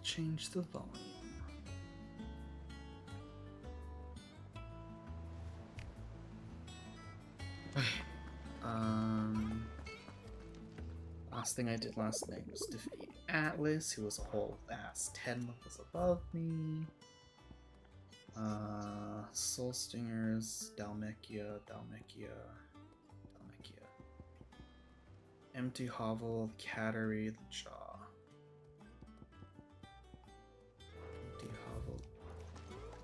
Change the volume. Okay. Last thing I did last night was defeat Atlas, who was a whole ass 10 levels above me. Soul Stingers, Dalmekia. Empty Hovel, Cattery, the Jaw. Empty Hovel,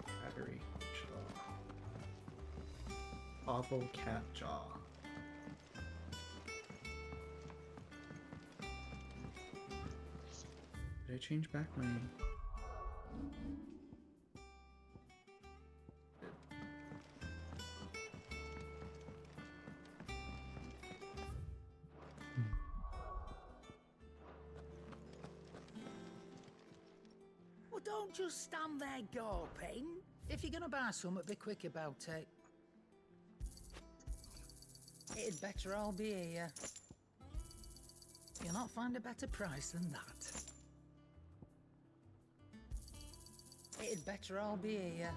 Cattery, Jaw. Hovel, Cat, Jaw. Did I change back my... Well, don't just stand there gawping. If you're gonna buy something, be quick about it. It'd better all be here. You'll not find a better price than that. It'd better all be here.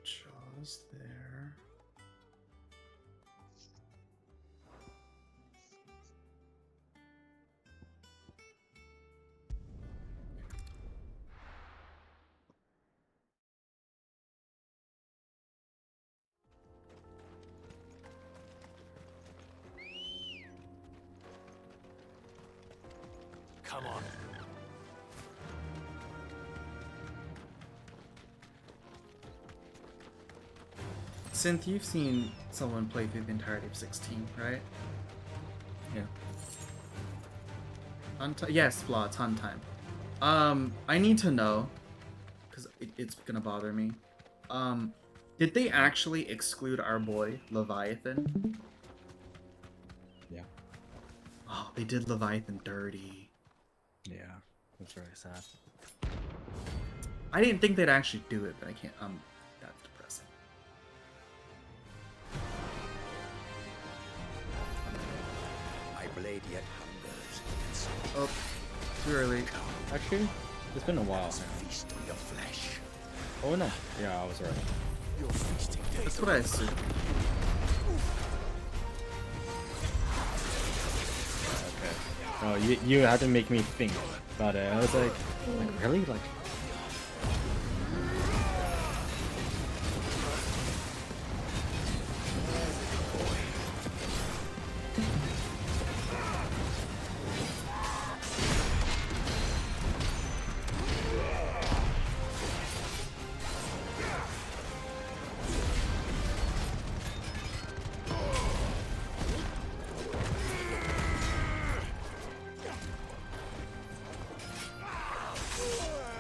Jaw's there. Come on. Synth, you've seen someone play through the entirety of 16, right? Yeah. Yes, Flaw, it's on time. I need to know, because it's gonna bother me. Did they actually exclude our boy, Leviathan? Yeah. Oh, they did Leviathan dirty. Yeah. That's very sad. I didn't think they'd actually do it, but I can't, that's depressing. My blade yet hungers. Oh, too early. Actually, it's been a while. Feast on your flesh. Oh no. Yeah, I was right. Your feasting days. That's what I assumed. Okay. Oh, you had to make me think about it. I was like really? Like...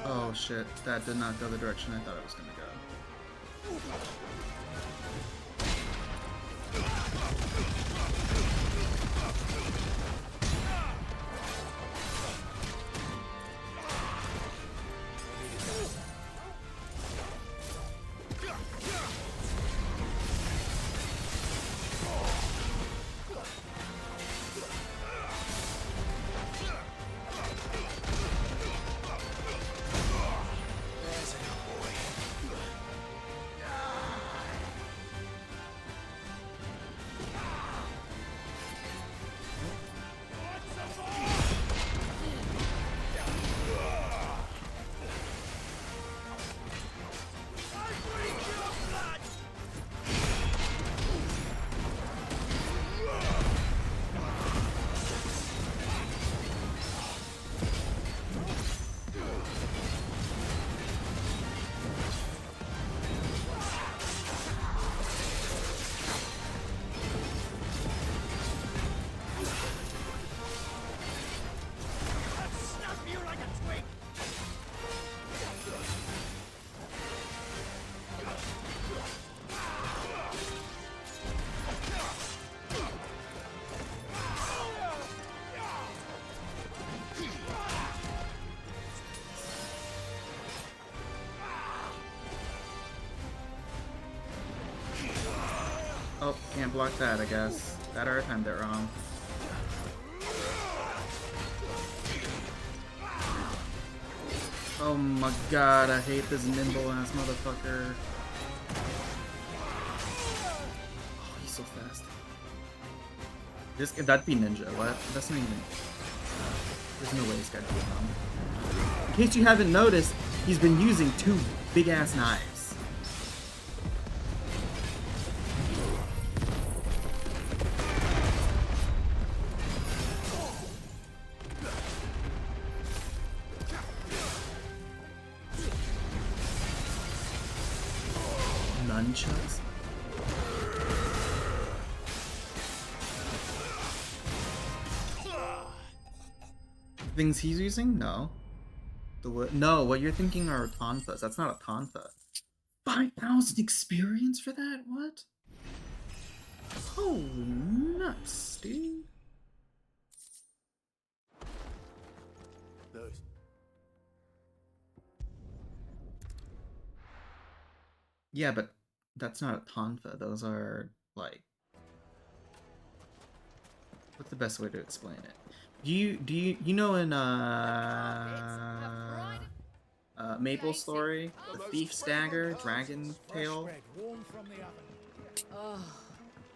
Oh shit, that did not go the direction I thought it was gonna go. There's a boy. Oh, can't block that, I guess. That or I timed it wrong. Oh my god, I hate this nimble ass motherfucker. Oh, he's so fast. That'd be ninja. What? That's not even. There's no way this guy'd be wrong. In case you haven't noticed, he's been using 2 big ass knives. Nunchucks. Things he's using? No. No, what you're thinking are Tonfas. That's not a Tonfa. 5,000 experience for that? What? Holy nuts, dude. Those. Yeah, but that's not a Tonfa. Those are, like... What's the best way to explain it? You know in Maple Story, the Thief's Dagger, Dragon Tail? Oh,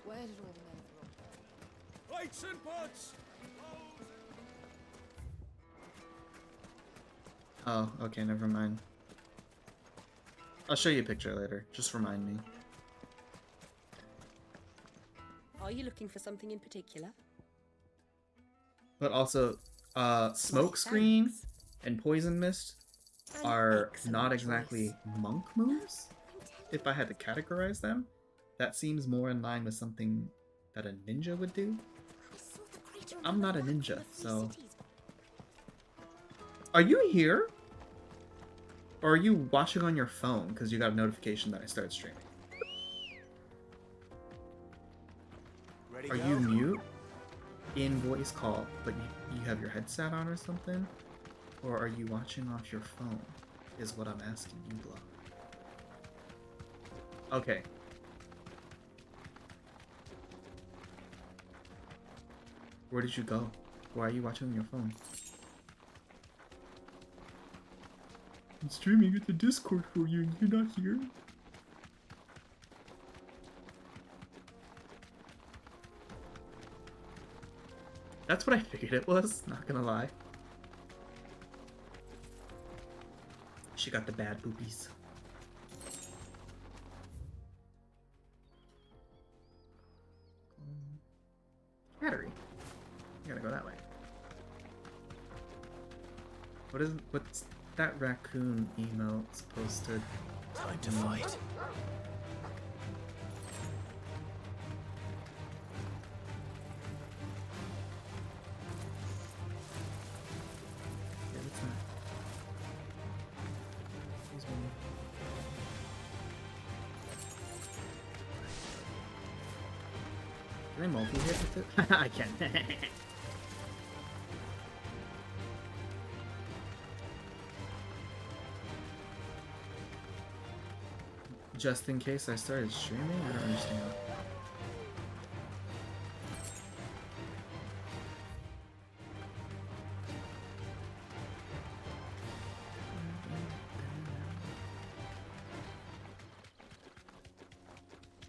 where did all the men go? Lights and pots! Oh, okay, never mind. I'll show you a picture later. Just remind me. Are you looking for something in particular? But also, Smoke Screen and Poison Mist are not exactly monk moves. If I had to categorize them, that seems more in line with something that a ninja would do. I'm not a ninja, so... Are you here? Or are you watching on your phone because you got a notification that I started streaming? Ready, Are go? you mute in voice call, but you have your headset on or something? Or are you watching off your phone, is what I'm asking you, Block. Okay. Where did you go? Why are you watching on your phone? I'm streaming at the Discord for you and you're not here? That's what I figured it was, not gonna lie. She got the bad boobies. Battery. You gotta go that way. What's that raccoon emote supposed to... Time to fight. Yeah, what's that? Here's one. Can I multi-hit with it? I can. Just in case I started streaming? I don't understand.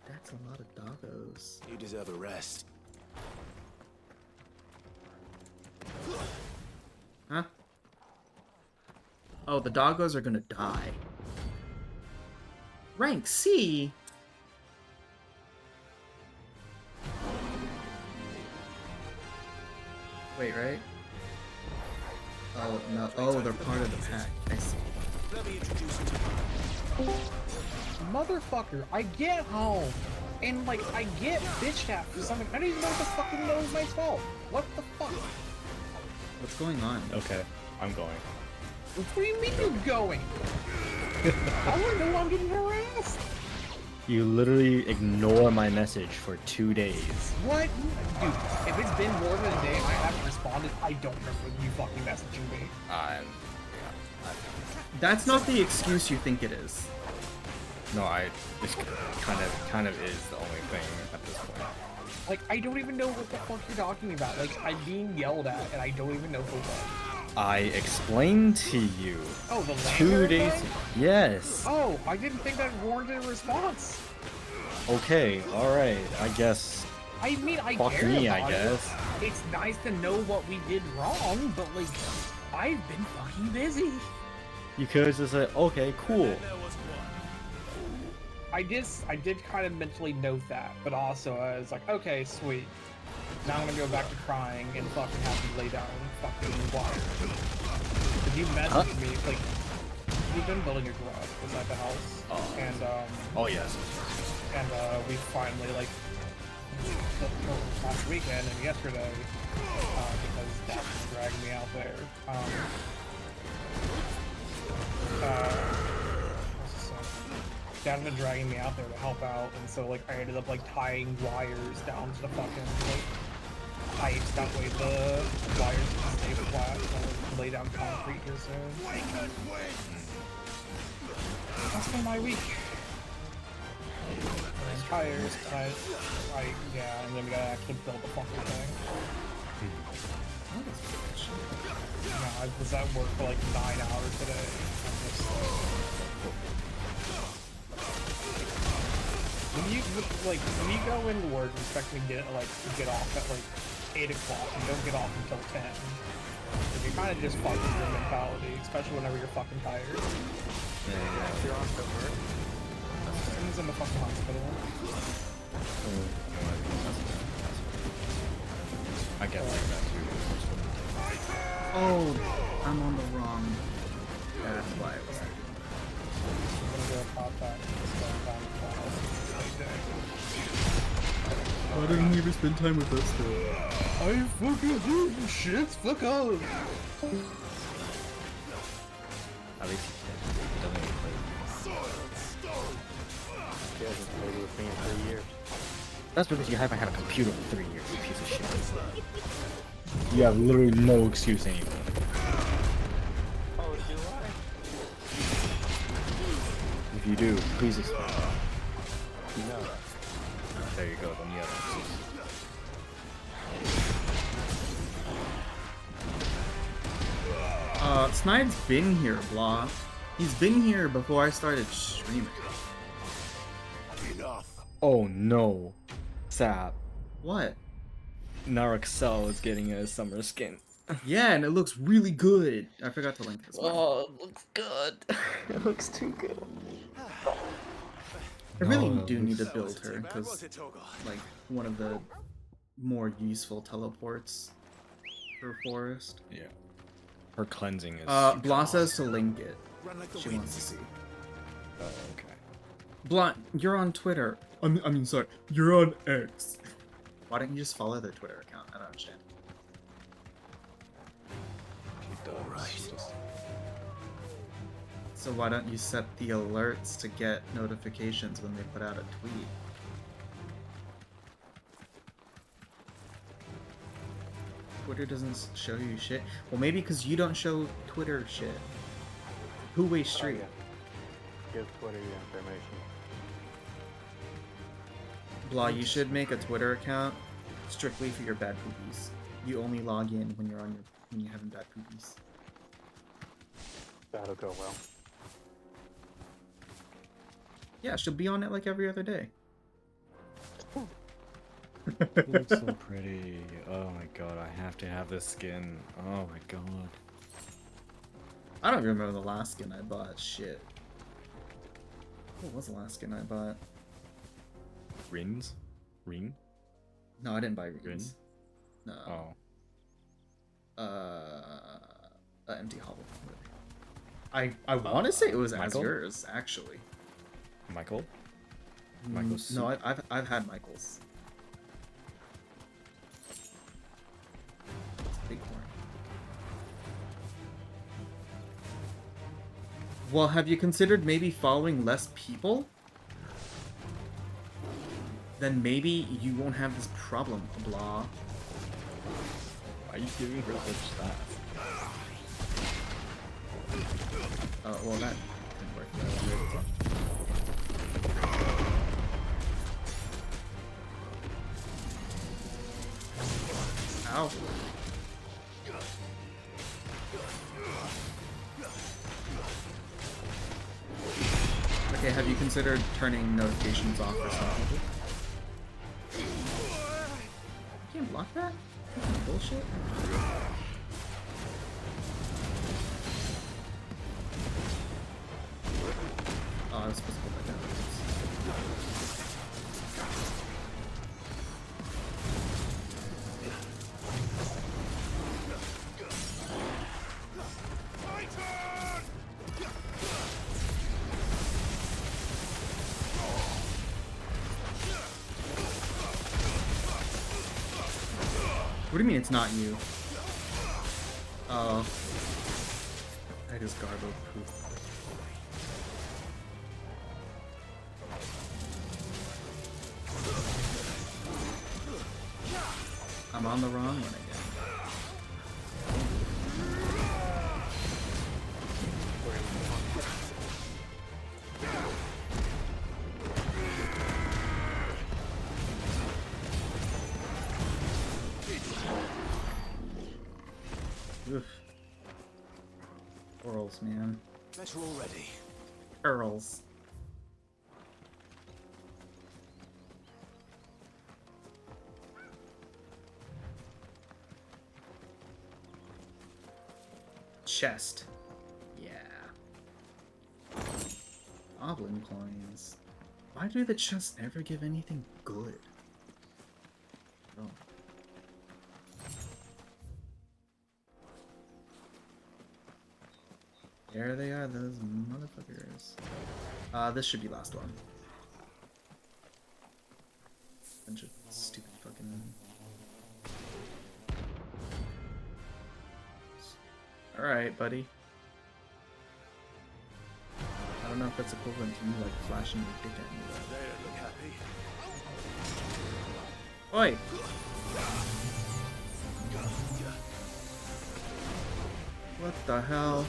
That's a lot of doggos. You deserve a rest. Huh? Oh, the doggos are gonna die. Rank C? Wait, right? Oh, no. Oh, they're part of the pack. I see. Let me introduce you to Motherfucker, I get home, and like, I get bitched at for something. I don't even know what the fucking know is my fault. What the fuck? What's going on? Okay, I'm going. What do you mean you're going? I want to know I'm getting harassed. You literally ignore my message for 2 days. What? Dude, if it's been more than a day and I haven't responded, I don't remember you fucking messaging me. That's not the excuse you think it is. No, it's kind of is the only thing at this point. Like, I don't even know what the fuck you're talking about. Like, I'm being yelled at, and I don't even know for what. I explained to you. Oh, the 2 lanyard days. thing? Yes. Oh, I didn't think that warranted a response. Okay. All right. I guess. I mean, I Fuck care me, about I guess. it. It's nice to know what we did wrong, but like, I've been fucking busy. You could have just said, okay, cool. I did kind of mentally note that, but also I was like, okay, sweet. Now I'm gonna go back to crying and fucking have to lay down fucking water. If you messaged me, like, we've been building a garage beside the house, and Oh yes. and we finally like last weekend and yesterday because Dad was dragging me out there. Dad been dragging me out there to help out, and so like I ended up like tying wires down to the fucking like pipes. That way the wires can stay flat and like, lay down concrete here soon. That's been my week. And tires, yeah, and then we gotta actually build the fucking thing. Yeah, I was at work for like 9 hours today. When you go into work expecting to get off at like 8 o'clock and don't get off until 10, you're kind of just fucking your mentality, especially whenever you're fucking tired. Yeah. You're off at work. Someone's in the fucking hospital. I get that too. Oh, I'm on the wrong. Yeah, that's why I was. I'm gonna go pop back and spend time with my house. Why didn't you ever spend time with us though? I fucking hate you shit, fuck off! At least he doesn't even play. He hasn't played with me in 3 years. That's because you haven't had a computer in 3 years, you piece of shit. You have literally no excuse anymore. Oh, do I? If you do, please explain. No. There you go, then you have an excuse. Snide's been here, blah. He's been here before I started streaming. Enough. Oh no. Sap. What? Narexel is getting a summer skin. Yeah, and it looks really good. I forgot to link this one. Oh, it looks good. It looks too good. I really No, do need to That build wasn't her too bad, was because, it, Toggle? like, one of the more useful teleports for Forest. Yeah. Her cleansing is. Blah says to link it. Run like the She wind. wants to see. Oh, okay. Blah, you're on Twitter. I mean, sorry, you're on X. Why don't you just follow their Twitter account? I don't understand. She does. Right. So why don't you set the alerts to get notifications when they put out a tweet? Twitter doesn't show you shit. Well, maybe because you don't show Twitter shit. Who Way Street? Give Twitter your information. Blah, you should make a Twitter account strictly for your bad poopies. You only log in when you're when you're having bad poopies. That'll go well. Yeah, she'll be on it like every other day. It looks so pretty. Oh my god, I have to have this skin. Oh my god. I don't remember the last skin I bought. Shit. What was the last skin I bought? Rins? Ring? No, I didn't buy Rin? rings. No. Oh. Empty Hollow. I want to say it was Michael? Azur's actually. Michael? Michael's No, I've had Michael's. Big horn. Well, have you considered maybe following less people? Then maybe you won't have this problem, blah. Why are you giving her such stats? Well, that didn't work. Ow. Okay, have you considered turning notifications off for some people? You can't block that? That's bullshit. Oh, I was supposed to put that down. What do you mean it's not you? Oh. I just garbo poop. I'm on the wrong one again. Oof. Orals, man. Better already. Earls. Chest. Yeah. Goblin coins. Why do the chests never give anything good? Oh. There they are, those motherfuckers. This should be last one. Bunch of stupid fucking... Alright, buddy. I don't know if that's equivalent to you, like, flashing your dick at me, though. They don't look happy. Oi! What the hell?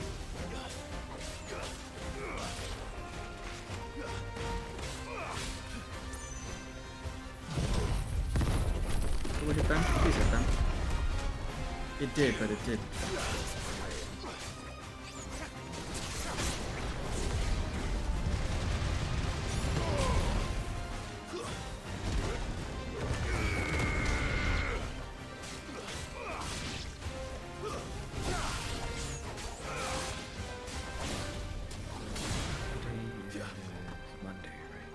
Would it hit them? Please hit them. It did, but it did. Monday, right?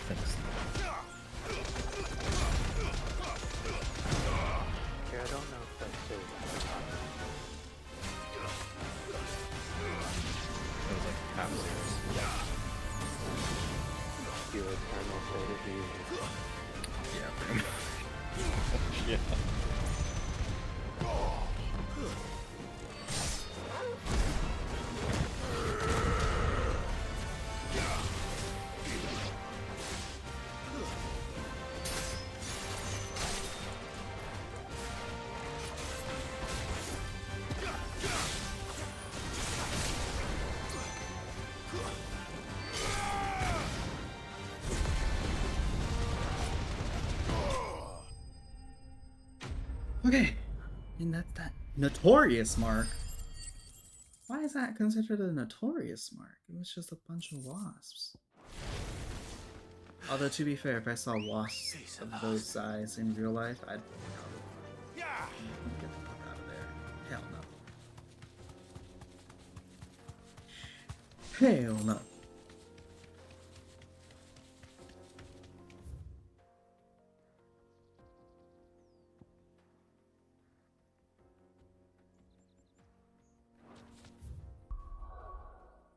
Thanks. Yeah, I don't know if that's true. It was like half serious. You eternal state of being. Yeah, pretty much. Yeah. Okay. And that's that notorious mark. Why is that considered a notorious mark? It was just a bunch of wasps. Although, to be fair, if I saw wasps of those size in real life, I'd get the fuck out of there. Hell no. Hell no.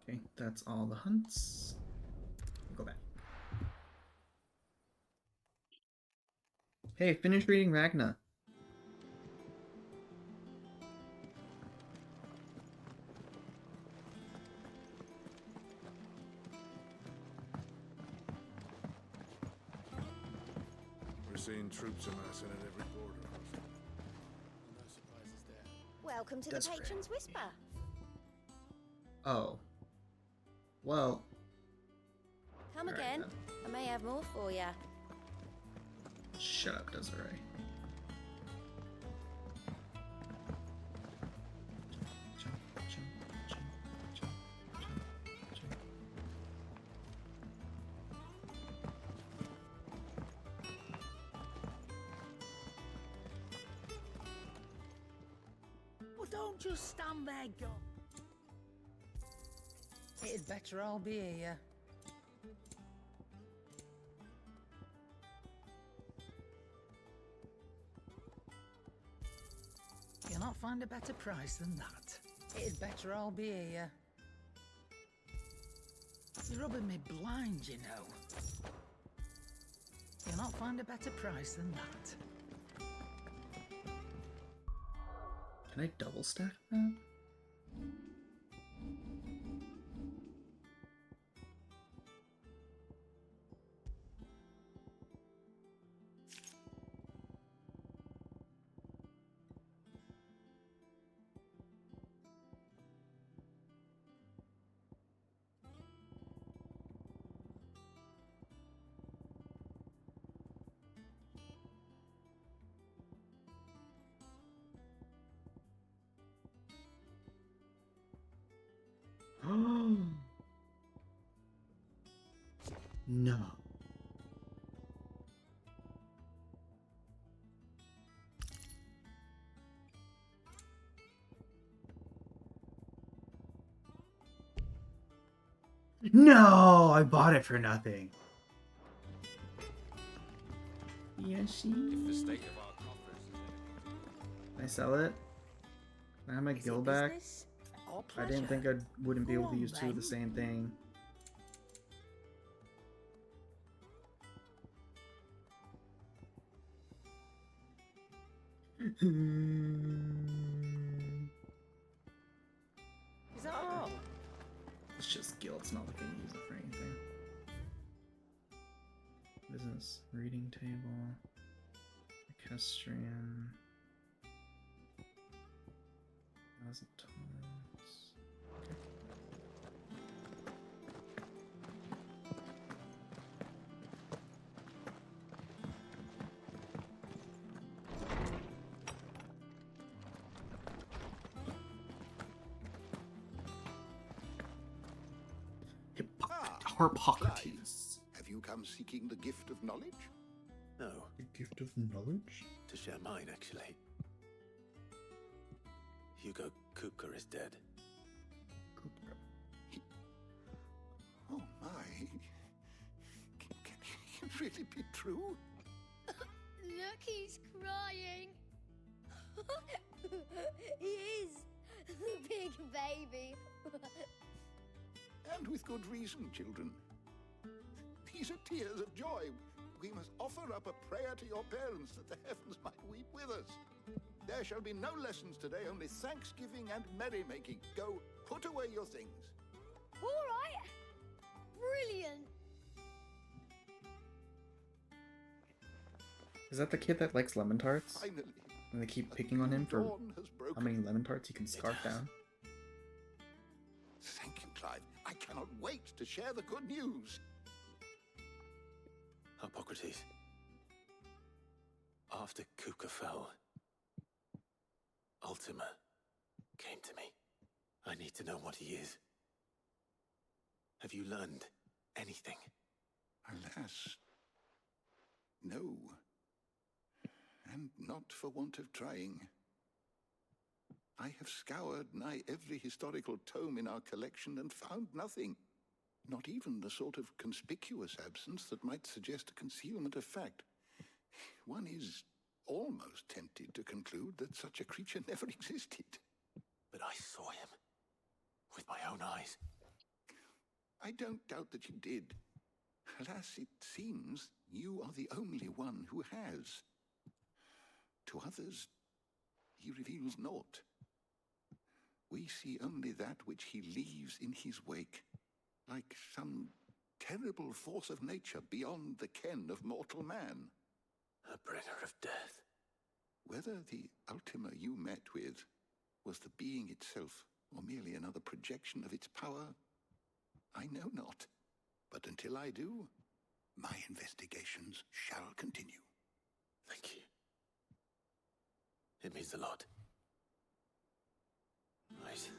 Okay, that's all the hunts. Go back. Hey, finish reading Ragna. We're seeing troops amassing at every border. No surprises there. Welcome to the Desperate. Patron's Whisper. Oh. Well. Come Alright, again. then. I may have more for you. Shut up, Desiree. Well, don't just stand there, go. It'd better all be here. You'll not find a better price than that. It'd better all be here. You're rubbing me blind, you know. You'll not find a better price than that. Can I double stack that? No. No, I bought it for nothing. Yes, If the state of our coffers is Can I sell it? Can I have my Is it guild back? business or I didn't think pleasure? I wouldn't be Go able to on, use two of the then. same thing. Is that all? It's just guild, it's not like I use it for anything. Business, reading table, equestrian, 1,000 tons. Okay. Harpocrates. Have you come seeking the gift of knowledge? No, The gift of knowledge? to share mine, actually. Hugo Kupka is dead. Oh my. Can it really be true? Look, he's crying. He is. The big baby. And with good reason, children. These are tears of joy. We must offer up a prayer to your parents that the heavens might weep with us. There shall be no lessons today, only thanksgiving and merrymaking. Go, put away your things. All right. Brilliant. Is that the kid that likes lemon tarts? Finally, And they keep picking on him for dawn has broken. how many lemon tarts he can scarf does. down? Thank you, Clive. I cannot wait to share the good news. Hippocrates. After Kupka fell, Ultima came to me. I need to know what he is. Have you learned anything? Alas, no. And not for want of trying. I have scoured nigh every historical tome in our collection and found nothing. Not even the sort of conspicuous absence that might suggest a concealment of fact. One is almost tempted to conclude that such a creature never existed. But I saw him with my own eyes. I don't doubt that you did. Alas, it seems you are the only one who has. To others, he reveals naught. We see only that which he leaves in his wake, like some terrible force of nature beyond the ken of mortal man. A bringer of death. Whether the Ultima you met with was the being itself, or merely another projection of its power, I know not. But until I do, my investigations shall continue. Thank you. It means a lot. Right.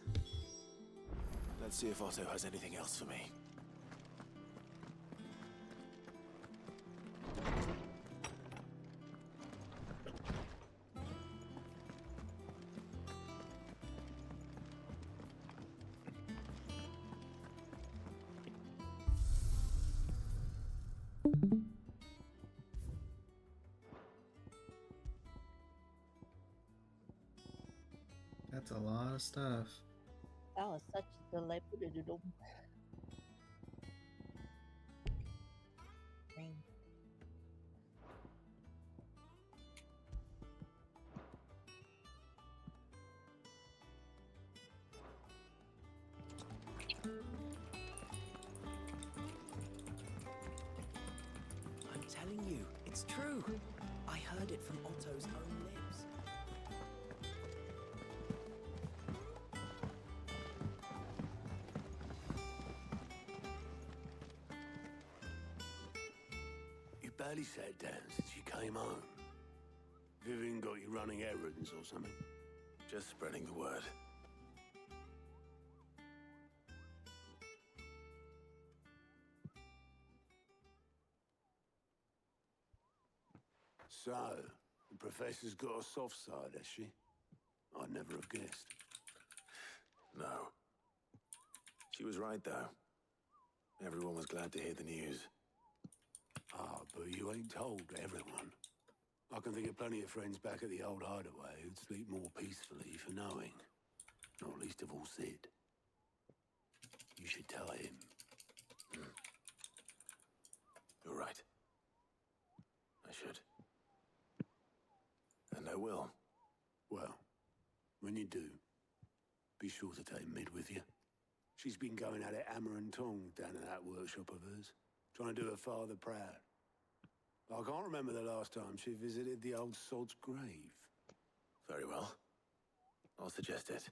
Let's see if Otto has anything else for me. That's a lot of stuff. That was such a delightful doodle. I'm telling you, it's true. I heard it from Otto's own lips. You barely sat down since you came home. Vivian got you running errands or something? Just spreading the word. So, the professor's got a soft side, has she? I'd never have guessed. No. She was right, though. Everyone was glad to hear the news. Ah, but you ain't told everyone. I can think of plenty of friends back at the old hideaway who'd sleep more peacefully for knowing. Not least of all Sid. You should tell him. You're right. I should. And I will. Well, when you do, be sure to take Mid with you. She's been going at it hammer and tongs down in that workshop of hers, trying to do her father proud. I can't remember the last time she visited the old sod's grave. Very well. I'll suggest it.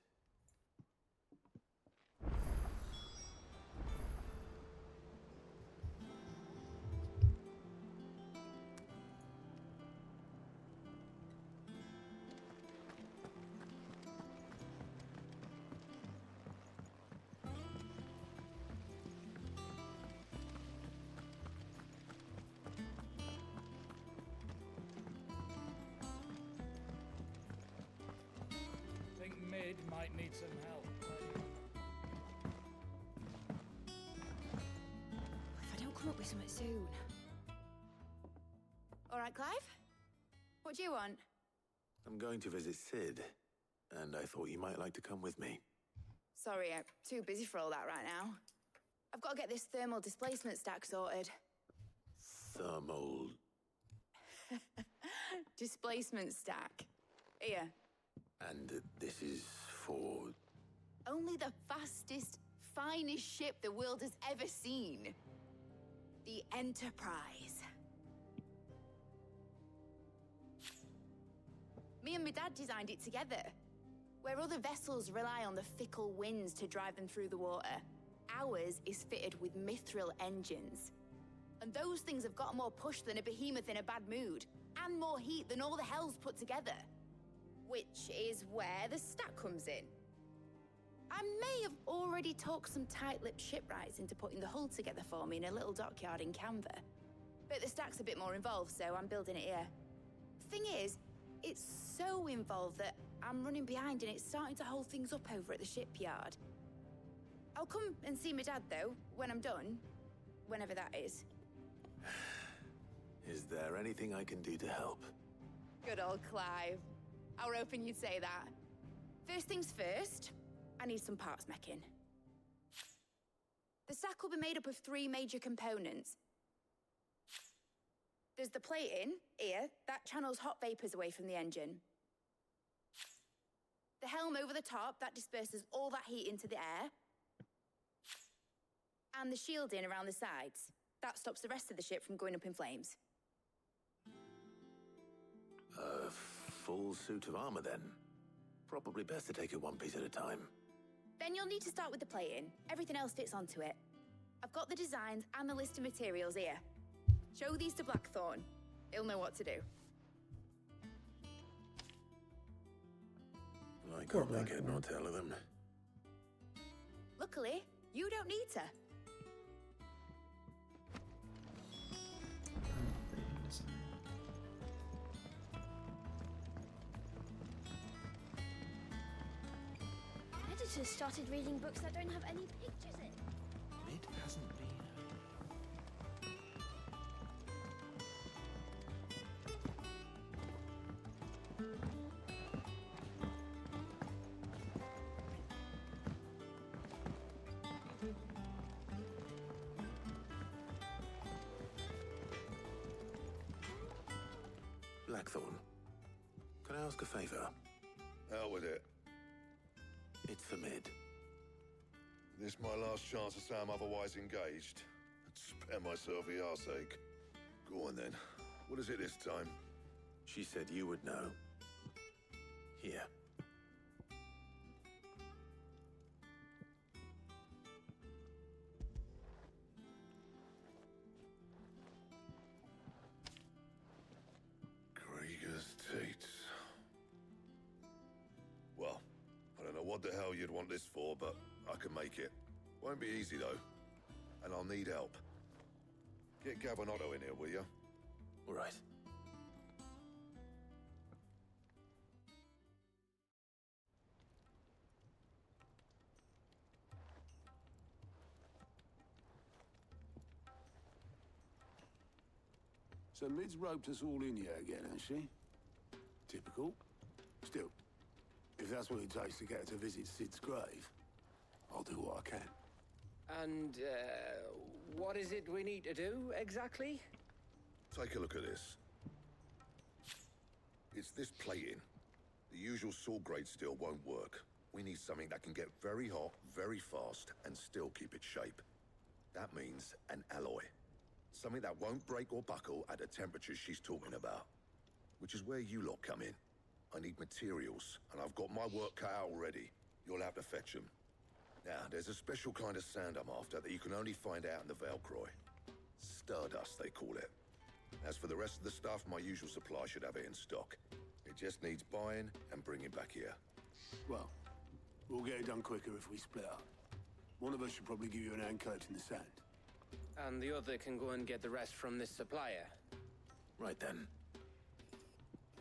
Think Mid might need some help. If I don't come up with something soon. All right, Clive? What do you want? I'm going to visit Sid, and I thought you might like to come with me. Sorry, I'm too busy for all that right now. I've got to get this thermal displacement stack sorted. Thermal... Displacement stack. Here. And this is for... Only the fastest, finest ship the world has ever seen. The Enterprise. Me and my dad designed it together. Where other vessels rely on the fickle winds to drive them through the water, ours is fitted with mithril engines. And those things have got more push than a behemoth in a bad mood, and more heat than all the hells put together. Which is where the stack comes in. I may have already talked some tight-lipped shipwrights into putting the hull together for me in a little dockyard in Canva. But the stack's a bit more involved, so I'm building it here. Thing is, it's so involved that I'm running behind and it's starting to hold things up over at the shipyard. I'll come and see my dad, though, when I'm done. Whenever that is. Is there anything I can do to help? Good old Clive. I were hoping you'd say that. First things first, I need some parts meching. The stack will be made up of 3 major components. There's the plating, here, that channels hot vapors away from the engine. The helm over the top, that disperses all that heat into the air. And the shielding around the sides. That stops the rest of the ship from going up in flames. A full suit of armor, then. Probably best to take it one piece at a time. Then you'll need to start with the plating. Everything else fits onto it. I've got the designs and the list of materials here. Show these to Blackthorn. He'll know what to do. I Poor can't make head nor Blackthorn. tail of them. Luckily, you don't need to. Rating design. Editors started reading books that don't have any pictures in. Mid hasn't been. Blackthorn, can I ask a favor? Out with it. It's for Mid. This my last chance to say I'm otherwise engaged. Spare myself the arseache. Go on then. What is it this time? She said you would know. Here. Krieger's Tates. Well, I don't know what the hell you'd want this for, but I can make it. Won't be easy though. And I'll need help. Get Gavin-Otto in here, will you? All right. So Mid's roped us all in here again, has she? Typical. Still, if that's what it takes to get her to visit Sid's grave, I'll do what I can. And, what is it we need to do, exactly? Take a look at this. It's this plating. The usual sword grade steel won't work. We need something that can get very hot, very fast, and still keep its shape. That means an alloy. Something that won't break or buckle at the temperatures she's talking about. Which is where you lot come in. I need materials, and I've got my work cut out already. You'll have to fetch them. Now, there's a special kind of sand I'm after that you can only find out in the Velcroy. Stardust, they call it. As for the rest of the stuff, my usual supply should have it in stock. It just needs buying and bringing back here. Well, we'll get it done quicker if we split up. One of us should probably give you an hand collecting the sand. And the other can go and get the rest from this supplier. Right then.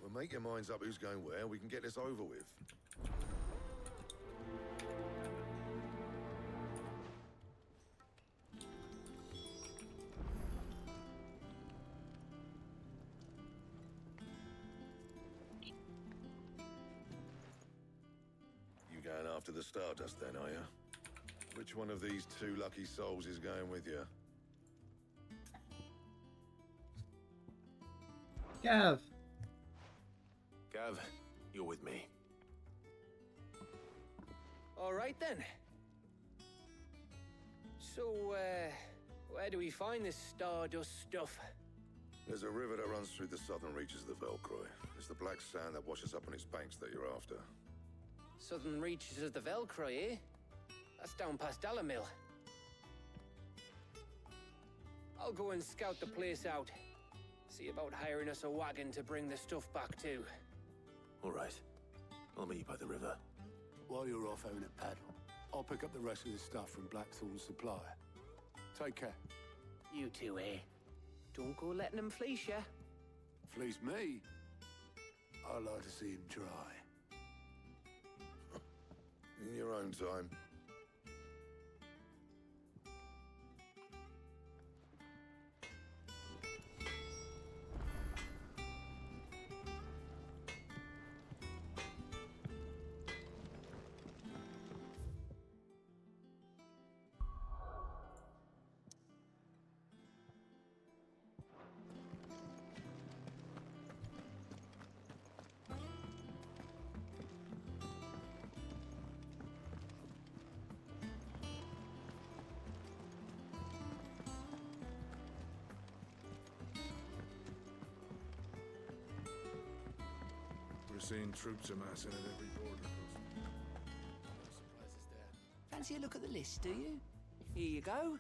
Well, make your minds up who's going where, we can get this over with. You going after the Stardust then, are you? Which one of these two lucky souls is going with you? Gav! Gav, you're with me. All right, then. So, where do we find this Stardust stuff? There's a river that runs through the southern reaches of the Velcroy. It's the black sand that washes up on its banks that you're after. Southern reaches of the Velcroy, eh? That's down past Alamill. I'll go and scout the place out. See about hiring us a wagon to bring the stuff back to. All right. I'll meet you by the river. While you're off having a paddle, I'll pick up the rest of the stuff from Blackthorn's supplier. Take care. You two, eh? Don't go letting them fleece ya. Fleece me? I'd like to see him try. In your own time. We're seeing troops amassing at every border. Fancy a look at the list, do you? Here you go.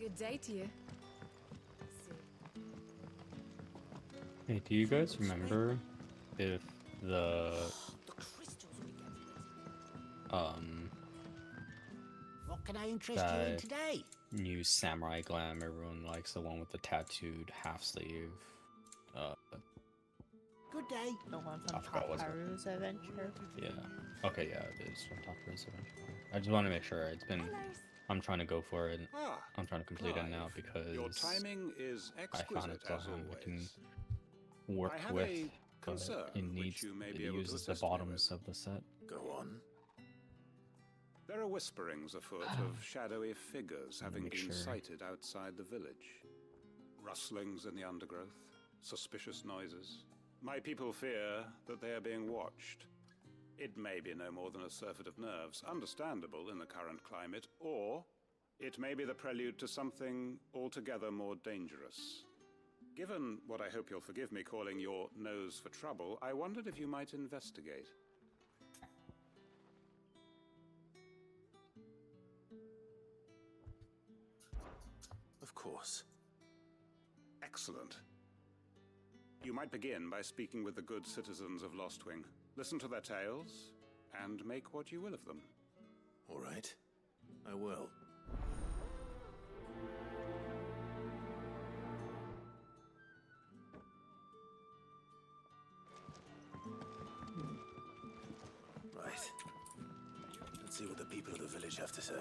Good day to you. Hey, do you guys remember if the What can I interest you in that today? new samurai glam everyone likes, the one with the tattooed half sleeve? Good day. The one I from forgot what's it. Haru's Adventure. Yeah. Okay, yeah, it is from Takaru's Adventure. I just want to make sure. I'm trying to go for it. I'm trying to complete it now because Your timing is I found exquisite it as I can always. work I have with, a but concern it which you may it be able to uses the assist me bottoms of the set. Go on. There are whisperings afoot of shadowy figures having make been sure. sighted outside the village. Rustlings in the undergrowth, suspicious noises. My people fear that they are being watched. It may be no more than a surfeit of nerves, understandable in the current climate, or it may be the prelude to something altogether more dangerous. Given what I hope you'll forgive me calling your nose for trouble, I wondered if you might investigate. Of course. Excellent. You might begin by speaking with the good citizens of Lostwing. Listen to their tales, and make what you will of them. All right. I will. Right. Let's see what the people of the village have to say.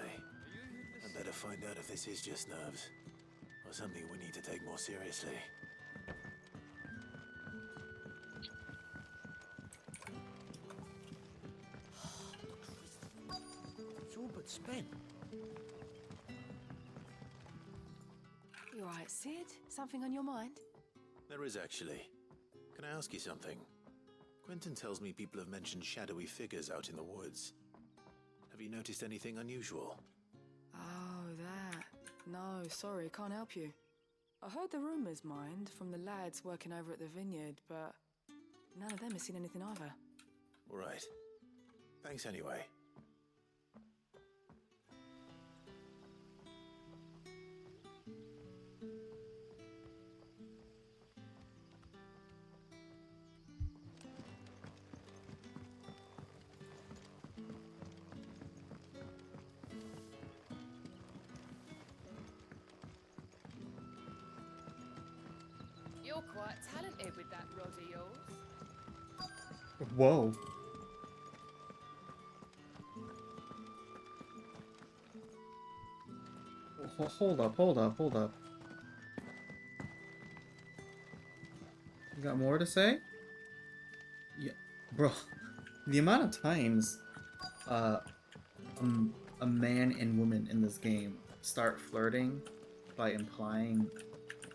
I'd better find out if this is just nerves, or something we need to take more seriously. It's all but spent. You alright, Sid? Something on your mind? There is actually. Can I ask you something? Quentin tells me people have mentioned shadowy figures out in the woods. Have you noticed anything unusual? Oh, that. No, sorry, can't help you. I heard the rumours, mind, from the lads working over at the vineyard, but none of them has seen anything either. All right. Thanks anyway. You're quite talented with that rod of yours. Whoa. Hold up, hold up, hold up. You got more to say? Yeah, bro. The amount of times a man and woman in this game start flirting by implying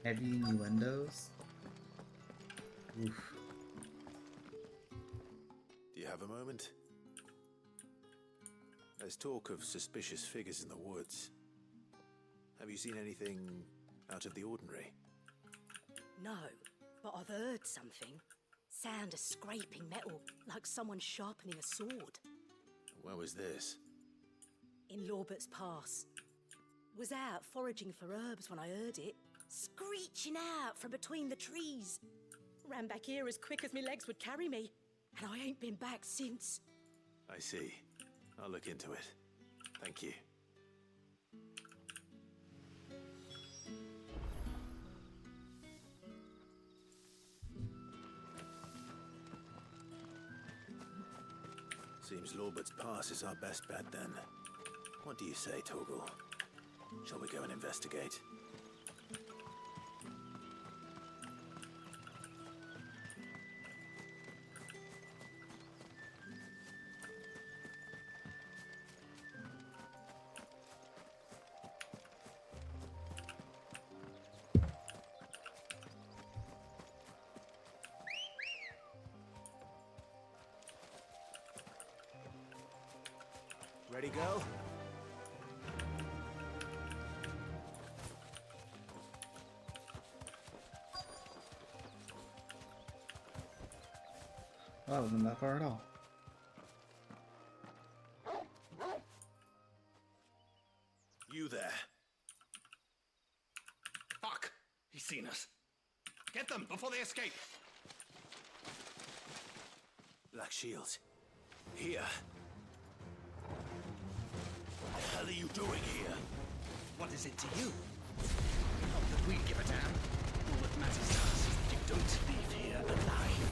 heavy innuendos. Oof. Do you have a moment? There's talk of suspicious figures in the woods. Have you seen anything out of the ordinary? No, but I've heard something. Sound of scraping metal, like someone sharpening a sword. Where was this? In Lorbert's Pass. Was out foraging for herbs when I heard it, screeching out from between the trees. Ran back here as quick as my legs would carry me, and I ain't been back since. I see. I'll look into it. Thank you. Seems Lorbert's Pass is our best bet then. What do you say, Torgal? Shall we go and investigate? Ready, go? That wasn't that far at all. You there. Get them before they escape! Black Shields. Here. What the hell are you doing here? What is it to you? Not that we give a damn. All that matters to us is that you don't leave here alive.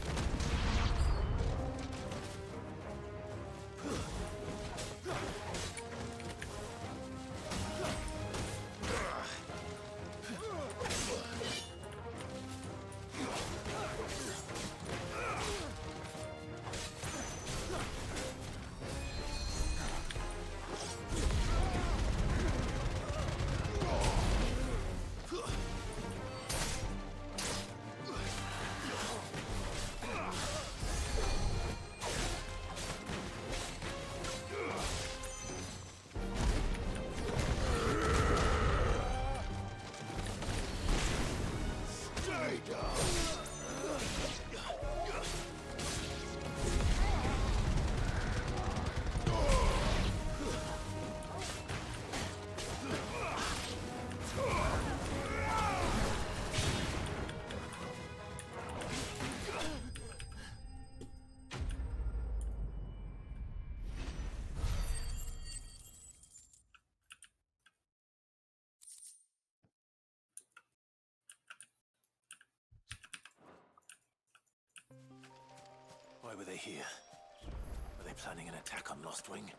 Why were they here? Were they planning an attack on Lost Wing?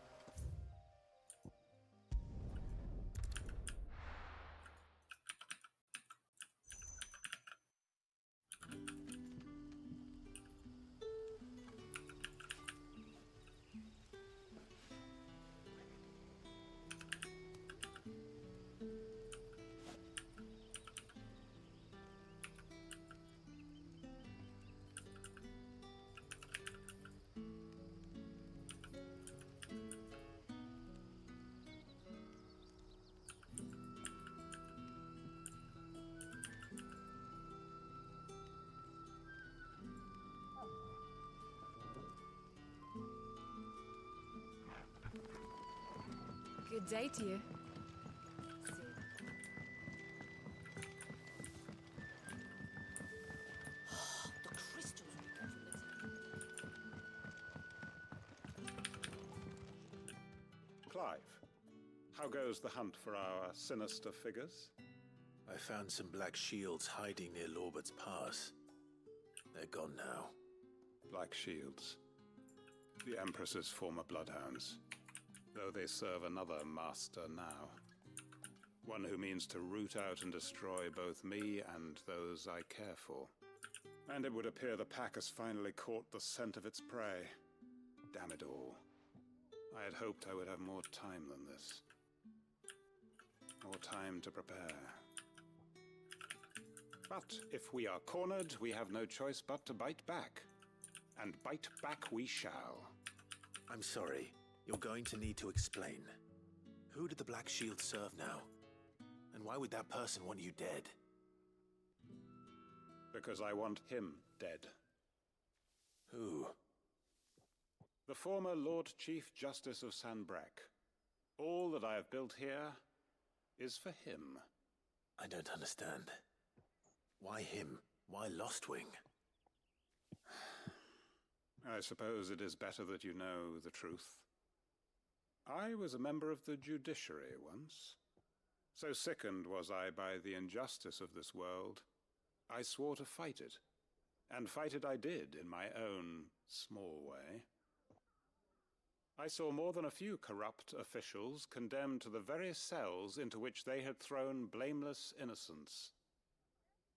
Good day to you. The crystals we got from the Clive, how goes the hunt for our sinister figures? I found some Black Shields hiding near Lorbert's Pass. They're gone now. Black Shields. The Empress's former bloodhounds. Though they serve another master now. One who means to root out and destroy both me and those I care for. And it would appear the pack has finally caught the scent of its prey. Damn it all. I had hoped I would have more time than this. More time to prepare. But if we are cornered, we have no choice but to bite back. And bite back we shall. I'm sorry. You're going to need to explain. Who did the Black Shield serve now? And why would that person want you dead? Because I want him dead. Who? The former Lord Chief Justice of Sanbreque. All that I have built here is for him. I don't understand. Why him? Why Lost Wing? I suppose it is better that you know the truth. I was a member of the judiciary once. So sickened was I by the injustice of this world, I swore to fight it. And fight it I did in my own small way. I saw more than a few corrupt officials condemned to the very cells into which they had thrown blameless innocents.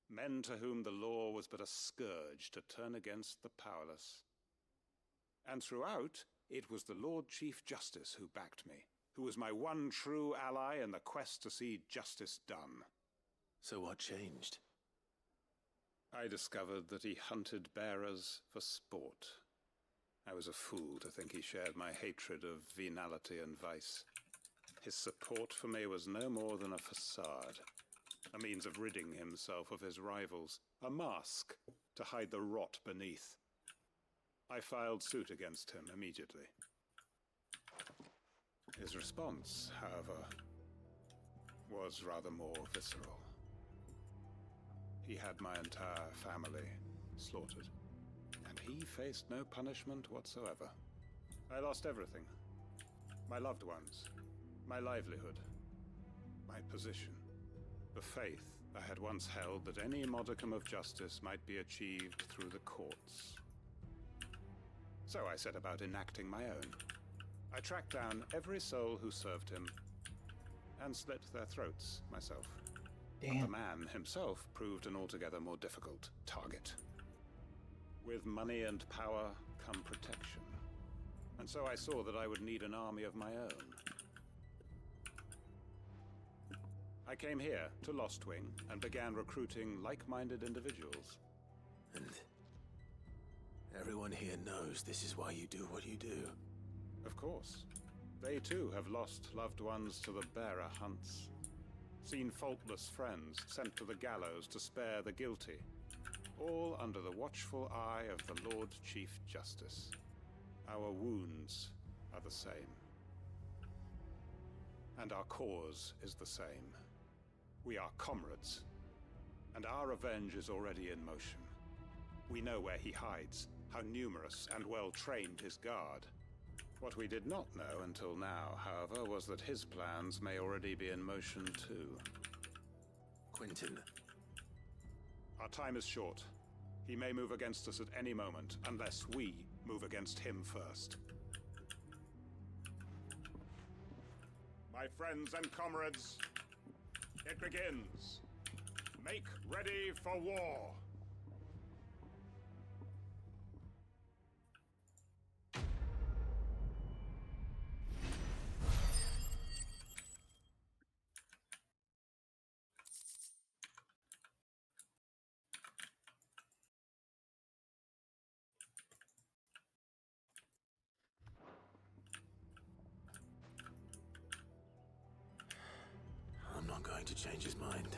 Men to whom the law was but a scourge to turn against the powerless. And throughout, it was the Lord Chief Justice who backed me, who was my one true ally in the quest to see justice done. So what changed? I discovered that he hunted bearers for sport. I was a fool to think he shared my hatred of venality and vice. His support for me was no more than a facade, a means of ridding himself of his rivals, a mask to hide the rot beneath. I filed suit against him immediately. His response, however, was rather more visceral. he had my entire family slaughtered. And he faced no punishment whatsoever. I lost everything. My loved ones, my livelihood, my position, the faith I had once held that any modicum of justice might be achieved through the courts. So I set about enacting my own. I tracked down every soul who served him and slit their throats myself. But the man himself proved an altogether more difficult target. With money and power come protection. And so I saw that I would need an army of my own. I came here to Lostwing and began recruiting like-minded individuals. And everyone here knows this is why you do what you do. Of course. They too have lost loved ones to the bearer hunts. Seen faultless friends sent to the gallows to spare the guilty. All under the watchful eye of the Lord Chief Justice. Our wounds are the same. And our cause is the same. We are comrades. And our revenge is already in motion. We know where he hides, how numerous and well-trained his guard. What we did not know until now, however, was that his plans may already be in motion too. Quentin. Our time is short. He may move against us at any moment, unless we move against him first. My friends and comrades, it begins. Make ready for war. I'm not going to change his mind.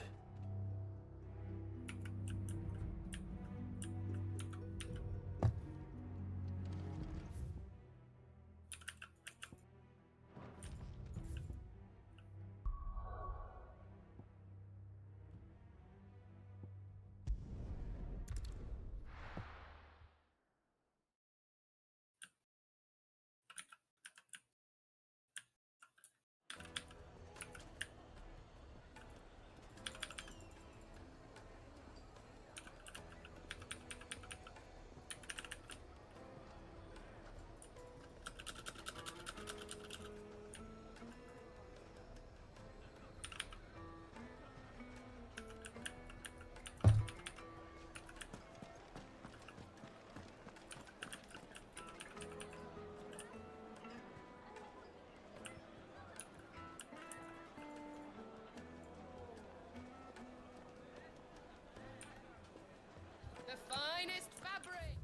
The finest fabric!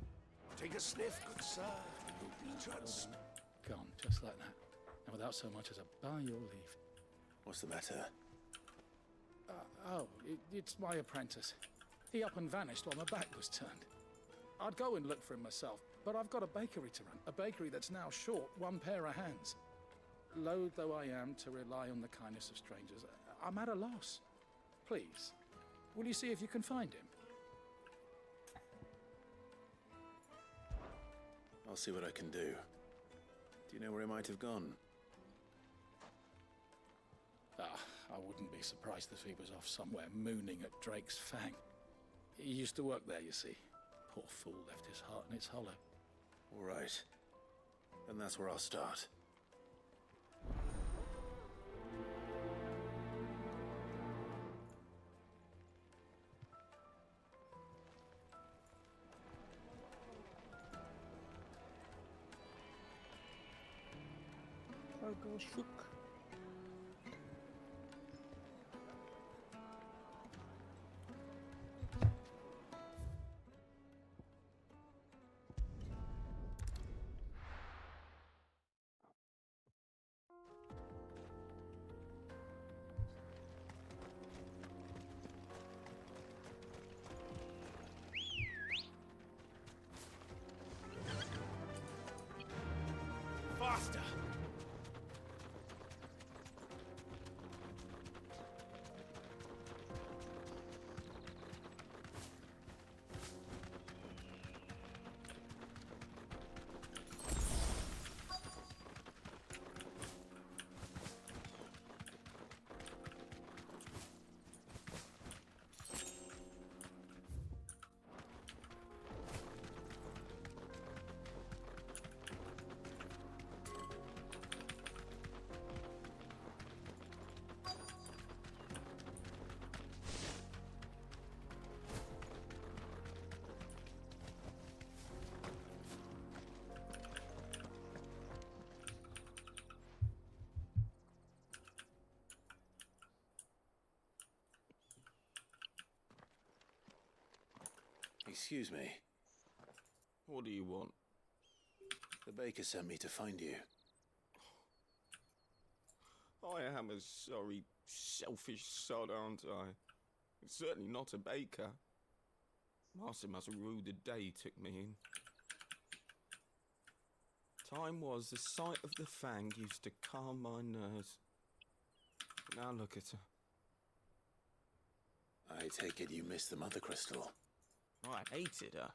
Take a sniff, good sir. You'll be trust. Gone, just like that. And without so much as a by your leave. What's the matter? It's my apprentice. He up and vanished while my back was turned. I'd go and look for him myself, but I've got a bakery to run. A bakery that's now short one pair of hands. Loath though I am to rely on the kindness of strangers, I'm at a loss. Please, will you see if you can find him? I'll see what I can do. Do you know where he might have gone? I wouldn't be surprised if he was off somewhere mooning at Drake's Fang. He used to work there, you see. Poor fool left his heart in its hollow. All right. Then that's where I'll start. I'll go shook. Faster! Excuse me. What do you want? The baker sent me to find you. I am a sorry, selfish sod, aren't I? Certainly not a baker. Master must have ruled the day he took me in. Time was the sight of the fang used to calm my nerves. Now look at her. I take it you missed the mother crystal. I hated her,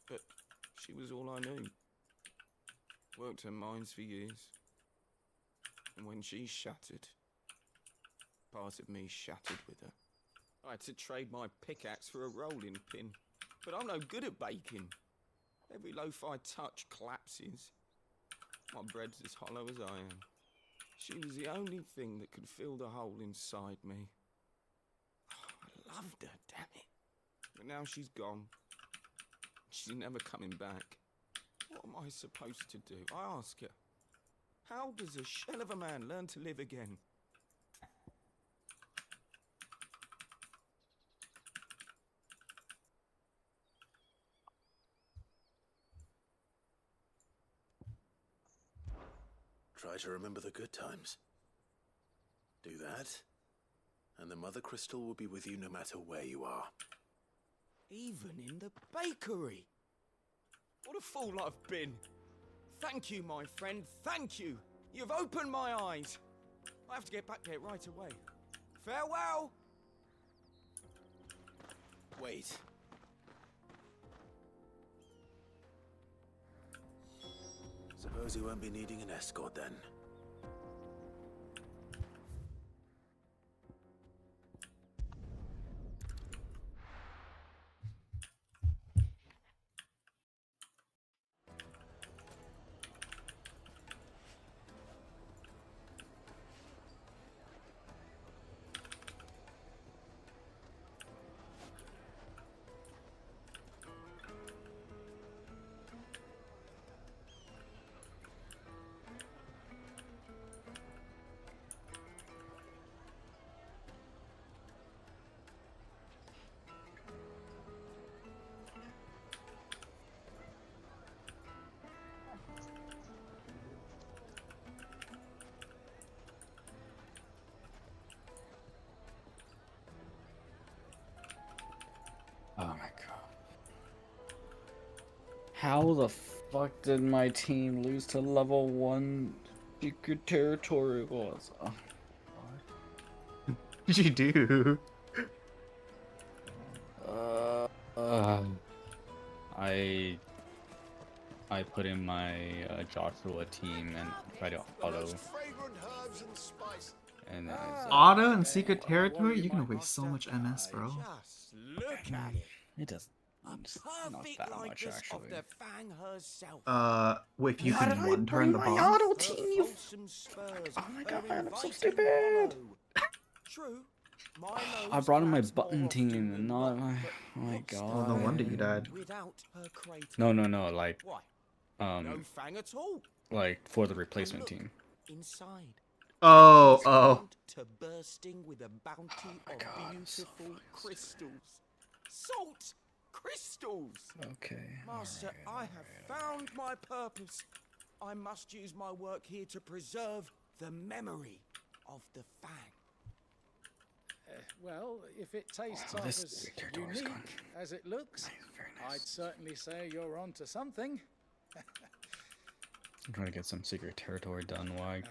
but she was all I knew. Worked her mines for years. And when she shattered, part of me shattered with her. I had to trade my pickaxe for a rolling pin, but I'm no good at baking. Every loaf I touch collapses. My bread's as hollow as I am. She was the only thing that could fill the hole inside me. I loved her, damn it. But now she's gone. She's never coming back. What am I supposed to do? I ask her. How does a shell of a man learn to live again? Try to remember the good times. Do that, and the mother crystal will be with you no matter where you are. Even in the bakery. What a fool I've been. Thank you, my friend, thank you. You've opened my eyes. I have to get back there right away. Farewell! Wait. Suppose you won't be needing an escort then. Oh my god. How the fuck did my team lose to level 1 secret territory was? Oh, What did you do? I put in my Joshua team and tried to auto. And then Auto and secret territory? You're gonna waste so much MS, bro. Look at it. it does not that much likeness actually. of the Fang herself. If you Why can did I one turn the bring my boss. auto team? You oh my god, I'm so stupid. True. I brought in my button team and not my. Oh my god. Well, no wonder you died. No, like Why? No Fang at all. like for the replacement team. Inside. Oh. To bursting with a bounty of beautiful crystals. Salt crystals. Okay. Master, I have found my purpose. I must use my work here to preserve the memory of the Fang. Well, if it tastes Oh, half this as territory's unique gone. as it looks, I'd certainly say you're onto something. I'm trying to get some secret territory done while I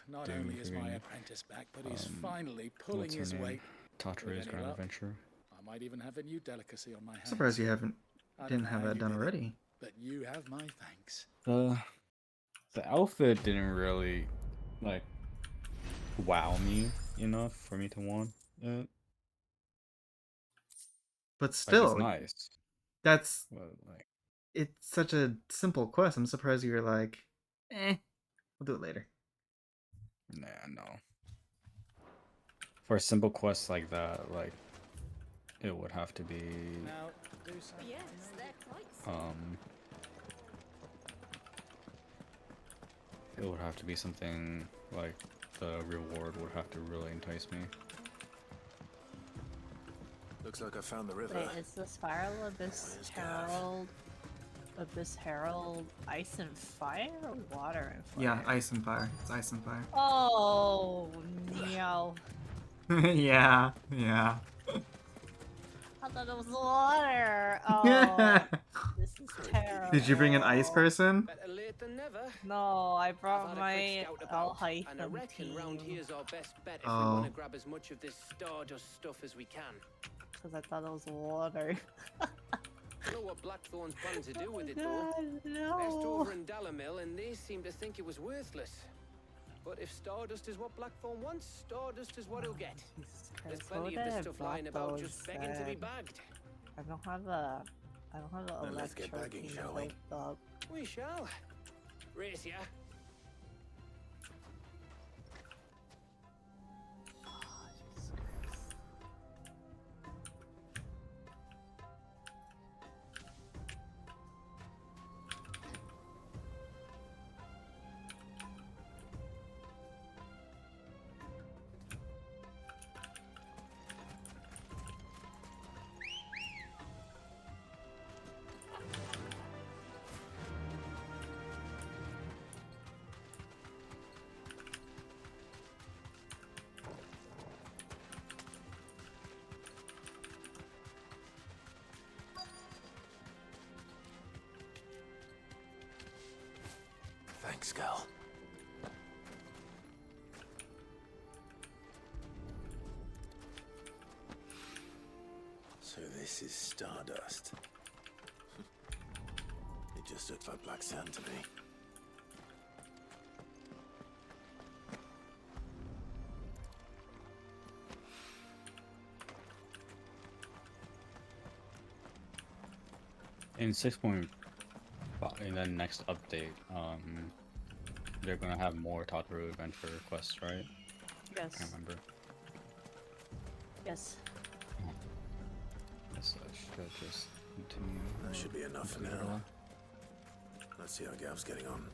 Not do only is my freaking, apprentice back, but he's finally pulling what's her his name? weight. Tatra's With any Grand luck, Adventure. I might even have a new delicacy on my hands. Surprised you didn't know have how that you done did it, already. but you have my thanks. The outfit didn't really like wow me enough for me to want it. But Like, still, it's nice. That's But, like, it's such a simple quest. I'm surprised you were like, we'll do it later. nah, no. For a simple quest like that, like it would have to be Now, do something. Yes, they're quite it would have to be something like the reward would have to really entice me. The Looks like I found the river. Wait, is the Spiral Abyss Herald ice and fire or water and fire? Yeah, ice and fire. It's ice and fire. Oh no! Yeah, yeah. I thought it was water. Oh, this is terrible. Did you bring an ice person? Better late than never. No, I brought I've had a my quick scout about, and I Alhaitham reckon round team here's our best bet if we Oh. want to grab as much of this stardust stuff as we can. because I thought it was water. I know what Blackthorn's planning to do with it, God, though. Asked no. over in Dalamil, and they seem to think it was worthless. But if stardust is what Blackthorn wants, stardust is what he'll get. There's Christ, plenty what of this did stuff lying about Blackthorn just begging to be said? bagged. I don't have a Then let's get electro bagging, team shall we? built up. We shall. Race ya. Thanks, Gal. So this is stardust. It just looks like black sand to me. In 6.5, in the next update, they're gonna have more Tataru adventure quests, right? Yes. I can't remember. Yes. Guess I should just continue. That should be enough for complete it now. all. Let's see how Gav's getting on.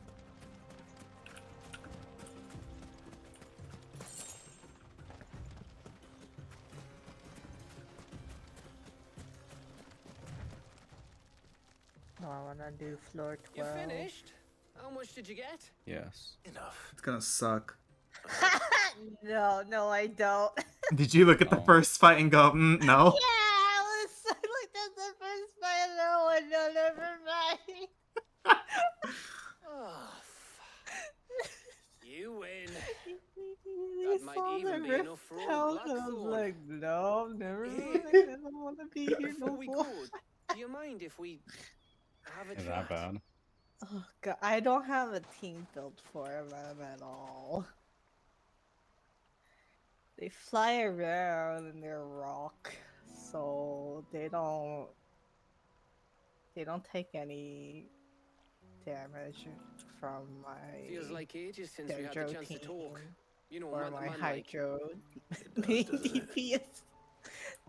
No, I wanna do floor You 12. finished? How much did you get? Yes. Enough. It's gonna suck. No, I don't. Did you look at the first fight and go, no? Yeah, I looked at the first fight and no, never mind. Oh, you win. You That might saw even the be enough for rift old out, and I was Blackthorn. like, no, never mind. I don't want to be here no Before we more. go, do you mind if we have a Is chat? that bad? Oh god, I don't have a team built for them at all. They fly around and they're rock, so they don't take any damage from my Feels like ages since we had the Dendro chance to team talk. You know, or man to my man like. Hydro main DPS.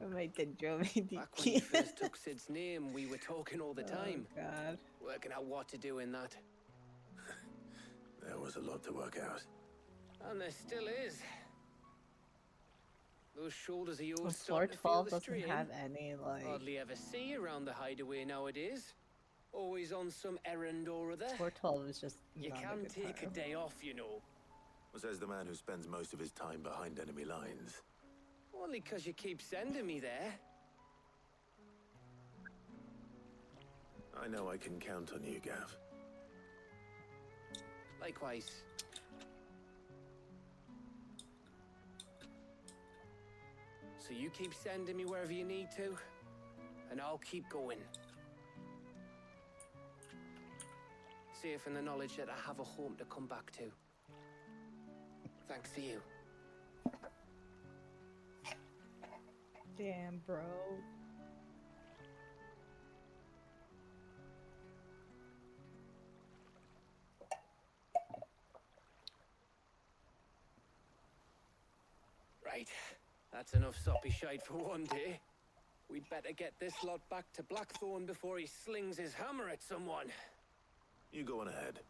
Or my Dendro main Back when you DPS. first took Sid's name, we were talking all the time. Oh god. Working out what to do in that. There was a lot to work out. And there still is. Those shoulders of yours Well, starting to feel 12 the doesn't strain. have any like. Hardly ever see you around the hideaway nowadays. Always on some errand or other. 412 is just. You not a can good take time. a day off, you know. Says the man who spends most of his time behind enemy lines. Only 'cause you keep sending me there. I know I can count on you, Gav. Likewise. So you keep sending me wherever you need to, and I'll keep going. Safe in the knowledge that I have a home to come back to. Thanks to you. Damn, bro. Right. That's enough soppy shite for one day. We'd better get this lot back to Blackthorn before he slings his hammer at someone. You go on ahead.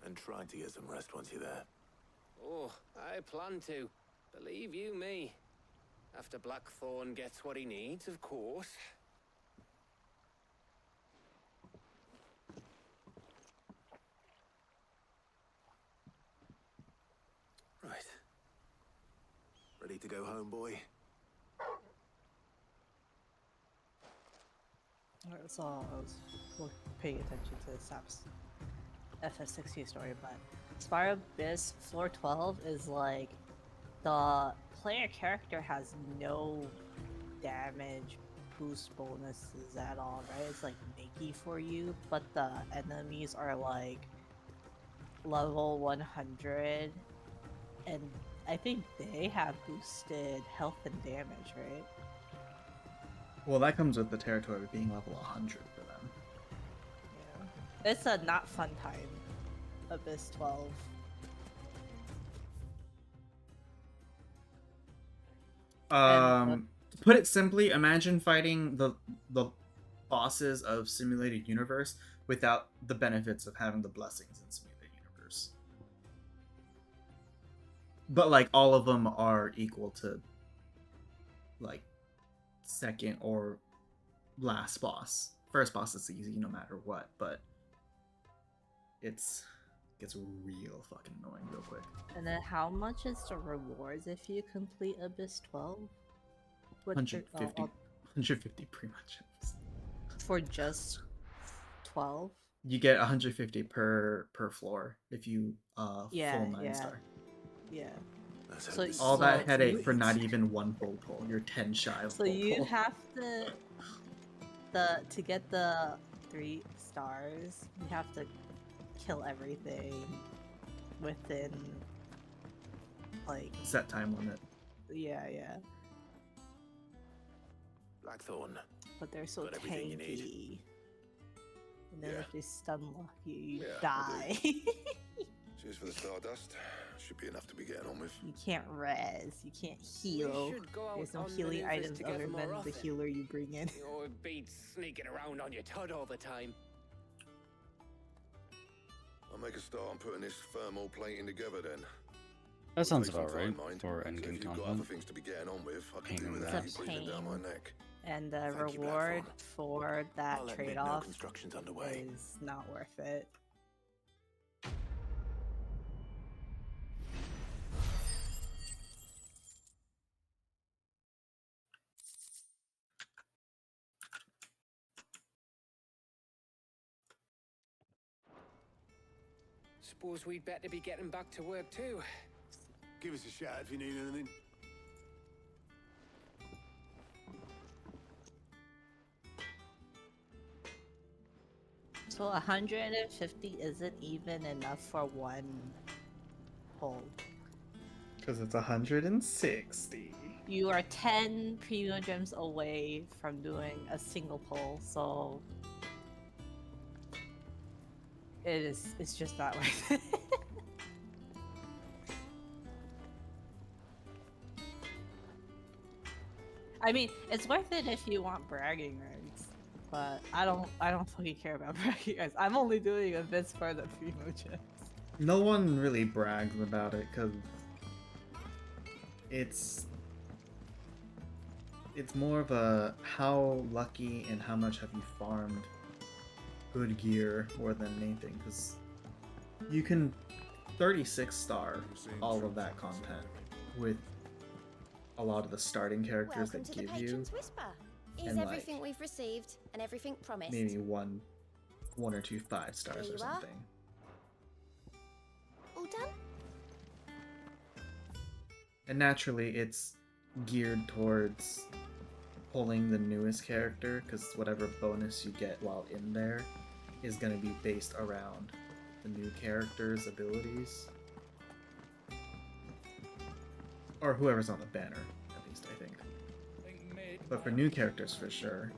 And try to get some rest once you're there. Oh, I plan to. Believe you me. After Blackthorn gets what he needs, of course. Right. Ready to go home, boy? Alright, so I was paying attention to Sap's FF60 story, but Spire Abyss Floor 12 is like the player character has no damage boost bonuses at all, right? It's like makey for you, but the enemies are like level 100, and I think they have boosted health and damage, right? Well, that comes with the territory being level 100 for them. Yeah. It's a not fun time, Abyss 12. To put it simply, imagine fighting the bosses of Simulated Universe without the benefits of having the blessings in Simulated Universe. But like all of them are equal to like second or last boss. First boss is easy no matter what, but gets real fucking annoying real quick. And then how much is the rewards if you complete Abyss 12? 150 pretty much. For just 12? You get 150 per floor if you full 9 star. Yeah. So all that headache for not even one full pull. You're 10 shy of so full you pull. have to get the 3 stars, you have to kill everything within like set time limit. Yeah. Blackthorn. But they're so Got everything you need. tanky. And then if they stun lock you, you Yeah, die. Cheers for the Stardust. Should be enough to be getting on with. You can't res, you can't heal. should go out There's no on healing maneuvers items together other more than the often. healer you bring in. You're beats sneaking around on your tud all the time. I'll make a start on putting this thermal plating together then. That sounds Take some about time, right mind. for So endgame if you've got other content. things to be getting on with, I can Pain do in the without you ass. breathing down my Pain. neck. And the Thank you, reward Blackthorn. for that I'll admit no trade-off construction's underway. is not worth it. Suppose we'd better be getting back to work too. Give us a shout if you need anything. So 150 isn't even enough for one pull. Because it's 160. You are 10 premium gems away from doing a single pull, so it's just not worth it. I mean, it's worth it if you want bragging rights, but I don't fucking care about bragging rights. I'm only doing this for the premium gems. No one really brags about it because it's more of a how lucky and how much have you farmed good gear more than anything, because you can 36 star all of that content with a lot of the starting characters Welcome that to the give you Patron's Whisper. Is and, like, everything we've received and everything promised? maybe one or two 5 stars There or you are. something. All done? And naturally it's geared towards pulling the newest character, because whatever bonus you get while in there is going to be based around the new character's abilities. Or whoever's on the banner, at least I think. But for new characters for sure,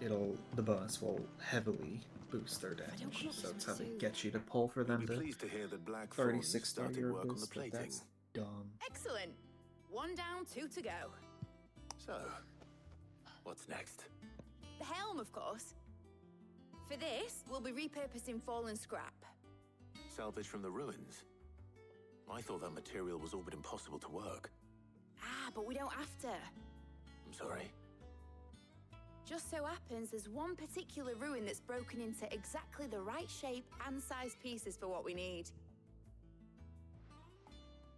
the bonus will heavily boost their damage. So it's how they get you to pull for them You'll be to pleased to hear that Blackthorn 36 star started your work on the boost, but plating. that's dumb. Excellent. 1 down, 2 to go. So, what's next? The helm, of course. For this, we'll be repurposing fallen scrap. Salvage from the ruins? I thought that material was all but impossible to work. Ah, but we don't have to. I'm sorry. Just so happens there's one particular ruin that's broken into exactly the right shape and size pieces for what we need.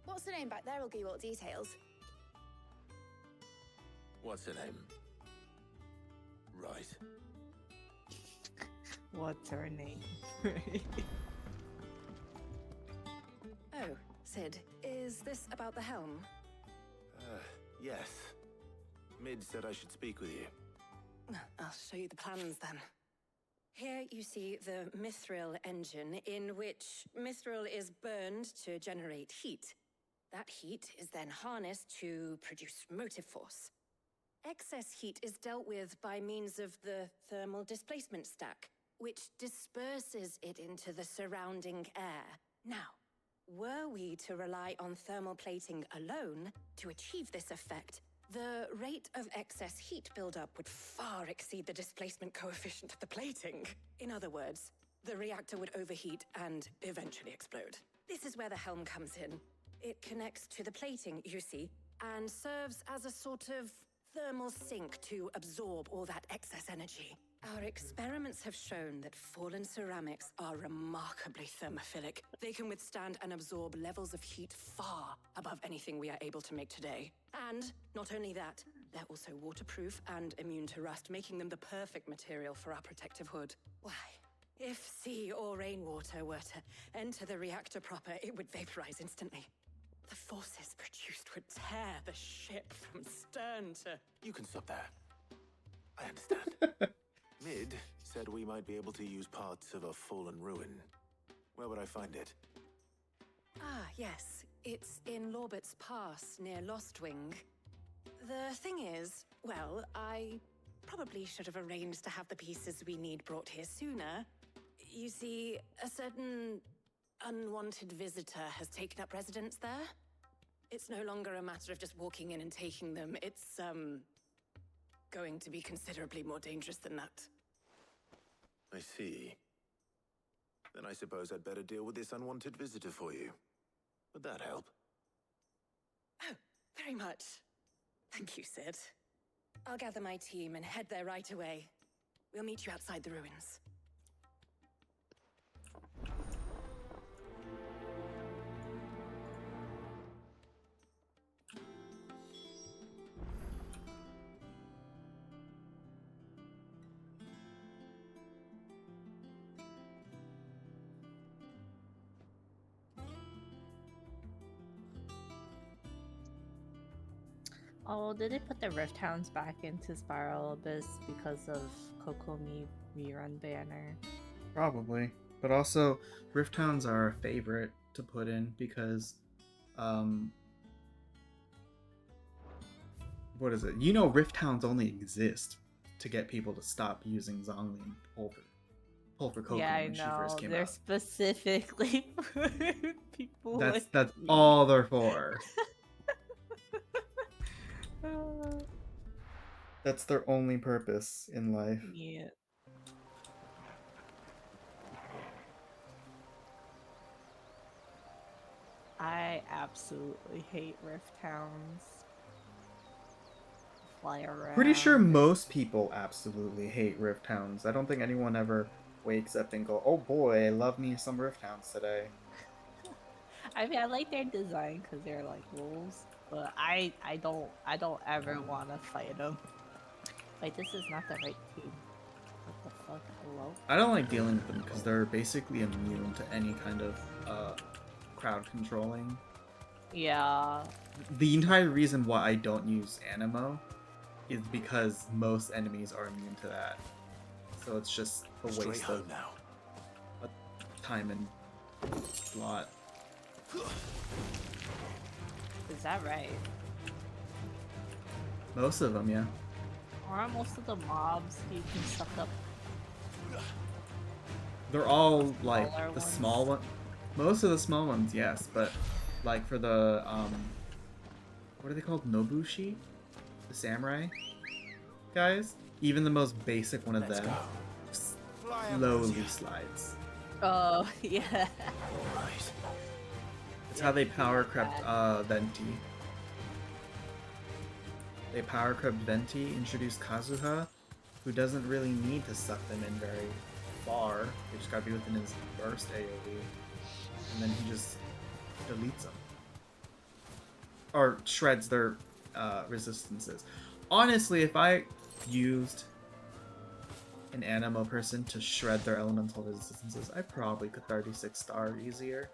What's the name back there? I'll give you all the details. What's her name? Right. What's her name? Oh, Sid, is this about the helm? Yes. Mid said I should speak with you. I'll show you the plans then. Here you see the mithril engine, in which mithril is burned to generate heat. That heat is then harnessed to produce motive force. Excess heat is dealt with by means of the thermal displacement stack, which disperses it into the surrounding air. Now, were we to rely on thermal plating alone to achieve this effect, the rate of excess heat buildup would far exceed the displacement coefficient of the plating. In other words, the reactor would overheat and eventually explode. This is where the helm comes in. It connects to the plating, you see, and serves as a sort of thermal sink to absorb all that excess energy. Our experiments have shown that fallen ceramics are remarkably thermophilic. They can withstand and absorb levels of heat far above anything we are able to make today. And not only that, they're also waterproof and immune to rust, making them the perfect material for our protective hood. Why, if sea or rainwater were to enter the reactor proper, it would vaporize instantly. The forces produced would tear the ship from stern to... You can stop there. I understand. Mid said we might be able to use parts of a fallen ruin. Where would I find it? Ah, yes. It's in Lorbert's Pass, near Lostwing. The thing is, well, I probably should have arranged to have the pieces we need brought here sooner. You see, a certain unwanted visitor has taken up residence there. It's no longer a matter of just walking in and taking them. It's, going to be considerably more dangerous than that. I see. Then I suppose I'd better deal with this unwanted visitor for you. Would that help? Oh, very much. Thank you, Sid. I'll gather my team and head there right away. We'll meet you outside the ruins. Oh, did they put the Rift Hounds back into Spiral Abyss because of Kokomi rerun banner? Probably. But also, Rift Hounds are a favorite to put in because, what is it? You know, Rift Hounds only exist to get people to stop using Zhongli and pull for Kokomi Yeah, I when she first know. came They're out. specifically for people. That's with all they're for. That's their only purpose in life. Yeah. I absolutely hate Rift Hounds. Fly around. Pretty sure most people absolutely hate Rift Hounds. I don't think anyone ever wakes up and go, "Oh boy, I love me some Rift Hounds today." I mean, I like their design because they're like wolves, but I don't ever want to fight them. Like, this is not the right team. What the fuck? Hello? I don't like dealing with them because they're basically immune to any kind of crowd controlling. Yeah. The entire reason why I don't use Animo is because most enemies are immune to that. So it's just a waste of time and slot. Is that right? Most of them, yeah. Or most of the mobs you can suck up. They're all like Smaller the ones? small one. Most of the small ones, yes, but like for the what are they called? Nobushi? The samurai guys? Even the most basic one of them slowly slides. Oh, yeah. That's how they power crept Venti. they power crept Venti, introduced Kazuha, who doesn't really need to suck them in very far. They just gotta be within his burst AoE. And then he just deletes them. Or shreds their resistances. Honestly, if I used an Animo person to shred their elemental resistances, I probably could 36 star easier.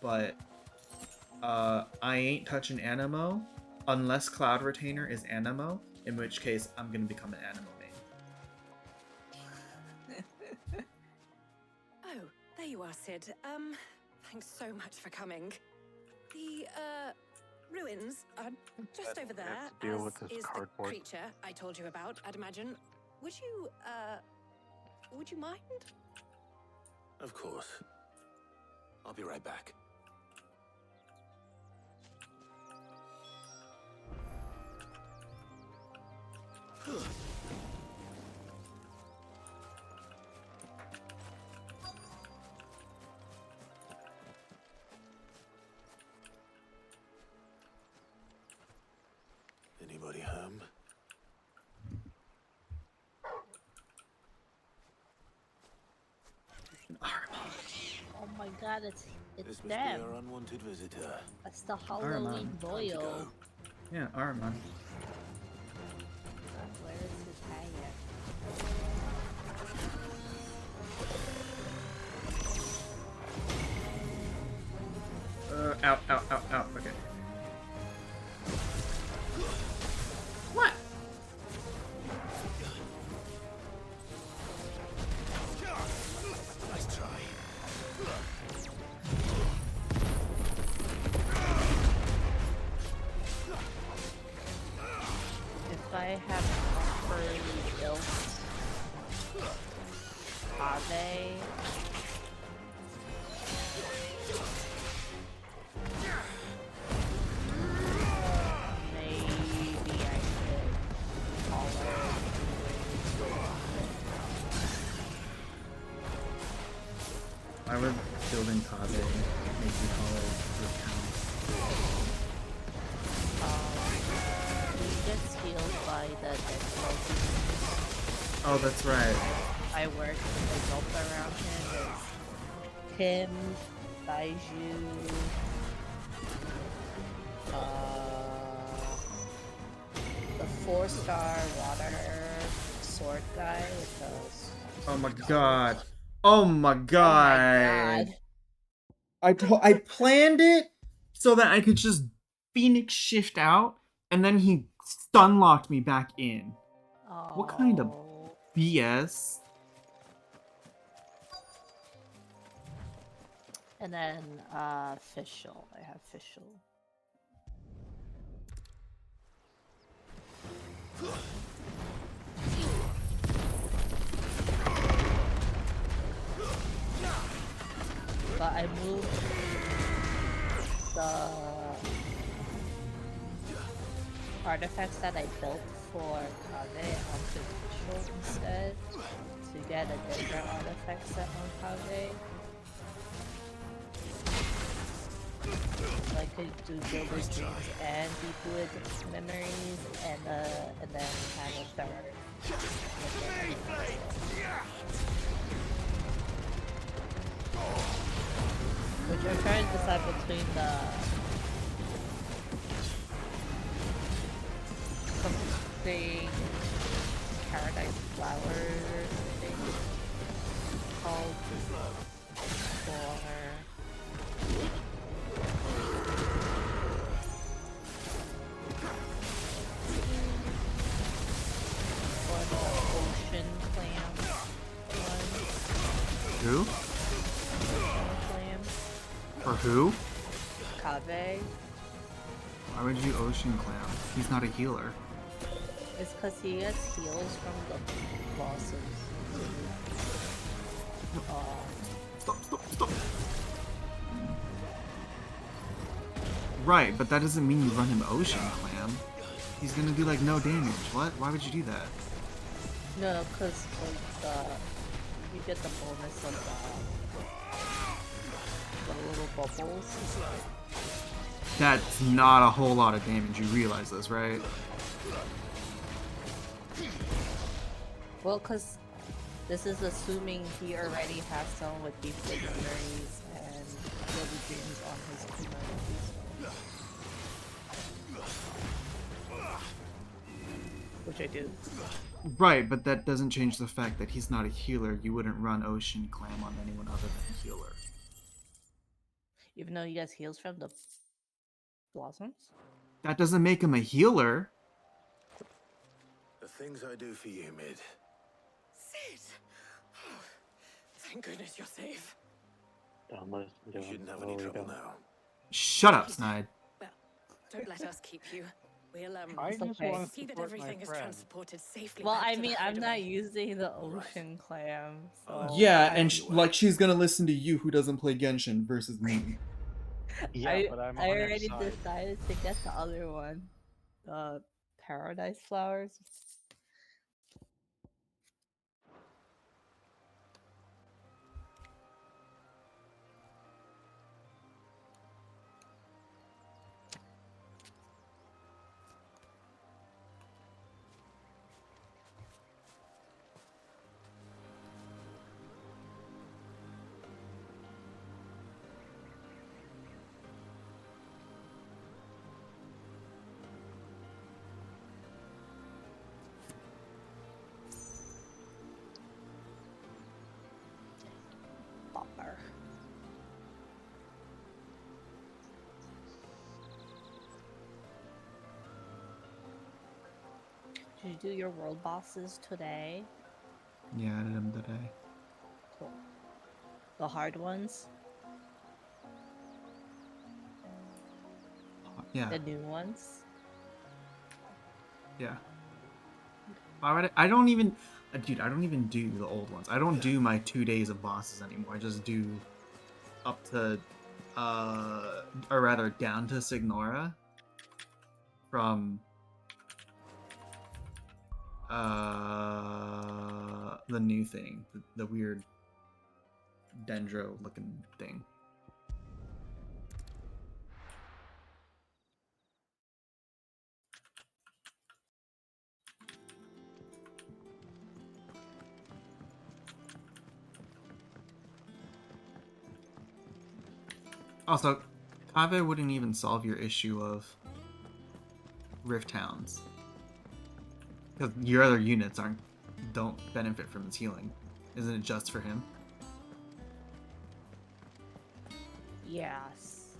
But I ain't touching Animo unless Cloud Retainer is Animo, in which case I'm gonna become an Animo main. Oh, there you are, Sid. Thanks so much for coming. The, ruins are just over there, deal with as this is cardboard. the creature I told you about, I'd imagine. Would you mind? Of course. I'll be right back. Anybody home? Oh my god, it's This must them. be our unwanted visitor. That's the Halloween boil. Yeah, Armon. Where is his hanger? Out. Okay. What? Nice try. If I have properly built Ave, maybe I could follow. Why would building Kage make you follow your counts? He gets healed by the dead clothes. Oh, that's right. I work with the gulp around him. It's him, Daiju, the 4-star water sword guy with those. Oh my god. Oh my god. I planned it so that I could just Phoenix shift out and then he stun locked me back in. What kind of BS? And then, Fischl. I have Fischl. But I moved the artifacts that I built for Kage onto Fischl instead to get a different artifact set on Kage. So I could do Builder's Dreams and Deepwood Memories and then have a third. Which I'm trying to decide between the something Paradise Flower thing called for the Ocean Clam one. Who? Ocean Clam. For who? Kave. Why would you Ocean Clam? He's not a healer. It's because he gets heals from the bosses. Stop. Right, but that doesn't mean you run him Ocean Clam. He's gonna do like no damage. What? Why would you do that? No, because you get the bonus of the little bubbles. That's not a whole lot of damage. You realize this, right? Well, because this is assuming he already has someone with deep memories and Billy Dreams on his Kuma. Which I do. Right, but that doesn't change the fact that he's not a healer. You wouldn't run Ocean Clam on anyone other than a healer. Even though he gets heals from the blossoms? That doesn't make him a healer. The things I do for you, Mid. Sid! Oh, thank goodness you're safe. You shouldn't have any trouble now. Shut up, Snide. Well, don't let us keep you. We'll I just okay. want to See that support my everything is friend. transported safely. Well, back I to the mean, I'm not hideaway. using the Ocean Clam, so... Yeah, and like she's gonna listen to you who doesn't play Genshin versus me. Yeah, but I'm on I her already side. decided to get the other one. The Paradise Flowers. Bummer. Did you do your world bosses today? Yeah, I did them today. Cool. The hard ones? Yeah. The new ones? Yeah. I don't even... Dude, I don't even do the old ones. I don't do my 2 days of bosses anymore. I just do up to... or rather, down to Signora. From... the new thing. The weird... Dendro-looking thing. Also, Kave wouldn't even solve your issue of Rift Towns. Because your other units don't benefit from his healing. Isn't it just for him? Yes.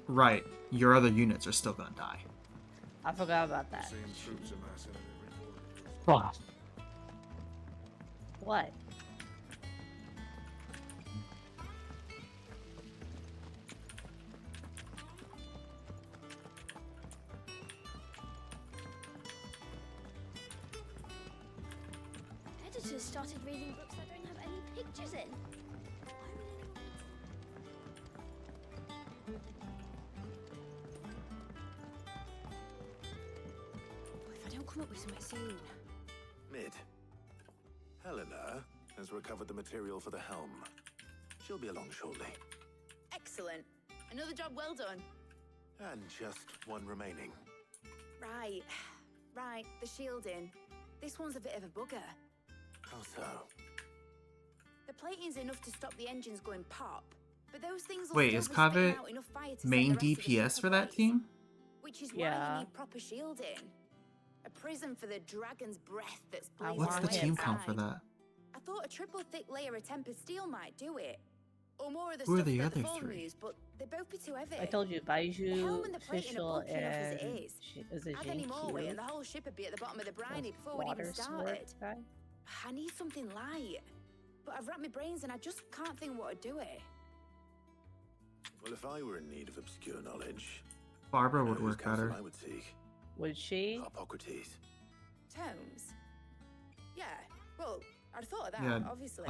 Right. Your other units are still gonna die. I forgot about that. Fuck. What? Editors started reading books that don't have any pictures in. If I don't come up with something soon. Mid. Helena has recovered the material for the helm. She'll be along shortly. Excellent. Another job well done. And just one remaining. Right. Right, the shielding. This one's a bit of a bugger. How so? The plating's enough to stop the engines going pop, but those things will Wait, still is be spitting Kave out enough fire to main set the rest of the DPS ship for that ablaze, team? which is why Yeah. you need proper shielding. A prison for the dragon's breath that's blazing What's the away team count for inside. that? I thought a triple thick layer of tempered steel might do it. Or more of the Who are stuff the that other the Fallen three? use, but they'd both be too heavy. I told you, The helm Baiju, and the plating are Fischl, bulky enough as and... it is. Is it Add any more weight and Jinky? the whole ship would be at the bottom of the briny before we'd Water even sword started. guy? I need something light. But I've racked my brains and I just can't think what to do it. Well, if I were in need of obscure knowledge, Barbara you know would whose work counsel better. I would seek. Would she? Hippocrates. Tomes? Yeah, well, I'd thought of that, Yeah, obviously.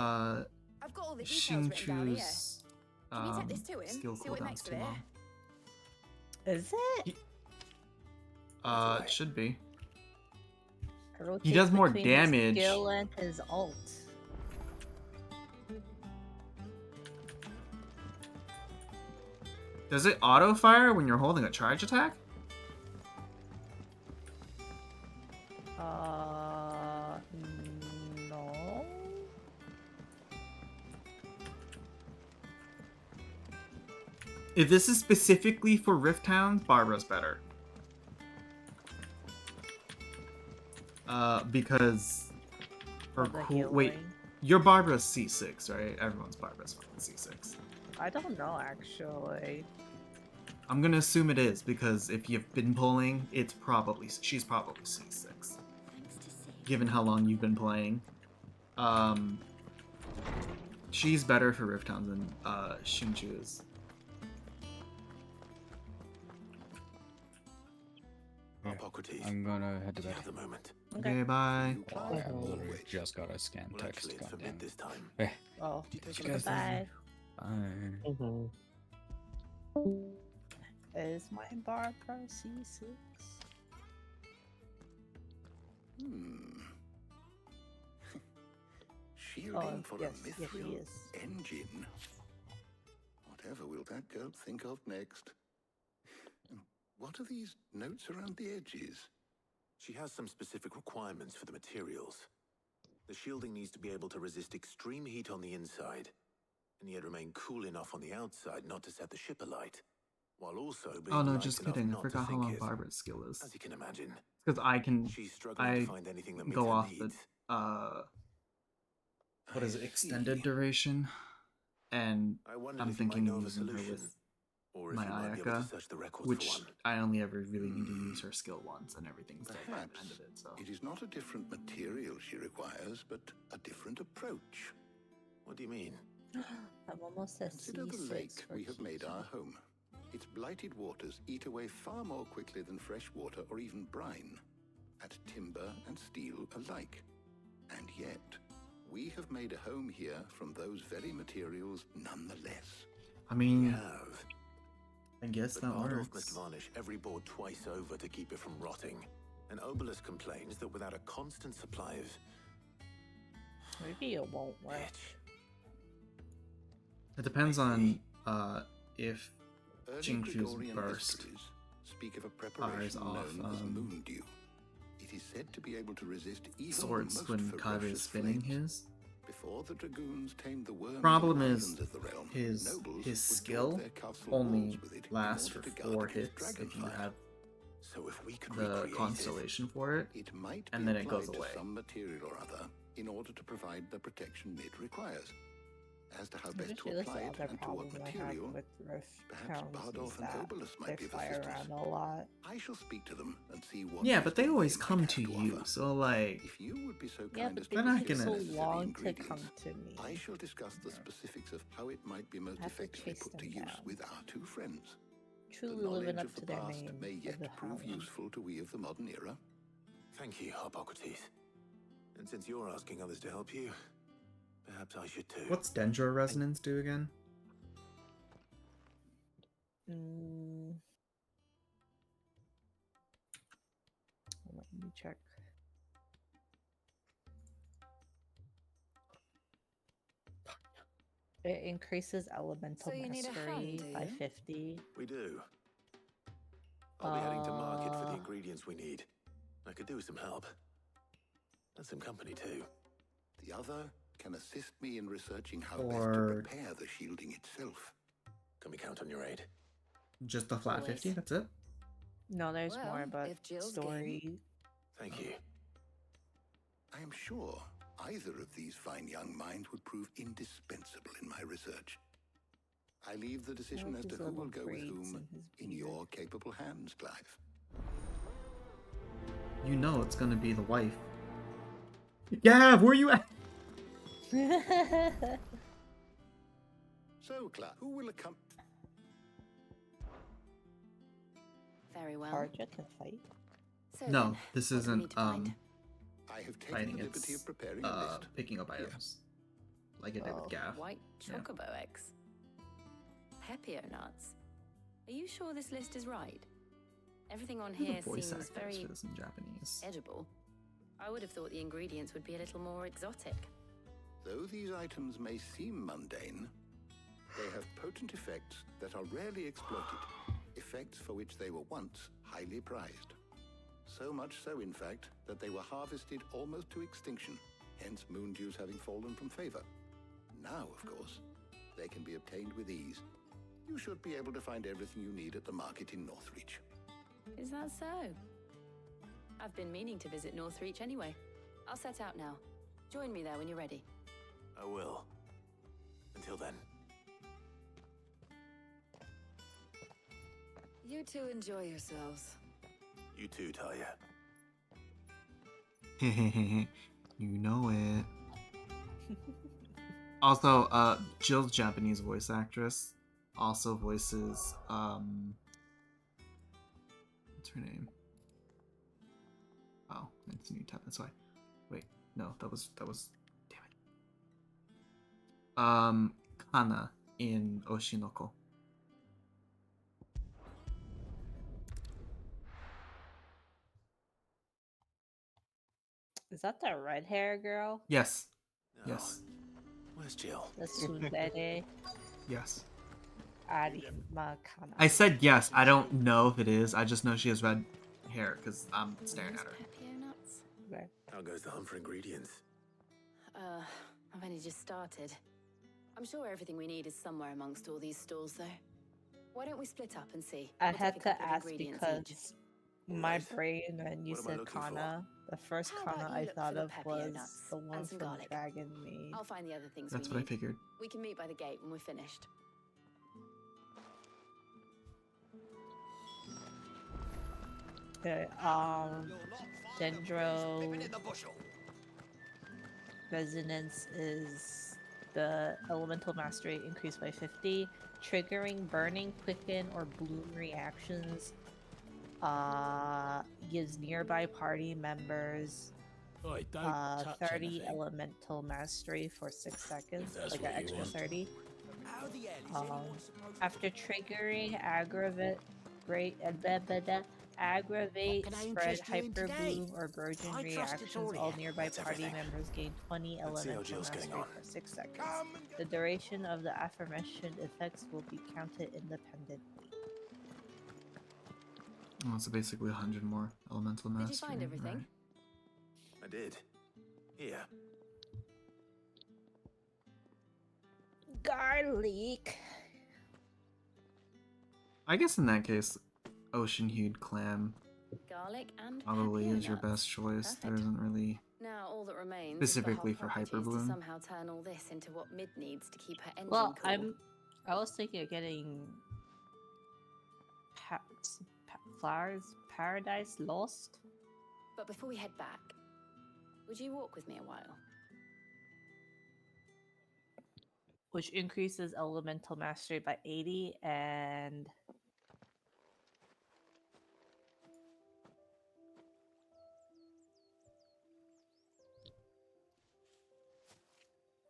I've got all the details written down here. Shinchu's Can you take this to him? skill See what he cooldown's makes of too it? long. Is it? It should be. It rotates He does more between his damage. skill and his ult. Does it auto fire when you're holding a charge attack? No. If this is specifically for Rift Towns, Barbara's better. Because her wait, your Barbara's C6, right? Everyone's Barbara's fucking C6. I don't know actually. I'm gonna assume it is because if you've been pulling, she's probably C6. Given how long you've been playing, she's better for Rift Towns than Xingqiu is. Hippocrates. I'm gonna head to bed. At the moment. Okay, bye. Oh, I literally just got a scan text. Goddamn. This time. Hey. Oh, Bye. Bye. Is my Barbara C6? Shielding for yes, a yes, she mithril is. engine. Whatever will that girl think of next? And what are these notes around the edges? She has some specific requirements for the materials. The shielding needs to be able to resist extreme heat on the inside, and yet remain cool enough on the outside not to set the ship alight, while also being Oh no, light just enough kidding. I not to forgot how sink long it. Barbara's skill is. As you can imagine, Because she's struggling to find anything that meets go her off needs. the what is it, extended duration, and I'm thinking of using her with my Ayaka, which I only ever really need to use her skill once, and everything's dead by the end of it. So It is not a different material she requires, but a different approach. What do you mean? I'm almost at Consider the C6 lake for we have made our home. Its blighted waters eat away far more quickly than fresh water or even brine, at timber and steel alike. And yet, we have made a home here from those very materials nonetheless. I mean, We have. I guess But that Bardolph works. must varnish every board twice over to keep it from rotting. And Obelisk complains that without a constant supply of Maybe it won't work. It depends on if Early Xingqiu's Gregorian burst mysteries speak of a fires preparation off known as moon dew. It is said to be able to resist even swords the most when Kaiba ferocious is spinning flames. his. Before the dragoons tamed the worms Problem and is islands of the realm, his nobles would build skill their castle only walls with it in lasts for order to guard 4 against hits if you dragonfire. have So if we could the recreate constellation for it, It might and be then it goes applied away. to some material or other in order to provide the protection it requires. As to how best to Usually that's apply the it other and to what problem I have material, with Rift perhaps Towns Bardolph is and that Obelisk they might be of fly assistance. around a lot. I shall speak to them and see what. Yeah, but they wisdom always might come have to offer. you, so like, If you would be so Yeah, kind but as they to not take give gonna- so necessary long to ingredients, come to me. I shall discuss the specifics of how it might be most I have to effectively chase put to them use down. with our two friends. Truly the living knowledge up of to the their past name may of yet the prove Howling. useful to we of the modern era. Thank you, Hippocrates. And since you're asking others to help you, perhaps I should too. what's Dendro Resonance do again? Let me check. It increases elemental So you need a mastery hand, do by you? 50. We do. I'll be heading to market for the Uh, ingredients we need. I could do with some help. And some company too. The other can assist me in researching how best to Or prepare the shielding itself. Can we count on your aid? just a flat Always. 50? That's it? No, there's Well, more, but if Jill's story. Thank you. I am sure either of these fine young minds would prove indispensable in my research. I leave the decision as to who will go with whom in your capable hands, Clive. You know it's gonna be the wife. Gav, where you at? So, Clive, who will accompany? Very well. Arja can fight. So No, then, this what do we isn't need to find? I have taken fighting. the liberty It's of preparing a list. picking up items, like it did with Gav. White Yeah. chocobo eggs. Pepio nuts. Are you sure this list is right? Everything on Who are the here voice seems actors very for this in Japanese? edible. I would have thought the ingredients would be a little more exotic. Though these items may seem mundane, they have potent effects that are rarely exploited, effects for which they were once highly prized. So much so, in fact, that they were harvested almost to extinction, hence moon dews having fallen from favor. Now, of course, they can be obtained with ease. You should be able to find everything you need at the market in Northreach. Is that so? I've been meaning to visit Northreach anyway. I'll set out now. Join me there when you're ready. I will. Until then. You two enjoy yourselves. You too, Talia. You know it. Also, Jill's Japanese voice actress also voices what's her name? Oh, it's a new tab, that's why. Wait, no, that was damn it. Kana in Oshinoko. Is that the red hair girl? Yes. No. Yes. Where's Jill? The tsundere Yes. Arima Kana. I said yes. I don't know if it is. I just know she has red hair because I'm staring at her. Where? How goes the hunt for ingredients? I've only just started. I'm sure everything we need is somewhere amongst all these stalls, though. Why don't we split up and see? I We'll had take a to couple of ask ingredients because each. my brain, when you What am I said looking for? Kana, the first How Kana about you I look thought for the of pepio was nuts the and one some from garlic. Dragon Maid. I'll find the other things That's we what I need. figured. We can meet by the gate when we're finished. Okay, Dendro Resonance is the elemental mastery increased by 50, triggering burning, quicken, or bloom reactions. Gives nearby party members Oi, don't touch 30 anything. elemental mastery for 6 seconds, that's like what an you extra want. 30. How the hell is anyone supposed to... After triggering aggravate, Can I spread, interest you in hyper today? bloom, or virgin I trust it's reactions, all all here. nearby That's party everything. members gain 20 Let's see how elemental Jill's getting mastery on. for 6 seconds. The duration of the aforementioned effects will be counted independently. Oh, so basically 100 more elemental mastery. Did you find everything? Right. I did. Here. Garlic. I guess in that case, ocean-hued clam Garlic and probably pepio is your nuts. best choice. There Perfect. isn't really Now all that remains specifically is for for Hot Properties hyperbloom. to somehow turn all this into what Mid needs to keep her engine Well, cool. I was thinking of getting flowers, Paradise Lost. But before we head back, would you walk with me a while? Which increases elemental mastery by 80 and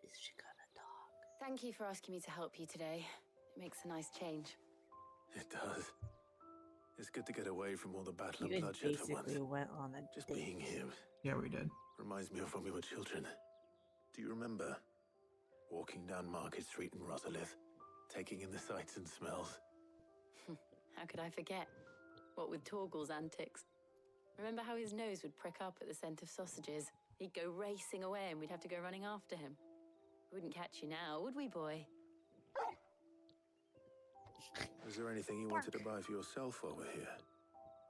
is she gonna talk? Thank you for asking me to help you today. It makes a nice change. It does. It's good to get away from all the battle You and guys bloodshed for once. basically went on a Just date. being here Yeah, we did. reminds me of when we were children. Do you remember? Walking down Market Street in Rosalith, taking in the sights and smells. How could I forget? What with Torgal's antics. Remember how his nose would prick up at the scent of sausages? He'd go racing away and we'd have to go running after him. We wouldn't catch you now, would we, boy? Was there anything you wanted to buy for yourself while we're here?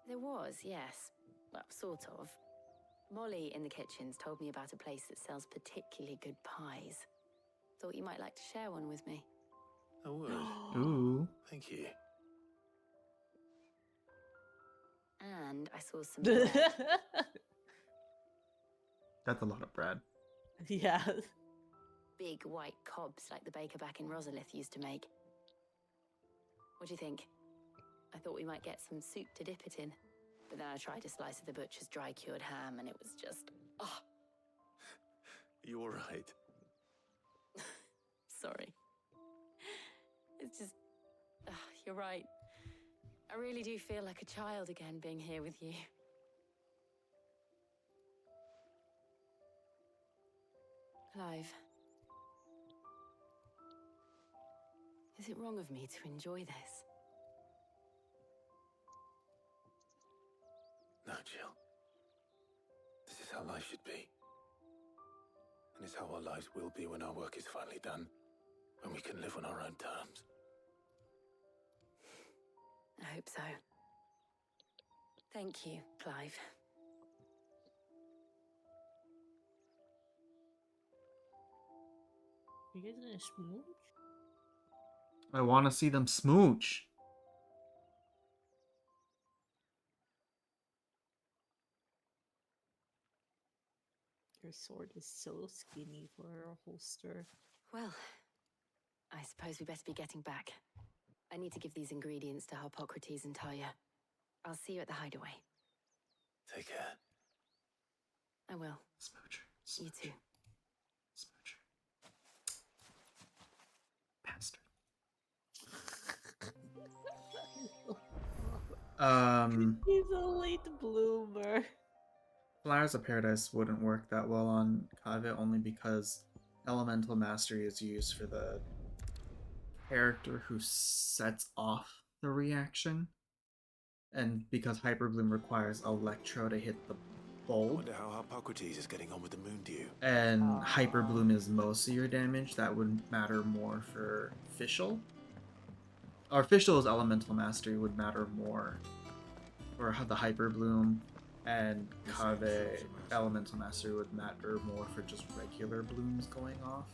There was, yes. Well, sort of. Molly in the kitchens told me about a place that sells particularly good pies. Thought you might like to share one with me. I would. Ooh. Thank you. And I saw some bread. That's a lot of bread. Yeah. Big white cobs like the baker back in Rosalith used to make. What do you think? I thought we might get some soup to dip it in. But then I tried a slice of the butcher's dry-cured ham and it was just... Oh, You all right? sorry. It's just... you're right. I really do feel like a child again being here with you. Clive. Is it wrong of me to enjoy this? No, Jill. life should be. And it's how our lives will be when our work is finally done. When we can live on our own terms. I hope so. Thank you, Clive. You guys gonna smooch? I want to see them smooch. Your sword is so skinny for a holster. Well, I suppose we best be getting back. I need to give these ingredients to Harpocrates and Talia. I'll see you at the hideaway. Take care. I will. Smoocher. You too. Smoocher. Bastard. He's a late bloomer. Flowers of Paradise wouldn't work that well on Kaveh only because Elemental Mastery is used for the character who sets off the reaction. And because Hyper Bloom requires Electro to hit the I bulb. wonder how Harpocrates is getting on with the Moon Dew. And Hyper Bloom is most of your damage. That would matter more for Fischl. Or Fischl's Elemental Mastery would matter more for the Hyper Bloom. And Kaveh Elemental Mastery would matter more for just regular blooms going off.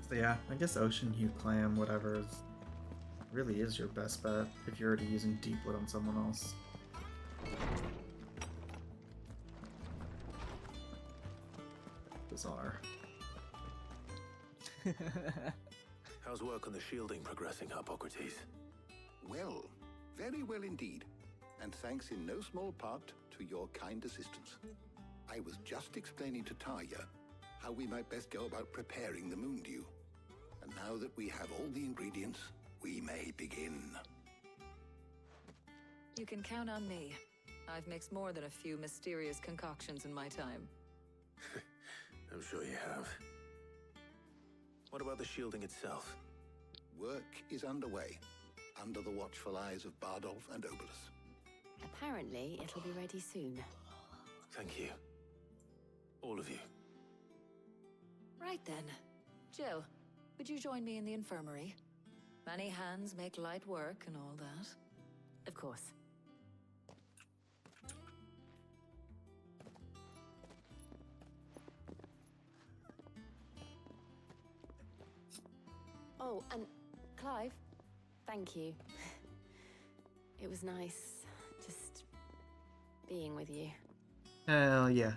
So yeah, I guess Ocean Hue Clam, whatever, really is your best bet if you're already using Deepwood on someone else. Bizarre. How's work on the shielding progressing, Harpocrates? Well, very well indeed. And thanks in no small part to your kind assistance. I was just explaining to Talia how we might best go about preparing the Moon Dew. And now that we have all the ingredients, we may begin. You can count on me. I've mixed more than a few mysterious concoctions in my time. I'm sure you have. What about the shielding itself? Work is underway, under the watchful eyes of Bardolph and Obolus. Apparently, it'll be ready soon. Thank you. All of you. Right then. Jill, would you join me in the infirmary? Many hands make light work and all that. Of course. Oh, and Clive, thank you. It was nice just being with you. Hell yeah.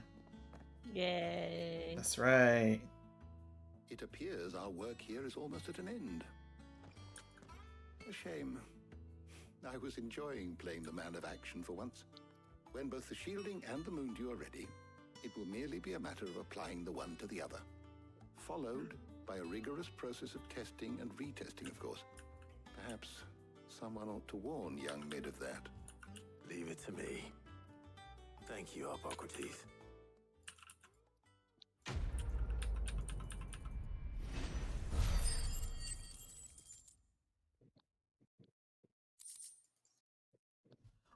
Yay. That's right. It appears our work here is almost at an end. A shame. I was enjoying playing the man of action for once. When both the shielding and the Moon Dew are ready, it will merely be a matter of applying the one to the other. Followed by a rigorous process of testing and retesting, of course. Perhaps someone ought to warn young Mid of that. Leave it to me. Thank you, Harpocrates.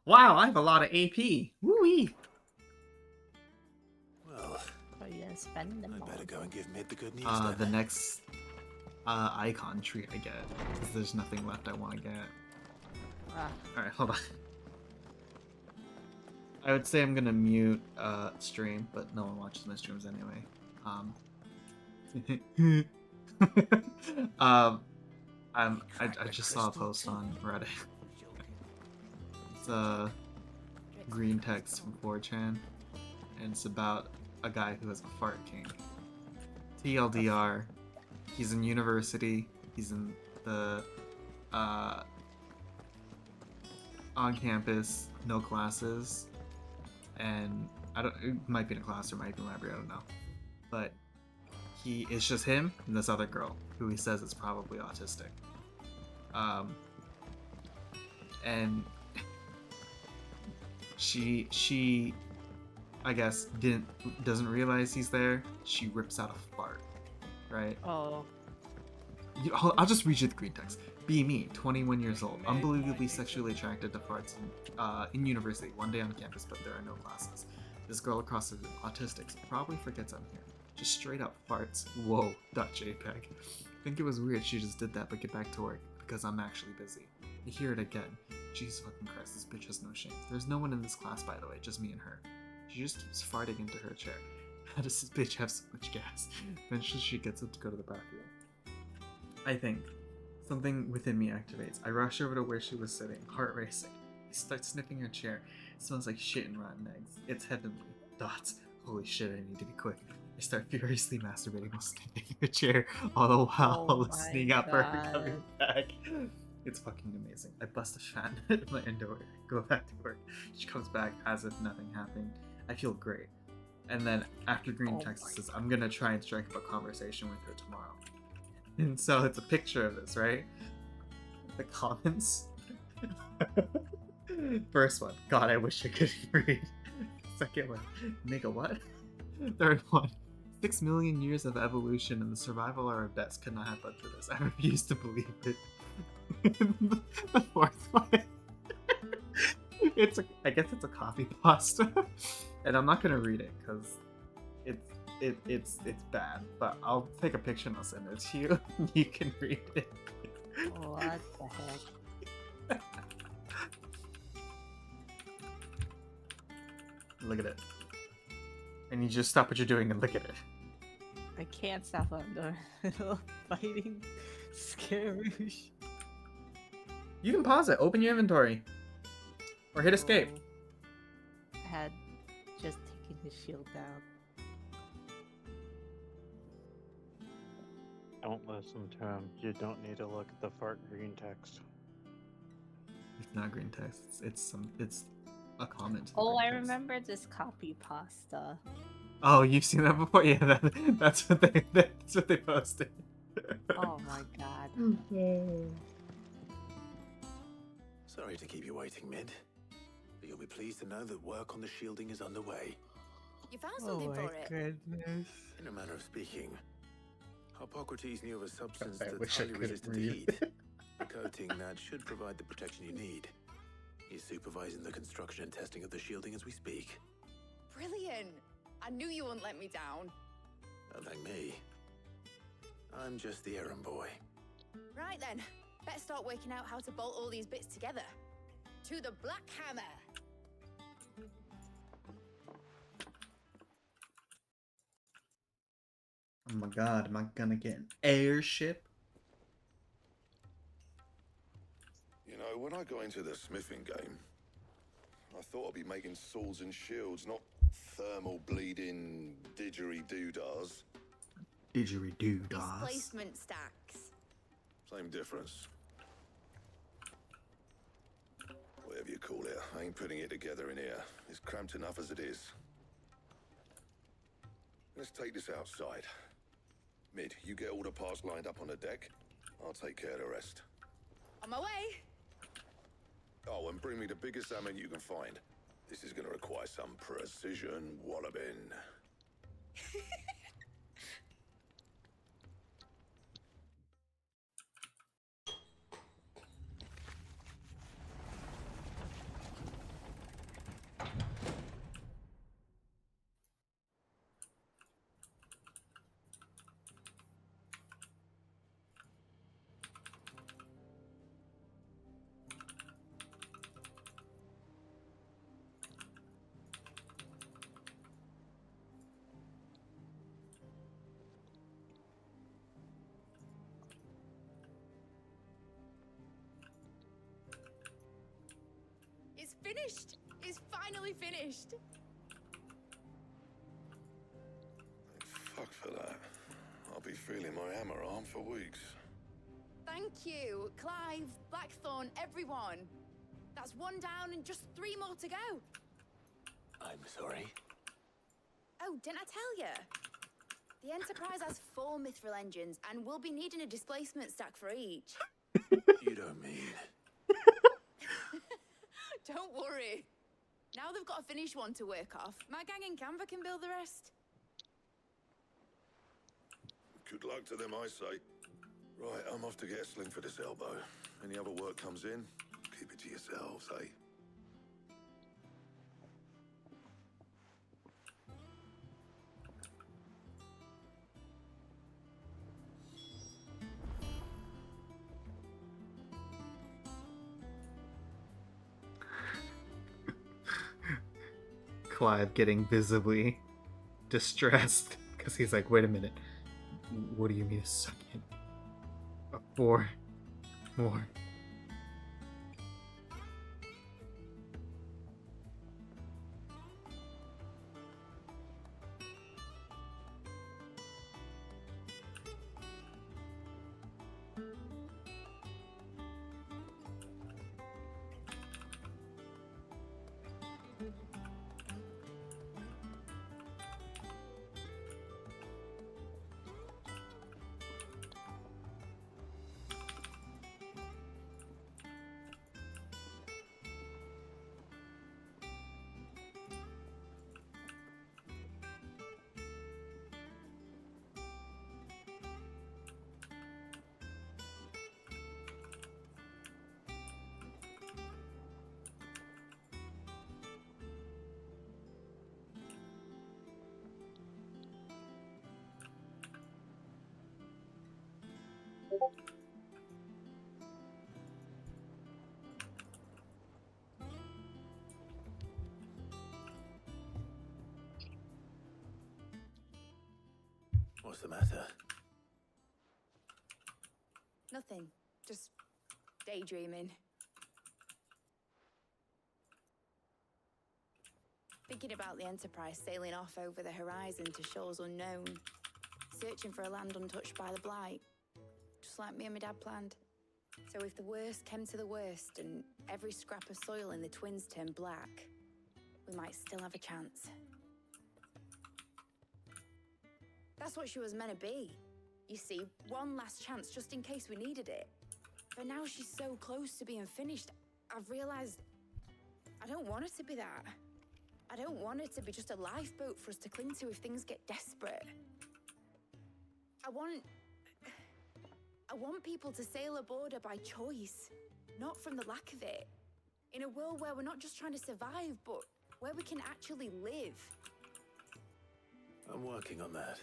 Wow, I have a lot of AP. Woo-wee. Well, are you gonna spend them I better go and give Mid the good news The then. next icon treat I get, because there's nothing left I want to get. Alright, hold on. I would say I'm gonna mute stream, but no one watches my streams anyway. I just saw a post on Reddit. It's green text from 4chan, and it's about a guy who has a fart king. TLDR, he's in university, he's in the on campus, no classes, and it might be in a class or might be in a library, I don't know. But it's just him and this other girl who he says is probably autistic. And she I guess doesn't realize he's there. She rips out a fart, right? Oh. I'll just read you the green text. Be me, 21 years old, unbelievably sexually attracted to farts in university, one day on campus, but there are no classes. This girl across the room, autistic, so probably forgets I'm here. Just straight up farts. Whoa, .jpg. Think it was weird she just did that, but get back to work, because I'm actually busy. You hear it again. Jesus fucking Christ, this bitch has no shame. There's no one in this class, by the way, just me and her. She just keeps farting into her chair. How does this bitch have so much gas? Eventually she gets up to go to the bathroom. I think something within me activates. I rush over to where she was sitting, heart racing. I start sniffing her chair. It smells like shit and rotten eggs. It's heavenly. Dots. Holy shit, I need to be quick. I start furiously masturbating while sniffing her chair, all the while listening out for her coming back. It's fucking amazing. I bust a fat nut in my underwear, go back to work. She comes back as if nothing happened. I feel great. And then after Green texts says, I'm gonna try and strike up a conversation with her tomorrow. And so it's a picture of this, right? The comments. First one, God, I wish I could read. Second one, nigga, what? Third one, 6 million years of evolution and the survival of our best could not have led to this. I refuse to believe it. The fourth one, I guess it's a copy pasta, and I'm not gonna read it because it's bad. But I'll take a picture and I'll send it to you. You can read it. What the heck? Look at it. And you just stop what you're doing and look at it. I can't stop what I'm doing. Fighting Scarouge. You can pause it. Open your inventory. Or hit escape. I had just taken his shield down. Don't listen to him. You don't need to look at the fart green text. It's not green text. It's a comment. Oh, I remember this copy pasta. Oh, you've seen that before? Yeah, that's what they posted. Oh my god. Sorry to keep you waiting, Mid. But you'll be pleased to know that work on the shielding is underway. You found something for it? Goodness. In a manner of speaking, Hippocrates knew of a substance I that's wish I highly could resistant to read. heat. A coating that should provide the protection you need. He's supervising the construction and testing of the shielding as we speak. Brilliant! I knew you wouldn't let me down. Don't thank me. I'm just the errand boy. Right then, better start working out how to bolt all these bits together. To the Black Hammer! Oh my god, am I gonna get an airship? You know, when I got into the smithing game, I thought I'd be making swords and shields, not thermal bleeding didgeridoo-dahs. Didgeridoo-dahs. Displacement stacks. Same difference. Whatever you call it, I ain't putting it together in here. It's cramped enough as it is. Let's take this outside. Mid, you get all the parts lined up on the deck. I'll take care of the rest. On my way! Oh, and bring me the biggest salmon you can find. This is gonna require some precision walloping. It's finished! It's finally finished! Fuck for that. I'll be feeling my hammer arm for weeks. Thank you, Clive, Blackthorn, everyone. That's one down and just 3 more to go. I'm sorry. Oh, didn't I tell you? The Enterprise has 4 mithril engines, and we'll be needing a displacement stack for each. You don't mean... Don't worry. Now they've got a finished one to work off. My gang in Canva can build the rest. Good luck to them, I say. Right, I'm off to get a sling for this elbow. Any other work comes in, keep it to yourselves, eh? Clive getting visibly distressed because he's like, wait a minute. What do you mean a second? 4 more. What's the matter? Nothing. Just daydreaming. Thinking about the Enterprise sailing off over the horizon to shores unknown, searching for a land untouched by the Blight, just like me and my dad planned. So if the worst came to the worst and every scrap of soil in the Twins turned black, we might still have a chance. That's what she was meant to be. You see, one last chance just in case we needed it. But now she's so close to being finished, I've realized I don't want it to be that. I don't want it to be just a lifeboat for us to cling to if things get desperate. I want people to sail aboard her by choice, not from the lack of it. In a world where we're not just trying to survive, but where we can actually live. I'm working on that.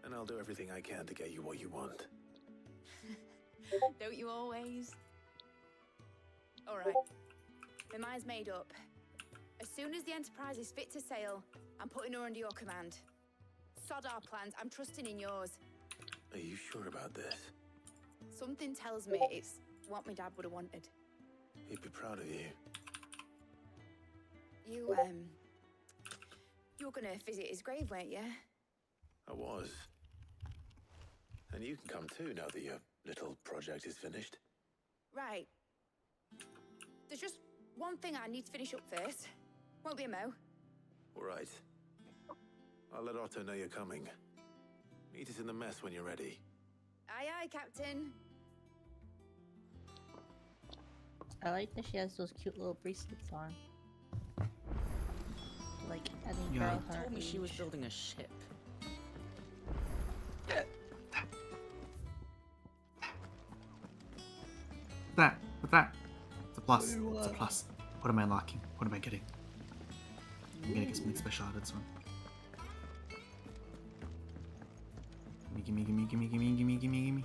And I'll do everything I can to get you what you want. Don't you always? All right. My mind's made up. As soon as the Enterprise is fit to sail, I'm putting her under your command. Sod our plans, I'm trusting in yours. Are you sure about this? Something tells me it's what my dad would have wanted. He'd be proud of you. You were gonna visit his grave, weren't you? I was. And you can come too now that your little project is finished. Right. There's just one thing I need to finish up first. Won't be a mo. All right. I'll let Otto know you're coming. Meet us in the mess when you're ready. Aye, aye, Captain. I like that she has those cute little bracelets on. Like any girl her Told me she was age. building a ship. What's that? It's a plus. It's a plus. What am I unlocking? What am I getting? I'm gonna get something special out of this one. Gimme, gimme, gimme, gimme, gimme, gimme, gimme.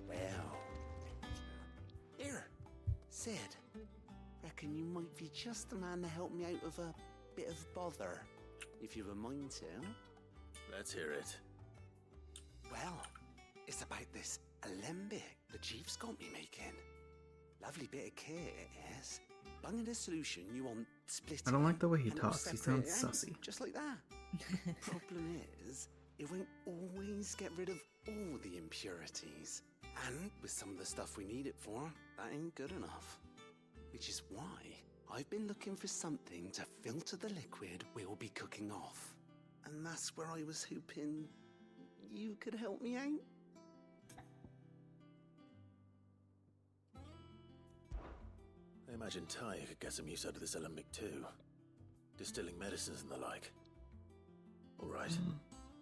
Well. Here, Sid. Reckon you might be just the man to help me out of a bit of bother, if you've a mind to. Let's hear it. Well, it's about this alembic the chief's got me making. Lovely bit of kit it is. Bung in a solution you want split. I don't like the way he and it'll talks. He separate sounds it out, sussy. Just like that. Problem is, it won't always get rid of all the impurities. And with some of the stuff we need it for, that ain't good enough. Which is why I've been looking for something to filter the liquid we'll be cooking off. And that's where I was hoping you could help me out. I imagine Ty could get some use out of this alembic too. distilling medicines and the like. All right.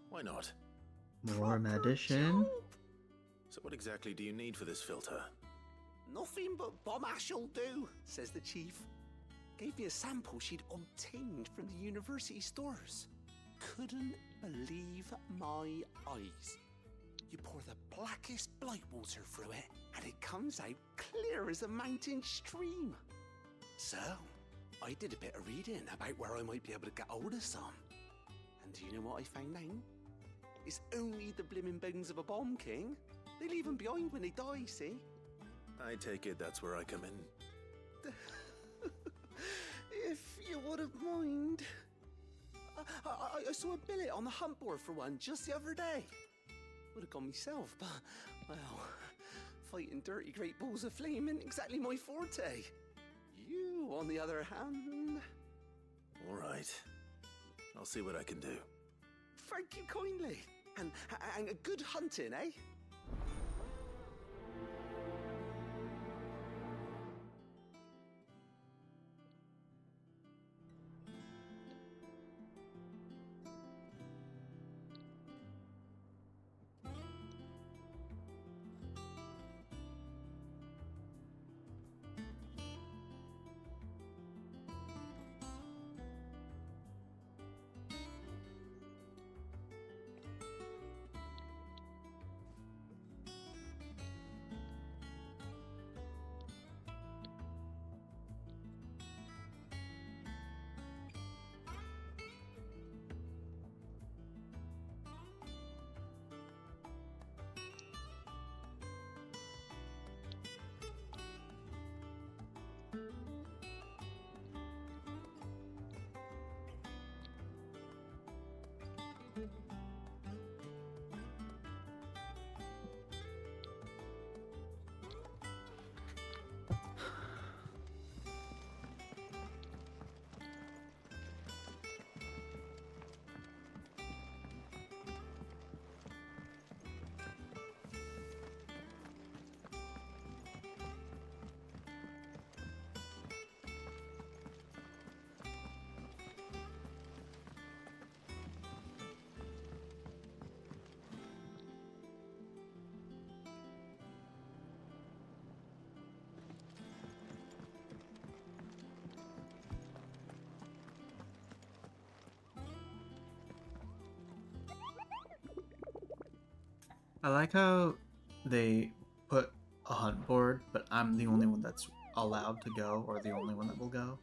Why not? More medicine. So what exactly do you need for this filter? Nothing but bomb ash'll do, says the chief. Gave me a sample she'd obtained from the university stores. Couldn't believe my eyes. You pour the blackest blight water through it, and it comes out clear as a mountain stream. So, I did a bit of reading about where I might be able to get hold of some. And do you know what I found out? It's only the blimmin' bones of a bomb king. They leave them behind when they die, see? I take it that's where I come in. If you wouldn't mind. I saw a billet on the hunt board for one just the other day. Would have gone myself, but, well, fighting dirty great balls of flame ain't exactly my forte. You, on the other hand... All right. I'll see what I can do. Thank you kindly. And a good hunting, eh? I like how they put a hunt board, but I'm the only one that's allowed to go, or the only one that will go.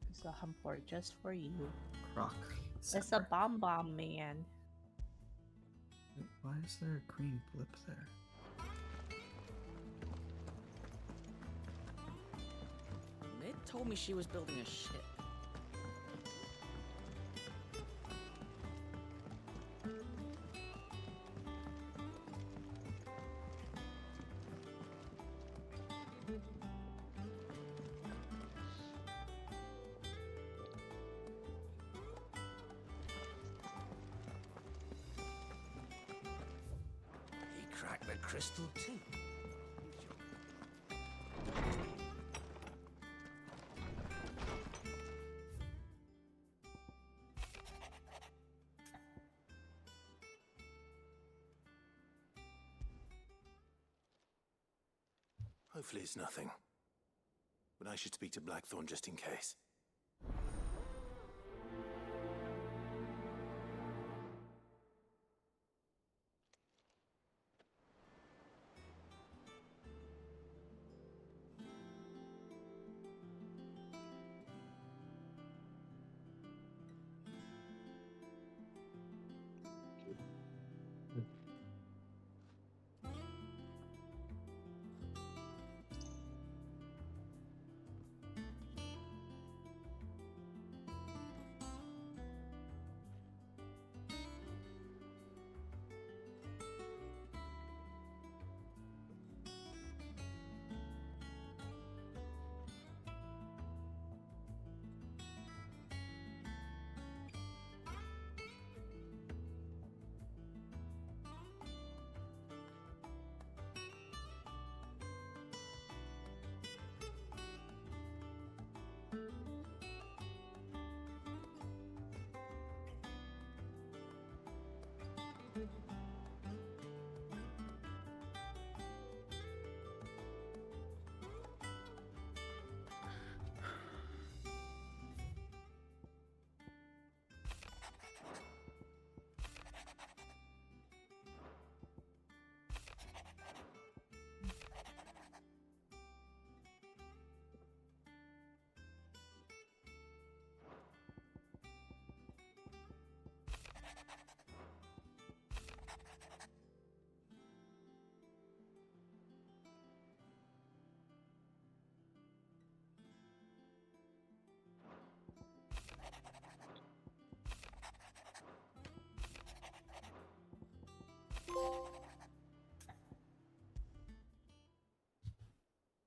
It's a hunt board just for you. Croc. It's a bomb man. Wait, why is there a green blip there? Mid told me she was building a ship. Crack the crystal too. Hopefully it's nothing. But I should speak to Blackthorn just in case.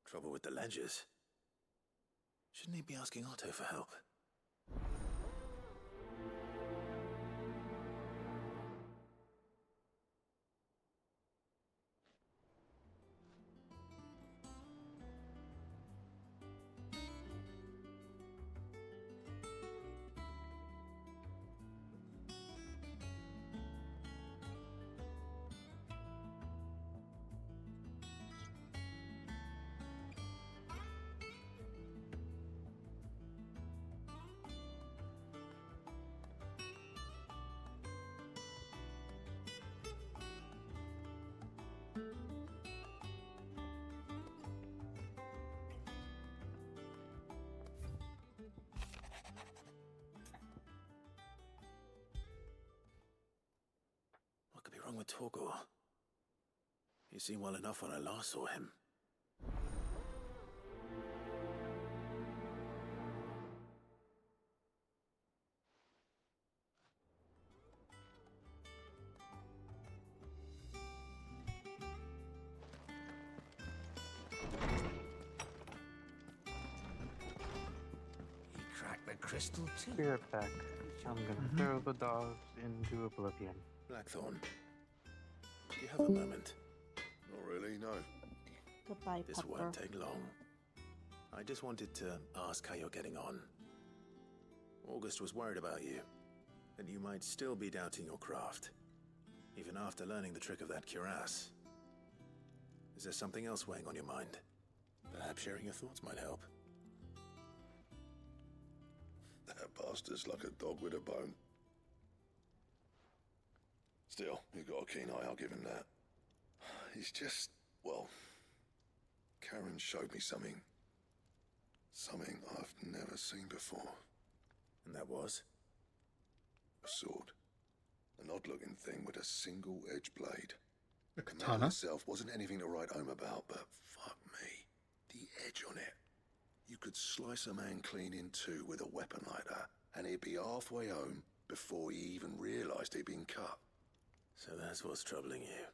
Trouble with the ledgers. Shouldn't he be asking Otto for help? What could be wrong with Torgor? He seemed well enough when I last saw him. He cracked the crystal too. Be right back. I'm gonna throw the dogs into oblivion. Blackthorn, do you have a moment? Not really, no. Goodbye, This Pepper. won't take long. I just wanted to ask how you're getting on. August was worried about you, and you might still be doubting your craft, even after learning the trick of that cuirass. Is there something else weighing on your mind? Perhaps sharing your thoughts might help. That bastard's like a dog with a bone. Still, you've got a keen eye, I'll give him that. He's just, well, Karen showed me something. Something I've never seen before. And that was? A sword. An odd-looking thing with a single-edged blade. A The metal katana? itself wasn't anything to write home about, but fuck me. The edge on it. You could slice a man clean in two with a weapon like that, and he'd be halfway home before he even realised he'd been cut. So that's what's troubling you.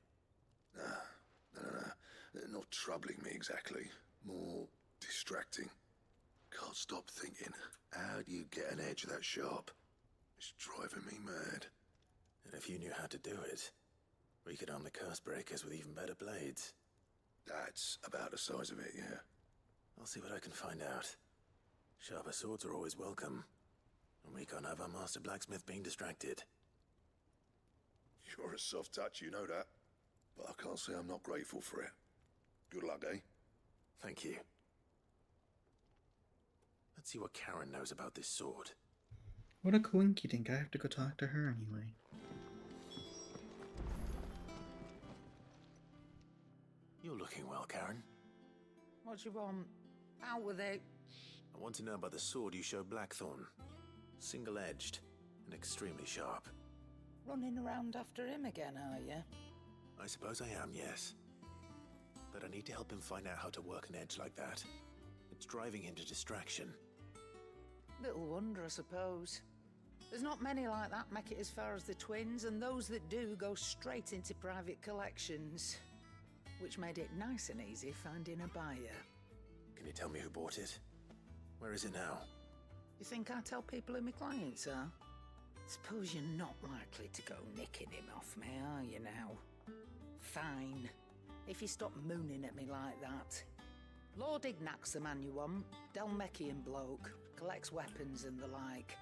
No. Not troubling me exactly. More distracting. Can't stop thinking, how do you get an edge that sharp? It's driving me mad. And if you knew how to do it, we could arm the curse breakers with even better blades. That's about the size of it, yeah. I'll see what I can find out. Sharper swords are always welcome. And we can't have our master blacksmith being distracted. You're a soft touch, you know that. But I can't say I'm not grateful for it. Good luck, eh? Thank you. Let's see what Karen knows about this sword. What a coinkydink, I have to go talk to her anyway. You're looking well, Karen. What do you want? Out with it. I want to know about the sword you showed Blackthorn. Single-edged and extremely sharp. Running around after him again, are you? I suppose I am, yes. But I need to help him find out how to work an edge like that. It's driving him to distraction. Little wonder, I suppose. There's not many like that make it as far as the twins, and those that do go straight into private collections. Which made it nice and easy finding a buyer. Can you tell me who bought it? Where is it now? You think I tell people who my clients are? Suppose you're not likely to go nicking him off me, are you now? Fine. If you stop mooning at me like that. Lord Ignac's the man you want. Dalmekian bloke. collects weapons and the like.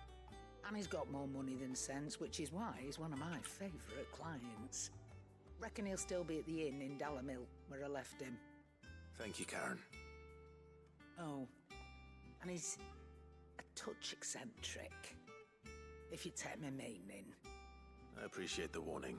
And he's got more money than sense, which is why he's one of my favourite clients. Reckon he'll still be at the inn in Dalamil, where I left him. Thank you, Karen. Oh, and he's a touch eccentric, if you take my meaning. I appreciate the warning.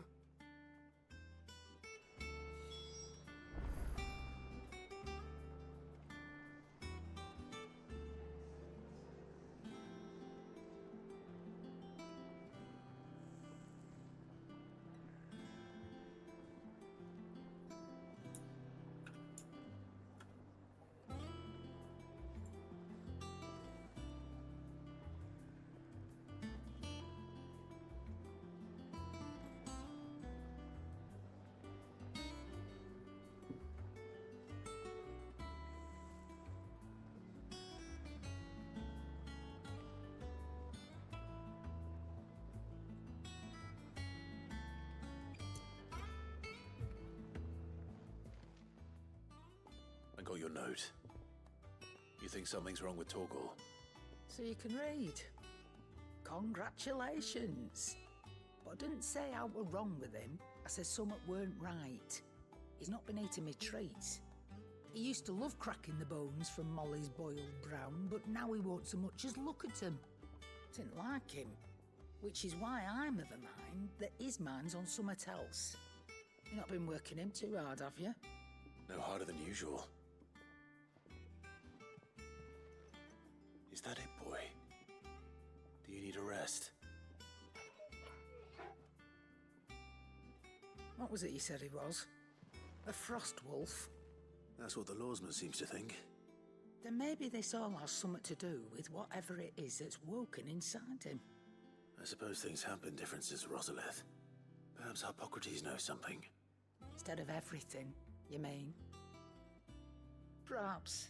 I got your note. You think something's wrong with Torgal? So you can read. Congratulations. But I didn't say I were wrong with him. I said something weren't right. He's not been eating me treats. He used to love cracking the bones from Molly's boiled brown, but now he won't so much as look at them. Didn't like him. Which is why I'm of a mind that his mind's on something else. You've not been working him too hard, have you? No harder than usual. Is that it, boy? Do you need a rest? What was it you said he was? A frost wolf? That's what the lawsman seems to think. Then maybe this all has something to do with whatever it is that's woken inside him. I suppose things have been different since Rosalith. Perhaps Hippocrates knows something. Instead of everything, you mean? Perhaps.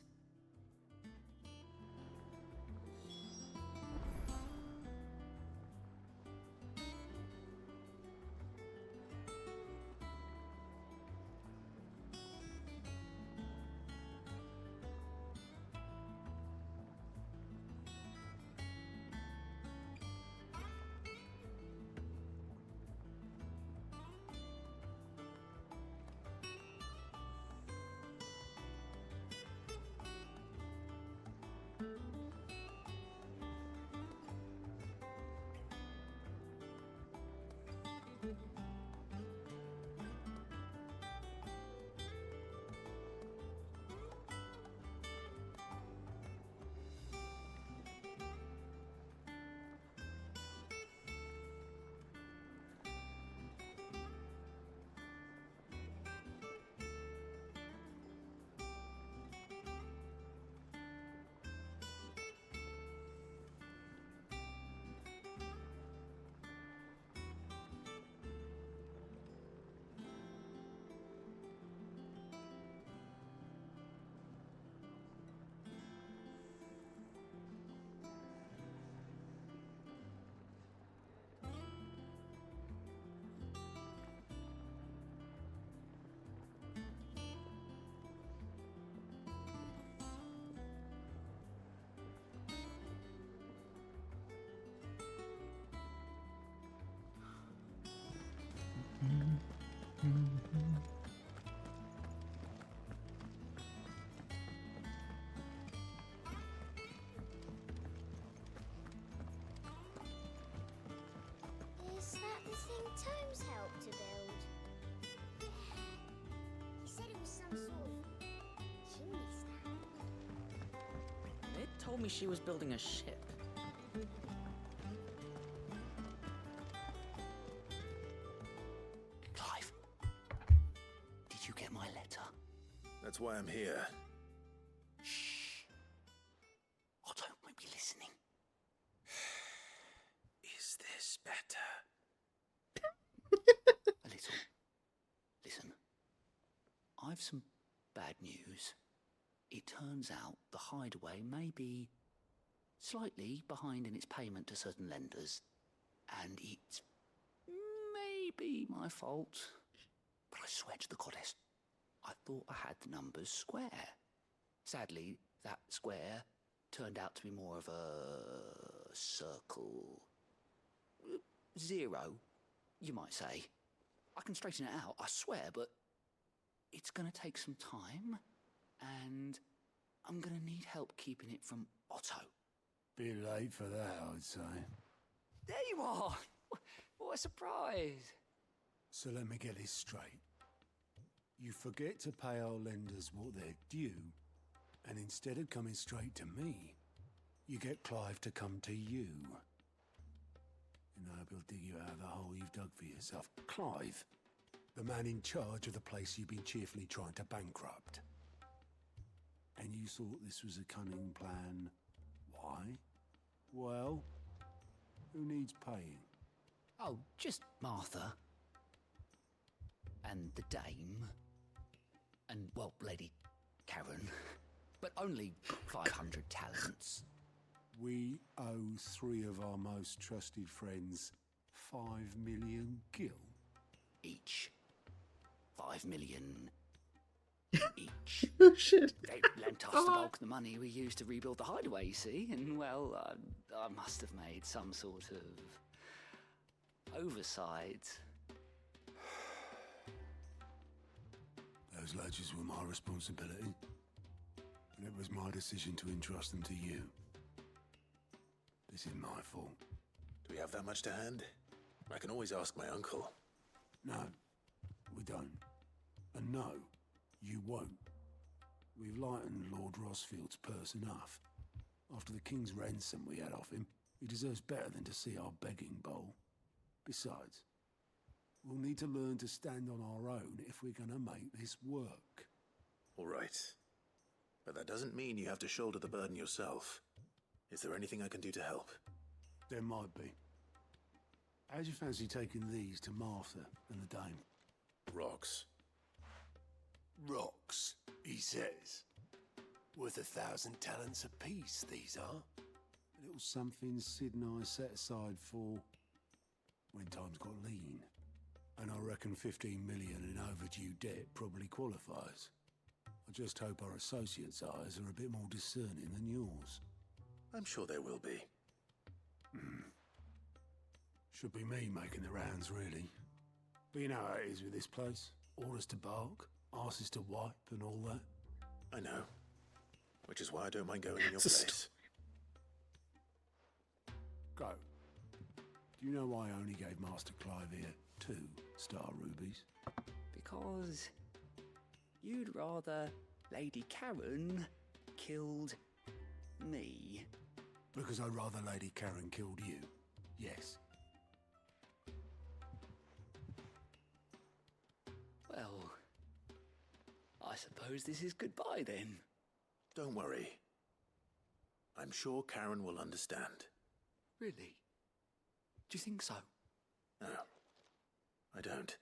Is that the thing Tomes helped to build? Yeah. He said it was some sort of chimney stack. It told me she was building a ship. Clive, did you get my letter? That's why I'm here. Shh. Otto might be listening. Is this better? A little. Listen, I've some bad news. It turns out the hideaway may be slightly behind in its payment to certain lenders, and it's maybe my fault. But I swear to the goddess, I thought I had the numbers square. Sadly, that square turned out to be more of a circle. 0, you might say. I can straighten it out, I swear, but it's gonna take some time, and I'm gonna need help keeping it from Otto. Bit late for that, I'd say. There you are! What a surprise! So let me get this straight. You forget to pay our lenders what they're due, and instead of coming straight to me, you get Clive to come to you. And I hope he'll dig you out of the hole you've dug for yourself. Clive, the man in charge of the place you've been cheerfully trying to bankrupt. And you thought this was a cunning plan. Why? Well, who needs paying? Oh, just Martha. And the dame. And, well, Lady Karen. But only 500 talents. We owe 3 of our most trusted friends 5 million gil. Each. 5 million each. Oh, shit. They lent us the bulk of the money we used to rebuild the hideaway, you see, and, well, I must have made some sort of oversight. Those ledgers were my responsibility, and it was my decision to entrust them to you. This is my fault. Do we have that much to hand? I can always ask my uncle. No, we don't. And no, you won't. We've lightened Lord Rosfield's purse enough. After the king's ransom we had off him, he deserves better than to see our begging bowl. Besides, we'll need to learn to stand on our own if we're gonna make this work. All right. But that doesn't mean you have to shoulder the burden yourself. Is there anything I can do to help? There might be. How'd you fancy taking these to Martha and the dame? Rocks. Rocks, he says. Worth 1,000 talents apiece, these are. A little something Sid and I set aside for when times got lean. And I reckon 15 million in overdue debt probably qualifies. I just hope our associates' eyes are a bit more discerning than yours. I'm sure there will be. Should be me making the rounds, really. But you know how it is with this place. Orders to bark, asses to wipe, and all that. I know. Which is why I don't mind going in your place. Go. Do you know why I only gave Master Clive here 2 star rubies? Because you'd rather Lady Karen killed me. Because I'd rather Lady Karen killed you. Yes. Well, I suppose this is goodbye then. Don't worry. I'm sure Karen will understand. Really? Do you think so? No, I don't.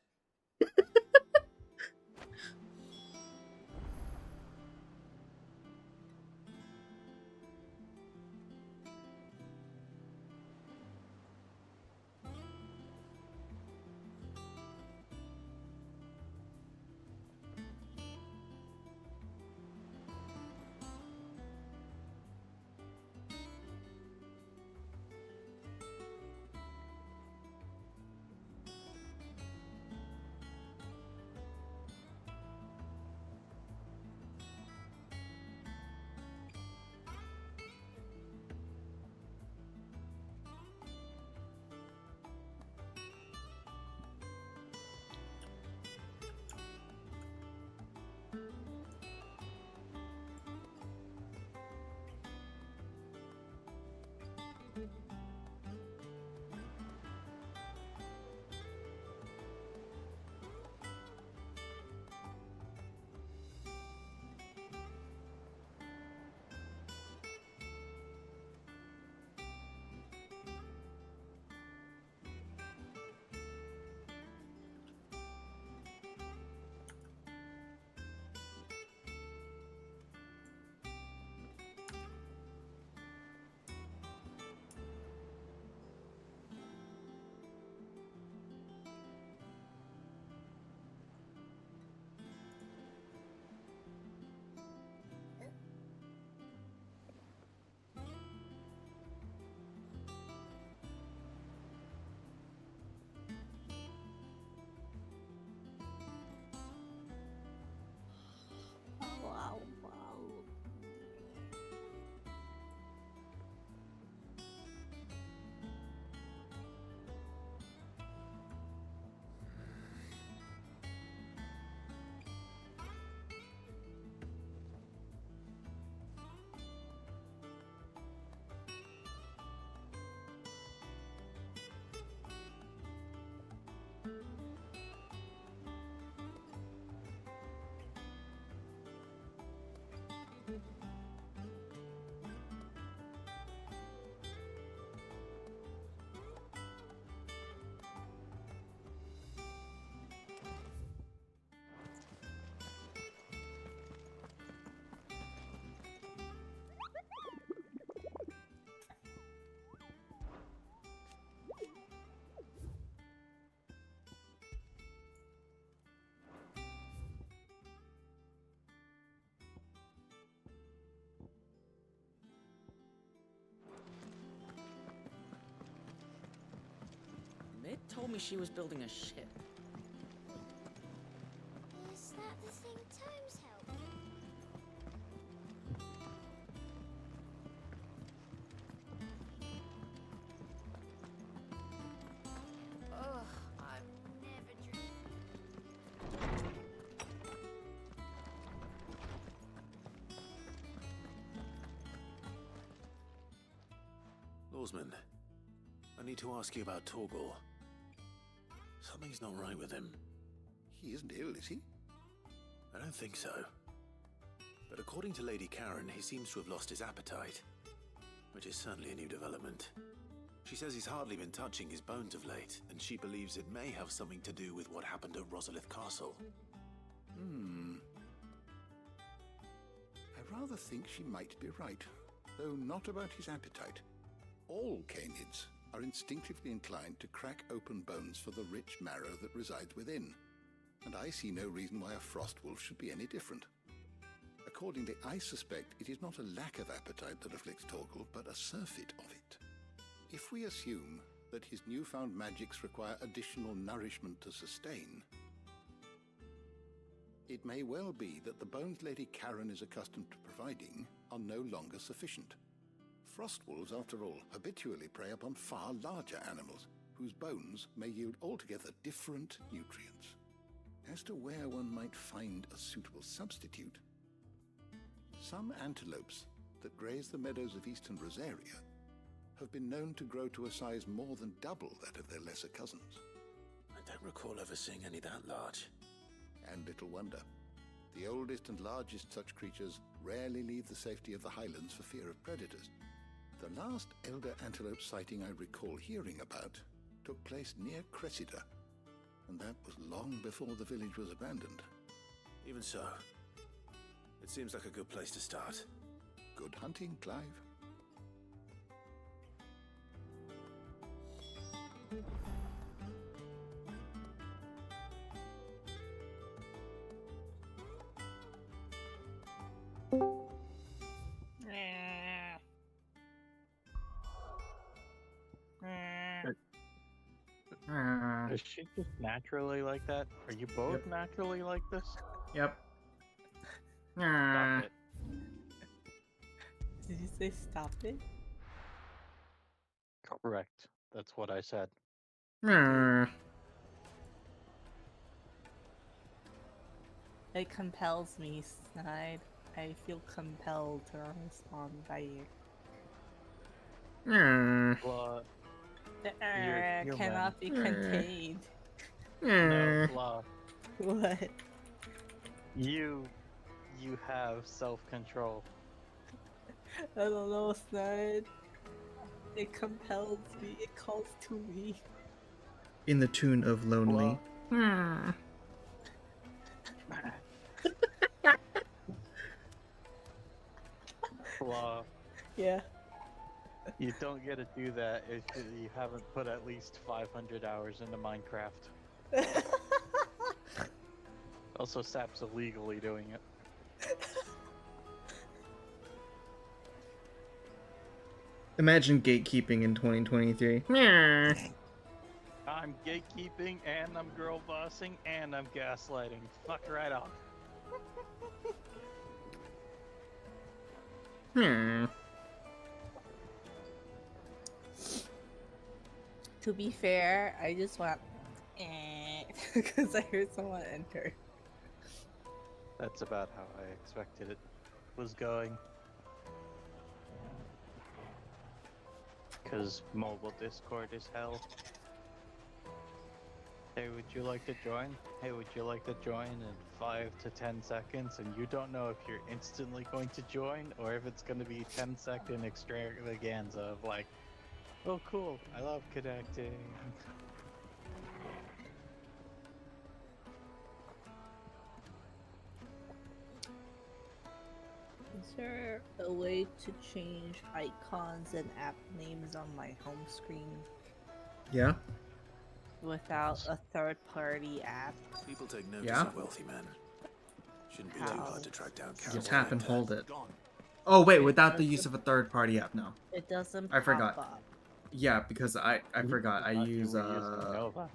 told me she was building a ship. Is that the thing Times helped? Ugh, I've never driven. Lawsman, I need to ask you about Torgal. Something's not right with him. He isn't ill, is he? I don't think so. But according to Lady Karen, he seems to have lost his appetite, which is certainly a new development. She says he's hardly been touching his bones of late, and she believes it may have something to do with what happened at Rosalith Castle. I rather think she might be right, though not about his appetite. All canids are instinctively inclined to crack open bones for the rich marrow that resides within, and I see no reason why a frost wolf should be any different. Accordingly, I suspect it is not a lack of appetite that afflicts Torgal, but a surfeit of it. If we assume that his newfound magics require additional nourishment to sustain, it may well be that the bones Lady Karen is accustomed to providing are no longer sufficient. Frost wolves, after all, habitually prey upon far larger animals, whose bones may yield altogether different nutrients. As to where one might find a suitable substitute, some antelopes that graze the meadows of eastern Rosaria have been known to grow to a size more than double that of their lesser cousins. I don't recall ever seeing any that large. And little wonder. The oldest and largest such creatures rarely leave the safety of the highlands for fear of predators. The last elder antelope sighting I recall hearing about took place near Cressida, and that was long before the village was abandoned. Even so, it seems like a good place to start. Good hunting, Clive. Is she just naturally like that? Are you both naturally like this? Yep. Stop it. Did you say stop it? Correct. That's what I said. It compels me, Snide. I feel compelled to respond by you. Flaw. The You're cannot be contained. No, Flaw. What? You have self-control. I don't know, Snide. It compels me. It calls to me. In the tune of Lonely. Flaw. Yeah. You don't get to do that if you haven't put at least 500 hours into Minecraft. Also, Sap's illegally doing it. Imagine gatekeeping in 2023. I'm gatekeeping, and I'm girl bossing, and I'm gaslighting. Fuck right off. To be fair, I just went because I heard someone enter. That's about how I expected it was going. Because mobile Discord is hell. Hey, would you like to join? Hey, would you like to join in 5 to 10 seconds? And you don't know if you're instantly going to join or if it's going to be 10-second extravaganza of like, oh cool, I love connecting. Is there a way to change icons and app names on my home screen Yeah. without a third-party app? People take notice Yeah. of wealthy men. Shouldn't be too How? hard to track down You cows. tap and hold it. Oh wait, without the use of a third-party app, no. It doesn't I pop forgot. up. Yeah, because I forgot. I use Nova.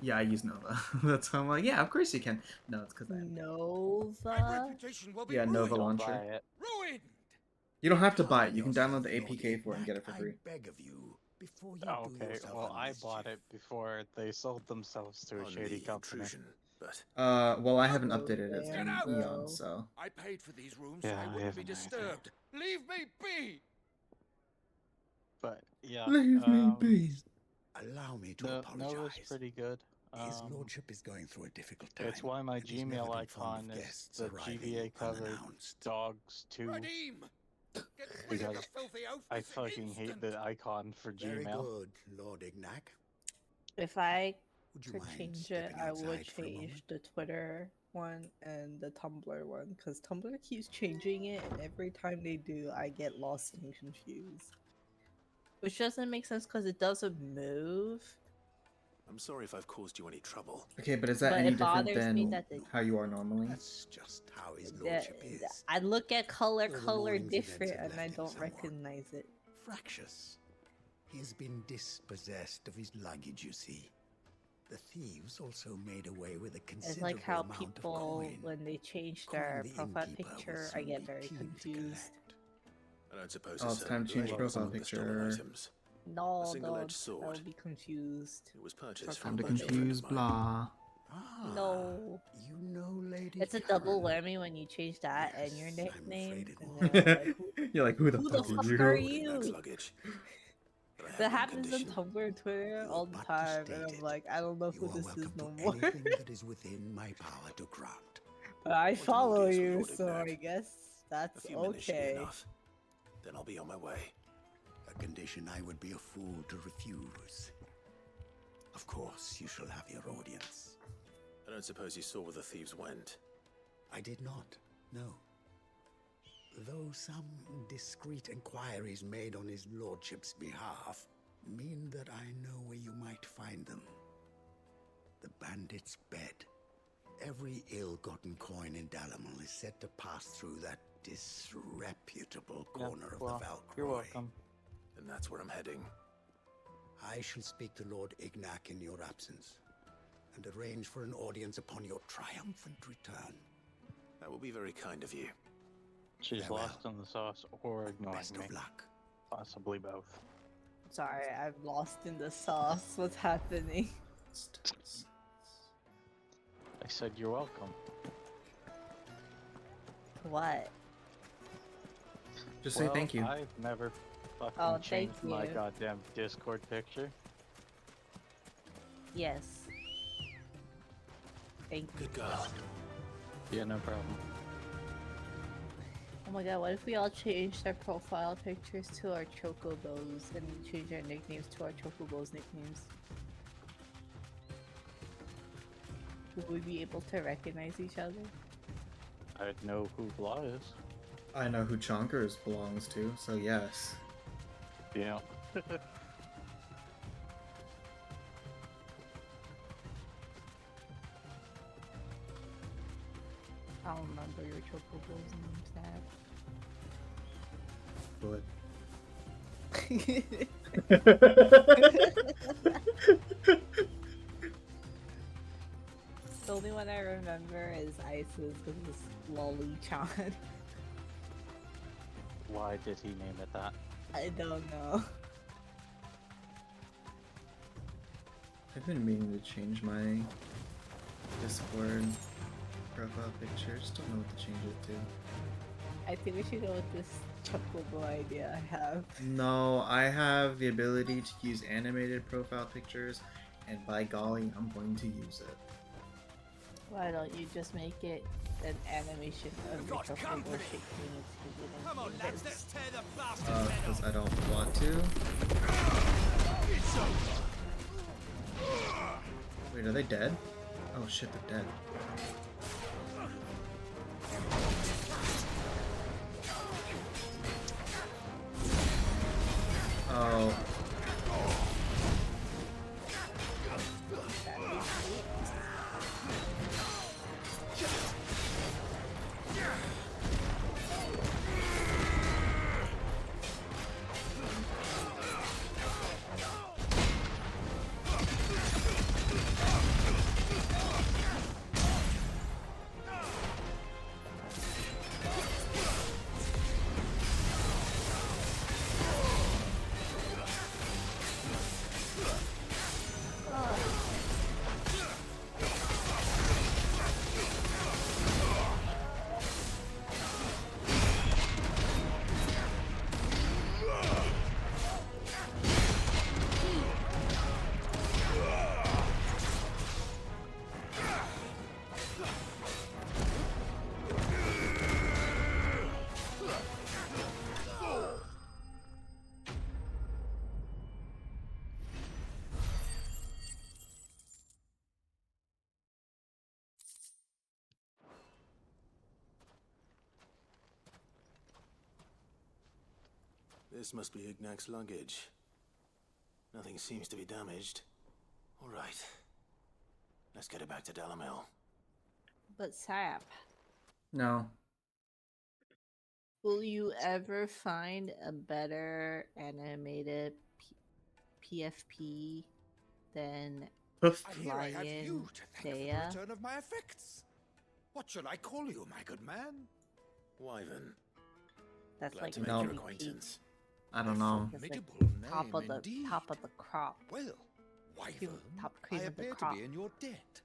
Yeah, I use Nova. That's why I'm like, yeah, of course you can. No, it's because I Nova. Yeah, Nova Don't launcher. buy it. You don't have to buy it. You can download the APK for it and get it for free. beg of you, before you Oh, do okay, yourself well, a I mischief. bought it before they sold themselves to a shady company. Well, I haven't updated it damn, in bro. eons, so. I paid for these rooms, Yeah, so I I wouldn't be haven't either. disturbed. Leave me be! But yeah, Leave me be. Allow me to Nova's apologize. pretty good. His lordship is going through a difficult time. It's why my and he's never Gmail been fond icon of is guests the arriving GBA covered unannounced. dogs too. Radim! Get rid of Because the filthy oaf I this fucking hate instant. the icon for Very Gmail. good, Lord Ignac. If I Would you could mind change it, stepping I would outside for a change moment? the Twitter one and the Tumblr one, because Tumblr keeps changing it, and every time they do, I get lost and confused. Which doesn't make sense because it doesn't move. I'm sorry if I've caused you any trouble. Okay, but is that But any it different bothers me than that the- how you are normally? That's just how his lordship is. I look at color Though the color morning's events different, have and I left him don't somewhat recognize it. Fractious. He has been dispossessed of his luggage, you see. The thieves also made away with a It's considerable like how amount of people, coin. when they change Coin their the profile innkeeper will picture, I soon get be very keen to confused. I don't suppose Oh, it's time to change certain profile some of the stolen picture. items. No, A single-edged don't. sword. I'll be confused. It was purchased Time from to a mutual friend confuse of mine. blah. No. You know, Lady It's a double whammy when you change that and your nickname. will. And then I'm like, You're like, who the who fuck the are fuck you? are Ignack's you? luggage. But I have That one happens on condition. Tumblr and Twitter all the time, and I'm like, I don't know who You are this is welcome no to more. anything that is within my power to grant. But I follow is, you, Lord so Ignack? I guess A that's few minutes should be okay. enough. Then I'll be on my way. A condition I would be a fool to refuse. Of course, you shall have your audience. I don't suppose you saw where the thieves went. I did not, no. Though some discreet inquiries made on his lordship's behalf mean that I know where you might find them. The bandit's bed. Every ill-gotten coin in Dalamal is said to pass through that disreputable corner of the Valkyrie. You're welcome. And that's where I'm heading. I shall speak to Lord Ignac in your absence, and arrange for an audience upon your triumphant return. That will be very kind of you. She's Farewell. lost in the sauce or ignoring Best me. of luck. Possibly both. Sorry, I'm lost in the sauce. What's happening? I said you're welcome. What? Just say Well, thank you. I've never fucking Oh, thank changed my you. goddamn Discord picture. Yes. Thank you. Good girl. Yeah, no problem. Oh my god, what if we all changed our profile pictures to our chocobos and change our nicknames to our chocobos nicknames? Would we be able to recognize each other? I'd know who Blah is. I know who Chonkers belongs to, so yes. Yeah. I don't remember your chocobos names, Dad. The only one I remember is Isis because it's Lolly-chan. Why did he name it that? I don't know. I've been meaning to change my Discord profile picture. Just don't know what to change it to. I think we should go with this chocobo idea I have. No, I have the ability to use animated profile pictures, and by golly, I'm going to use it. Why don't you just make it an animation of the chocobo shaking its head? Come on, lads, let's tear the bastard's head Because off. I don't want to. Wait, are they dead? Oh shit, they're dead. Oh. This must be Ignac's luggage. Nothing seems to be damaged. All right. Let's get it back to Dalamil. But Sap, No. will you ever find a better animated PFP than Poof. And here I have Lion you to thank for the Dea? return of my effects. What shall I call you, my good man? Wyvern. That's Glad like to make No. your really acquaintance. I don't know. That's like Formidable top name of the indeed. top of the crop. Well, Cream, Wyvern, top cream I of the appear to crop. be in your debt.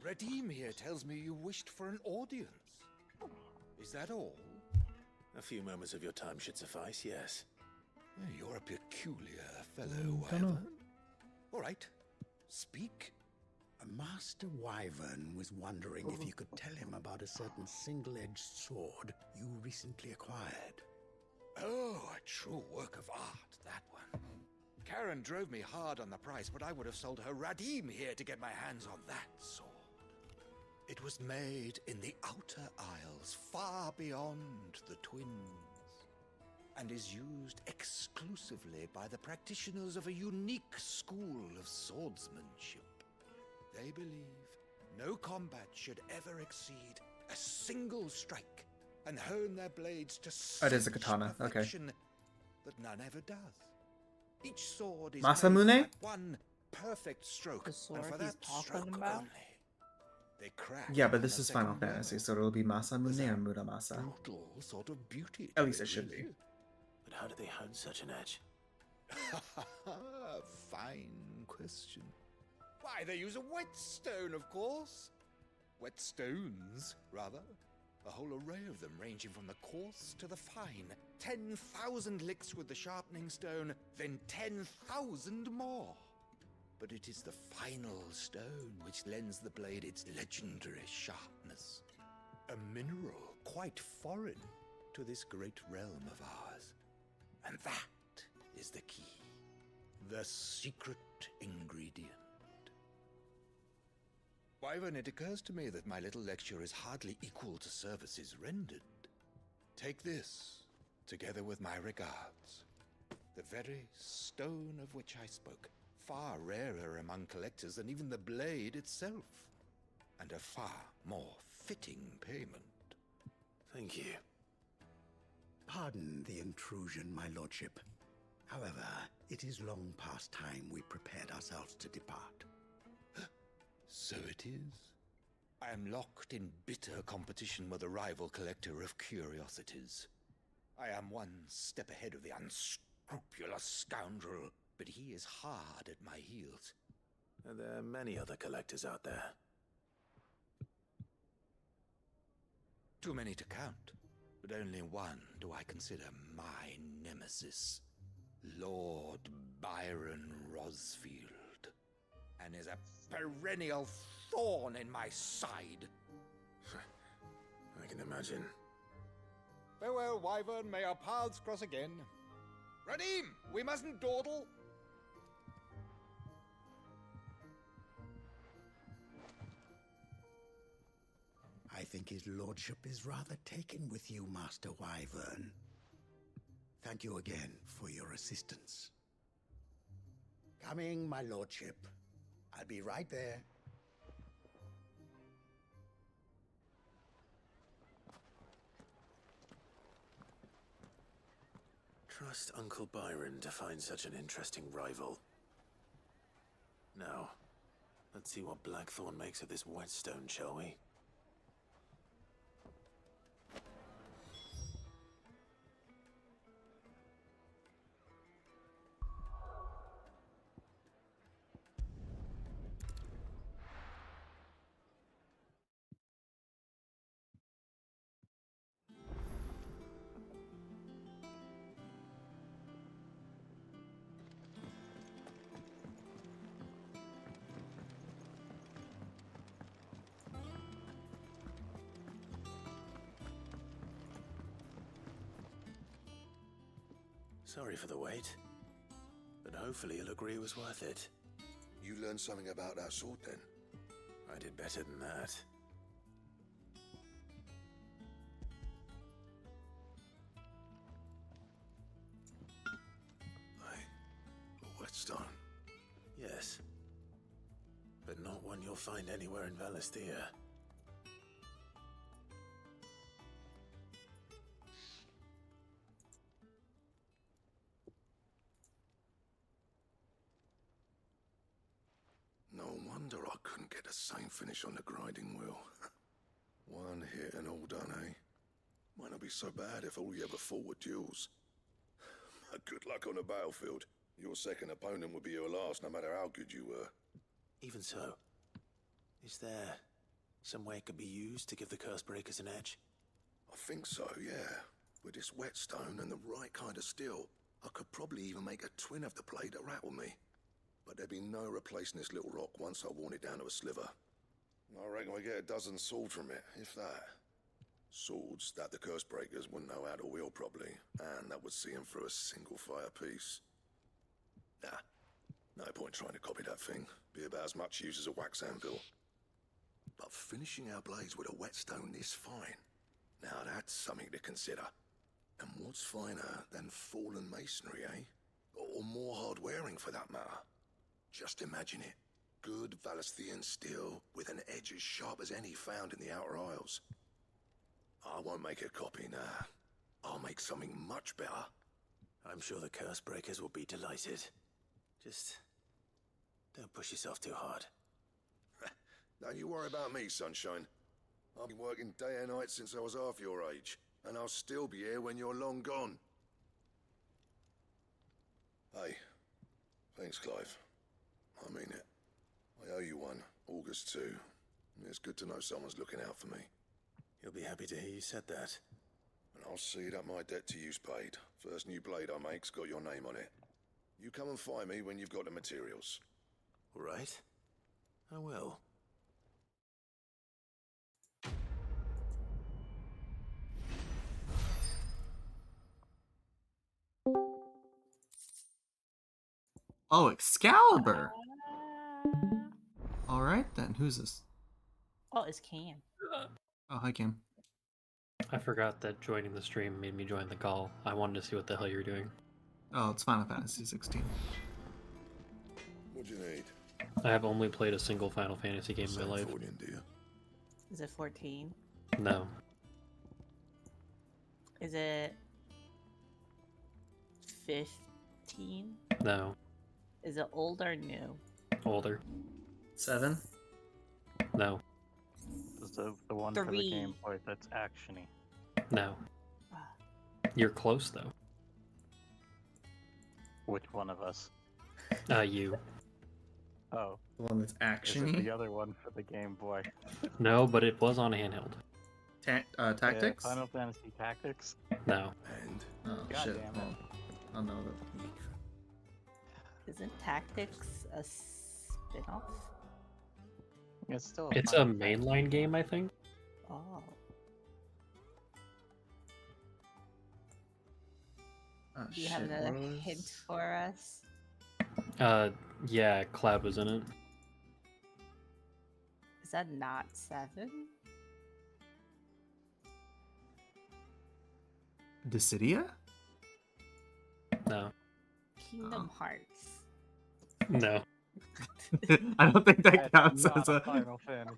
Redeem here tells me you wished for an audience. Is that all? A few moments of your time should suffice, yes. You're a peculiar fellow, Dunno. Wyvern. All right, speak. Master Wyvern was wondering if you could tell him about a certain single-edged sword you recently acquired. Oh, a true work of art, that one. Karen drove me hard on the price, but I would have sold her Radim here to get my hands on that sword. It was made in the Outer Isles, far beyond the Twins, and is used exclusively by the practitioners of a unique school of swordsmanship. They believe no combat should ever exceed a single strike and hone their blades to Oh, it is a such katana. Okay. perfection that none ever does. Each sword is Masamune? made for that one perfect stroke, The and sword for he's that talking stroke about? only. They crack Yeah, but on this the is Final second blow. Fantasy, so it'll be Masamune or Muramasa. Brutal sort of beauty. At to least it should really. be. But how do they hone such an edge? Fine question. Why, they use a whetstone, of course. Whetstones, rather. A whole array of them, ranging from the coarse to the fine. 10,000 licks with the sharpening stone, then 10,000 more. But it is the final stone which lends the blade its legendary sharpness. A mineral quite foreign to this great realm of ours. And that is the key. The secret ingredient. Wyvern, it occurs to me that my little lecture is hardly equal to services rendered. Take this, together with my regards. The very stone of which I spoke, far rarer among collectors than even the blade itself, and a far more fitting payment. Thank you. Pardon the intrusion, my lordship. However, it is long past time we prepared ourselves to depart. So it is. I am locked in bitter competition with a rival collector of curiosities. I am one step ahead of the unscrupulous scoundrel, but he is hard at my heels. And there are many other collectors out there. Too many to count, but only one do I consider my nemesis. Lord Byron Rosfield, and is a perennial thorn in my side. I can imagine. Farewell, Wyvern, may our paths cross again. Radim, we mustn't dawdle. I think his lordship is rather taken with you, Master Wyvern. Thank you again for your assistance. Coming, my lordship. I'll be right there. Trust Uncle Byron to find such an interesting rival. Now, let's see what Blackthorn makes of this whetstone, shall we? Sorry for the wait, but hopefully you'll agree it was worth it. You learned something about that sword then? I did better than that. whetstone? Yes. But not one you'll find anywhere in Valisthea. No wonder I couldn't get the same finish on the grinding wheel. One hit and all done, eh? Might not be so bad if all you ever fought were duels. Good luck on the battlefield. Your second opponent would be your last, no matter how good you were. Even so, is there some way it could be used to give the Cursebreakers an edge? I think so, yeah. With this whetstone and the right kind of steel, I could probably even make a twin of the blade that rattled me. But there'd be no replacing this little rock once I worn it down to a sliver. I reckon we get a dozen swords from it, if that. Swords that the Cursebreakers wouldn't know how to wield properly, and that would see them through a single fire piece. Nah, no point trying to copy that thing. Be about as much use as a wax anvil. But finishing our blades with a whetstone this fine, now that's something to consider. And what's finer than fallen masonry, eh? Or more hard-wearing, for that matter. Just imagine it. Good Valisthean steel with an edge as sharp as any found in the Outer Isles. I won't make a copy, nah. I'll make something much better. I'm sure the Cursebreakers will be delighted. Just don't push yourself too hard. Don't you worry about me, sunshine. I've been working day and night since I was half your age, and I'll still be here when you're long gone. Hey, thanks, Clive. I mean it. I owe you one, August too. It's good to know someone's looking out for me. You'll be happy to hear you said that. And I'll see that my debt to you's paid. First new blade I make's got your name on it. You come and find me when you've got the materials. All right. I will. Oh, Excalibur! Alright then, who's this? Oh, it's Cam. Oh, hi Cam. I forgot that joining the stream made me join the call. I wanted to see what the hell you were doing. Oh, it's Final Fantasy 16. What'd you need? I have only played a single Final Fantasy game in my life. Is it 14? No. Is it 15? No. Is it old or new? Older. 7? No. This is the one for the 3. Game Boy that's actiony. No. You're close though. Which one of us? You. Oh. The one that's Is actiony? it the other one for the Game Boy? No, but it was on handheld. Tactics? Final Fantasy Tactics? No. And oh God shit. damn it. Well, I'll know that. Isn't Tactics a spin-off? It's still. It's a mainline game, I think. Oh. Oh, Do you have shit, another what was- hint for us? Yeah, Cloud was in it. Is that not 7? Dissidia? No. Kingdom Hearts. No. I don't think that counts Not as a. Final Fantasy.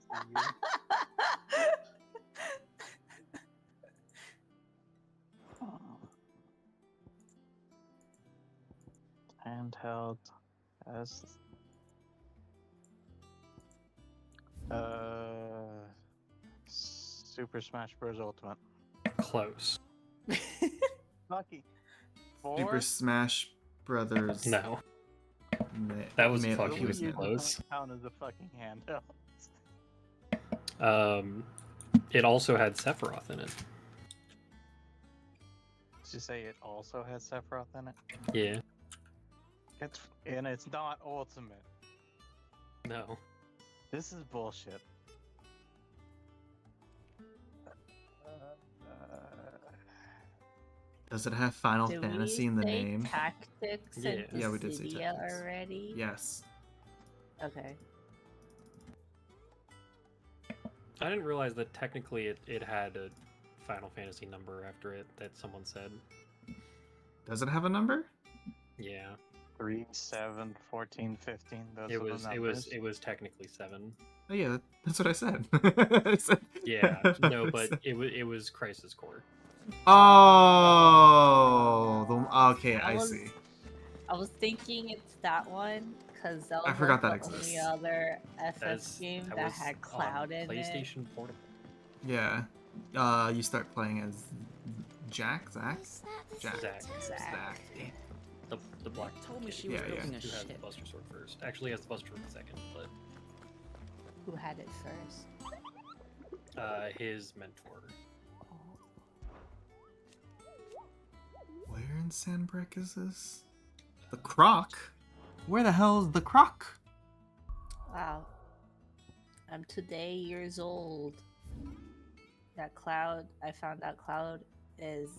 Handheld as Super Smash Bros. Ultimate. Close. Lucky. Super Smash Brothers. No. Ma- That was Ma- fucking was it? close. Count as a fucking handheld. It also had Sephiroth in it. Did you say it also has Sephiroth in it? Yeah. It's not Ultimate. No. This is bullshit. Does it have Final Did Fantasy we in the say name? Tactics and Yeah, we did say Dissidia Tactics. already? Yes. Okay. I didn't realize that technically it had a Final Fantasy number after it that someone said. Does it have a number? Yeah. 3, 7, 14, 15. Those It are was the it numbers. was technically 7. Oh yeah, that's what I said. I said Yeah, no, but it was Crisis Core. Okay, I see. I was thinking it's that one because that I was forgot like that the only exists. other FF game that was had on Cloud in it. PlayStation Portable. Yeah. You start playing as Zach. The black told me kid. she was building a who has the ship. Buster Sword first. Actually, has the Buster Sword second, but Who had it first? his mentor. Where in Sandbreak is this? The Croc? Where the hell is the Croc? Wow. I'm today years old. That Cloud, I found out Cloud is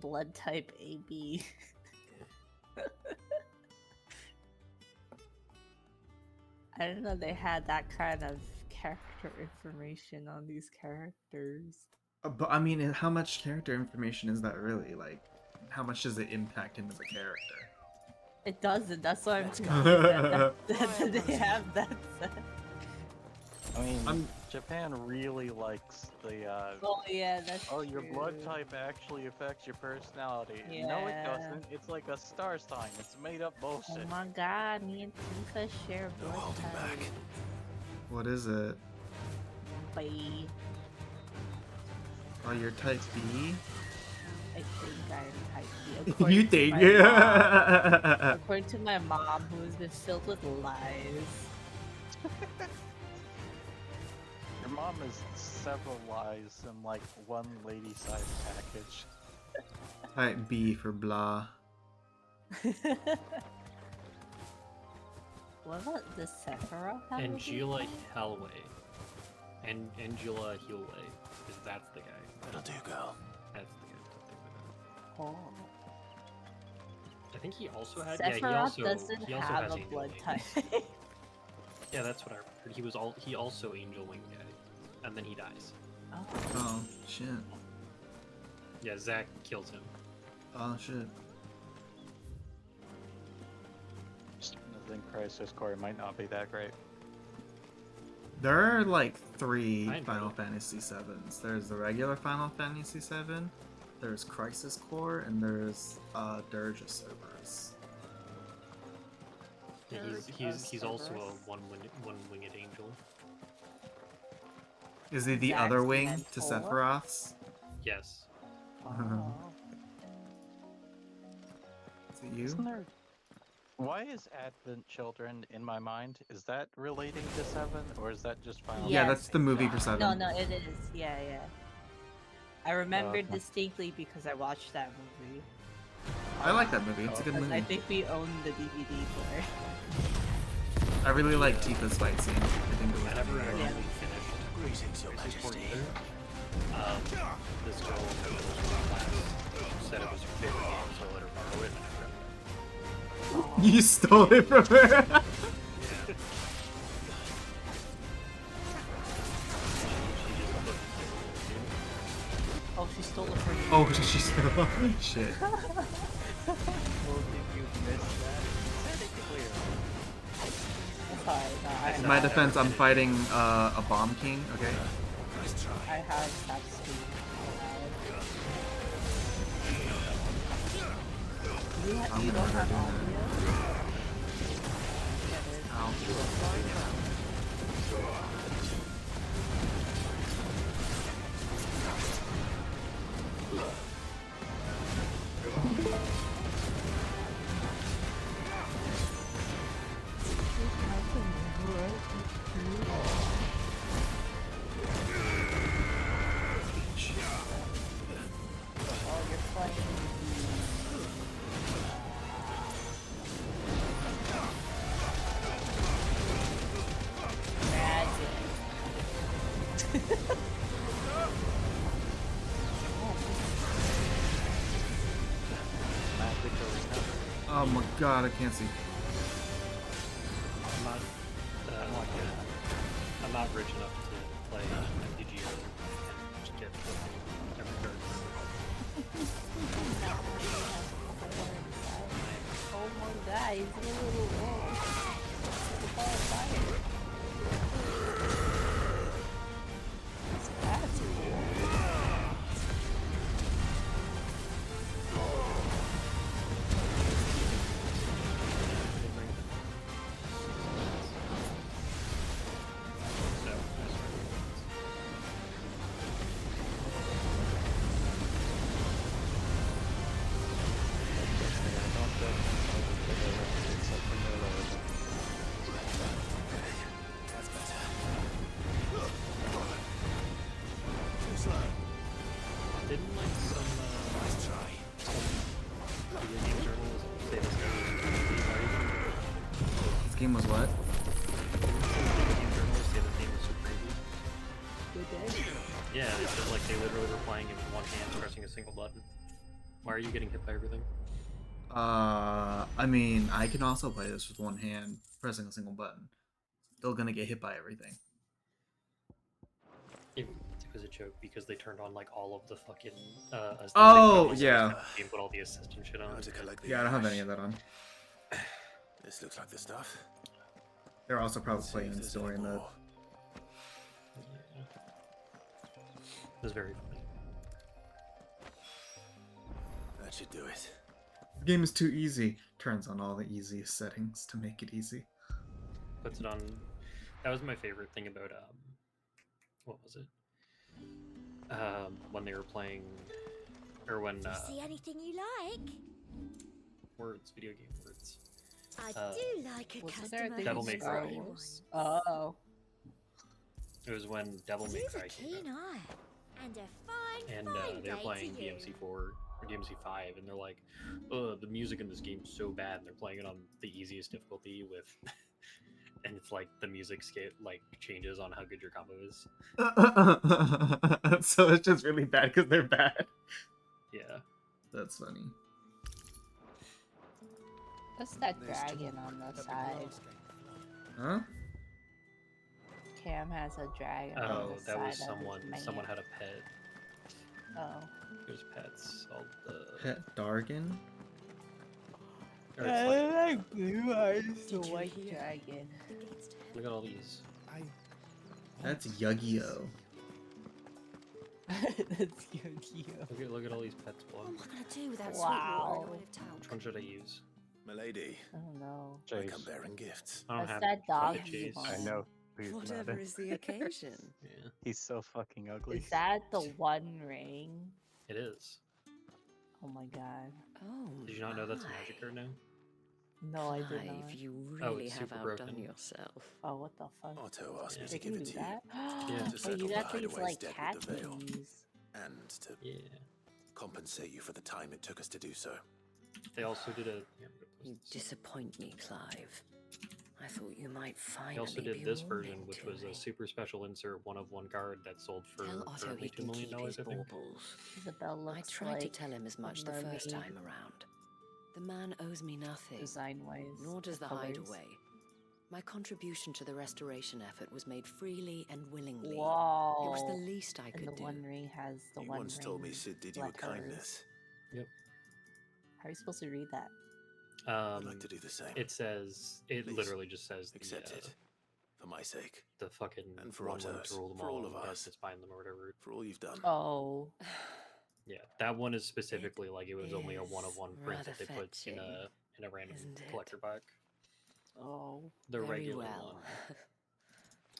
blood type AB. I didn't know they had that kind of character information on these characters. But I mean, how much character information is that really? Like, how much does it impact him as a character? It doesn't, that's why I'm that they have that set. I mean, Japan really likes the. Oh yeah, that's Oh, your true. blood type actually affects your personality. No, it Yeah. doesn't. It's like a star sign. It's made up bullshit. Oh my god, me and Tifa share blood type. What is it? B. Oh, you're type B? I think I'm type B. You according to think? my mom. According to my mom, who has been filled with lies. Your mom is several lies in like one lady-sized package. Type B for blah. What about the Sephiroth? Angela Hellway. And Angela Heelway. Because that's the guy. That'll do, girl. That's the guy. Oh. I think he also had. Sephiroth he doesn't also have has a Angel blood Wing. type. Yeah, that's what I remembered. He also Angel Wing guy, and then he dies. Oh, shit. Yeah, Zack kills him. Oh, shit. I think Crisis Core might not be that great. There are like 3 I enjoyed Final it. Fantasy VIIs. There's the regular Final Fantasy VII, there's Crisis Core, and there's Dirge of Cerberus. Yeah, he's also a one-winged angel. Is he the Zack's other wing mentor? to Sephiroth's? Yes. Oh. Is it you? Isn't there? Why is Advent Children in my mind? Is that relating to 7, or is that just Final? Yeah, Yes. that's the movie for 7. No, it is. Yeah. I remember okay. distinctly because I watched that movie. I like that movie. It's a good And movie. I think we own the DVD for it. I really like Tifa's fight scene. I think it was I never really actually good. finished Greetings, Your Crisis Core Majesty. either. This girl in the middle school class said it was her favorite game, so I let her borrow it, and I read it. You stole it from her. Oh, she stole it from you. Oh, she stole shit. Well, did you miss that? Said it clear. Sorry, no, In my defense, I'm fighting a Bomb King, okay? I have that speed. You don't have audio? Oh, you're playing Magic Arena. Oh my god, I can't see. I'm not rich enough to play MTG or just get every card. Oh Oh, guys, a little the ball of fire. That's cool. Didn't like some video game journals say this game was This game was what? Some video game journals say the game was super easy. They did? Yeah, they said like they literally were playing it with one hand, pressing a single button. Why are you getting hit by everything? I mean, I can also play this with one hand, pressing a single button. Still gonna get hit by everything. It was a joke because they turned on like all of the fucking Oh, yeah. and put all the assist and shit on. Yeah, I don't have any of that on. This looks like the stuff. They're also probably playing in story mode. Yeah. It was very funny. That should do it. The game is too easy. Turns on all the easiest settings to make it easy. Puts it on. That was my favorite thing about what was it? When they were playing, or when See anything you like? words, video game words. I do like a Wasn't there a customer thing Devil in May Star Cry. Wars? Oh. It was when Devil May You've Cry a came out. keen eye and a fine, And fine they were day playing to you. DMC4 or DMC5, and they're like, the music in this game is so bad, and they're playing it on the easiest difficulty with, and it's like the music scale like changes on how good your combo is. So it's just really bad because they're bad. Yeah. That's funny. What's that dragon on the side? Huh? Cam has a dragon on Oh, the that side was of someone. his Someone man. had a pet. Oh. There's pets. All the. Pet Dargan? Or it's like, like blue eyes, the white dragon. look at all these. That's Yu-Gi-Oh! That's Yu-Gi-Oh! Look at all these pets. Blood. What am I gonna do without Wow. Sweetwater and a bit of talc? Which one should I use? Milady, I don't know. I come bearing gifts. I don't That's have that dog fucking Chase. one. I know. Who's Whatever mad. is the occasion? Yeah, He's so fucking ugly. Is that the One Ring? it is. Oh my god. Oh, Did you not know that's a magic card now? No, I did Clive, not. you Oh, really it's have super outdone broken. yourself. Oh, what the fuck? Otto asked me Yeah. to They give can it do to that? Yeah. To Oh, settle you the got these hideaway's like debt cat with the veil. thingies. and to Yeah. compensate you for the time it took us to do so. They also did a. Yeah, You disappoint me, Clive. I thought you might finally they also be did this warming version, which to was me. a super special insert one of one card that sold for Tell Otto currently he $2 can million, keep his I think. baubles. Isabel I looks tried like to tell him as much the first mermaid time around. The man owes me nothing, design-wise. nor does the colors. hideaway. My contribution to the restoration effort was made freely and willingly. Whoa. It was the least I And could the do. One Ring has the You One once Ring. told me Sid did you a letters. kindness. Yep. How are you supposed to read that? I'd like to do the same. It says. It Please, literally just says. Accept it. For my sake. The fucking And for one word Otto's. to rule them For all of and us. that's buying them or whatever. For all you've done. Oh. Yeah, that one is specifically like it was only a one of one print rather that they put fetching, in a random isn't it? collector pack. Oh. The Very regular well.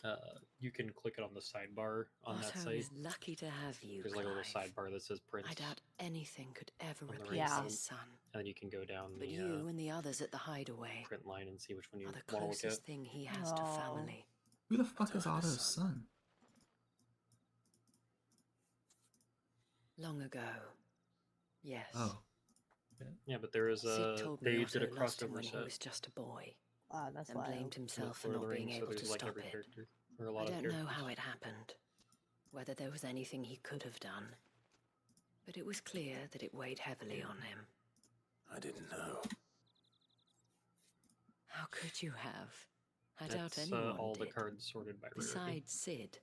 one. You can click it on the sidebar on that Otto site. is lucky to have you, There's like a little Clive. sidebar that says prints. I doubt anything could ever on the replace right Yeah. his son. And then you can go down But the you and the others at the hideaway print line and see which one you are the want to look closest at. thing he has to No. family. Who the fuck is Otto and his Otto's son? Long ago. Yes. Oh. Yeah, but there is Sid a told me they Otto did a lost him crossover when he set. was just a boy, Ah, that's and why. blamed himself for Lord of not the being Rings, so able to there's like stop every it. character or a I lot of don't characters. know how it happened, whether there was anything he could have done, but it was clear that it weighed heavily on him. I didn't know. How could you have? I doubt That's anyone all did. the cards sorted by rarity. Besides Sid,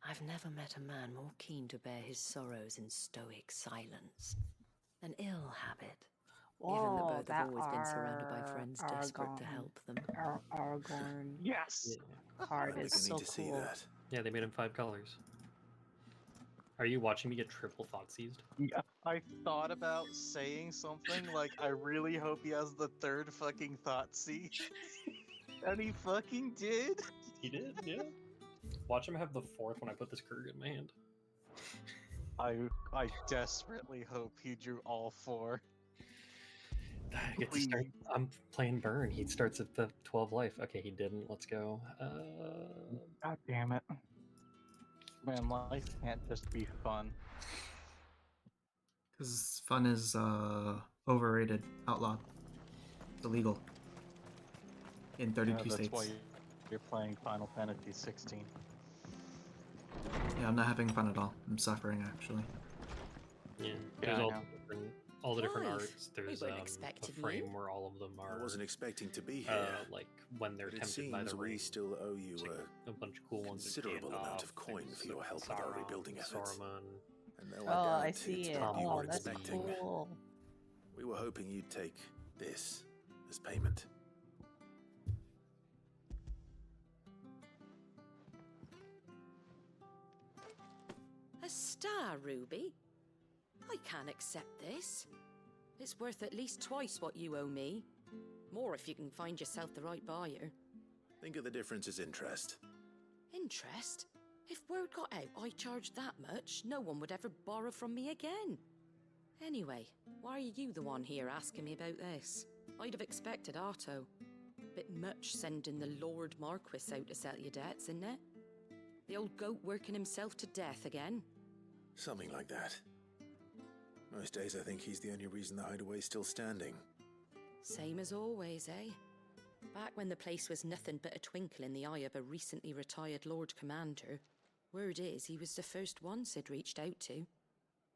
I've never met a man more keen to bear his sorrows in stoic silence. An ill habit. Given that Whoa, both that have always been surrounded by friends desperate to help them. Aragorn Yes! card is so cool. Yeah, they made him 5 colors. Are you watching me get triple thought seized? Yeah, I thought about saying something like, I really hope he has the 3rd fucking thought seed. And he fucking did. He did, yeah. Watch him have the 4th when I put this Kurg in my hand. I desperately hope he drew all 4. I get to start. I'm playing Burn. He starts at the 12 life. Okay, he didn't. Let's go. God damn it. Man, life can't just be fun. Because fun is overrated, outlawed, it's illegal in 32 states. That's why you're playing Final Fantasy 16. Yeah, I'm not having fun at all. I'm suffering, actually. Yeah, Yeah, there's I all know. all the different Right. arts. There's weren't a expecting frame you. where all of them are. I wasn't expecting to be here. Like when they're But it tempted by the seems we ring. still owe you It's like a bunch of cool ones. considerable amount of coin for your help with our rebuilding efforts. Saruman. And though Oh, I I doubt see it's it. what you Oh, were that's expecting, cool. we were hoping you'd take this as payment. A star ruby? I can't accept this. It's worth at least twice what you owe me. More if you can find yourself the right buyer. Think of the difference as interest. Interest? If word got out I charged that much, no one would ever borrow from me again. Anyway, why are you the one here asking me about this? I'd have expected Otto. Bit much sending the Lord Marquis out to settle your debts, isn't it? The old goat working himself to death again? Something like that. Most days I think he's the only reason the hideaway's still standing. Same as always, eh? Back when the place was nothing but a twinkle in the eye of a recently retired Lord Commander, word is he was the first one Sid reached out to.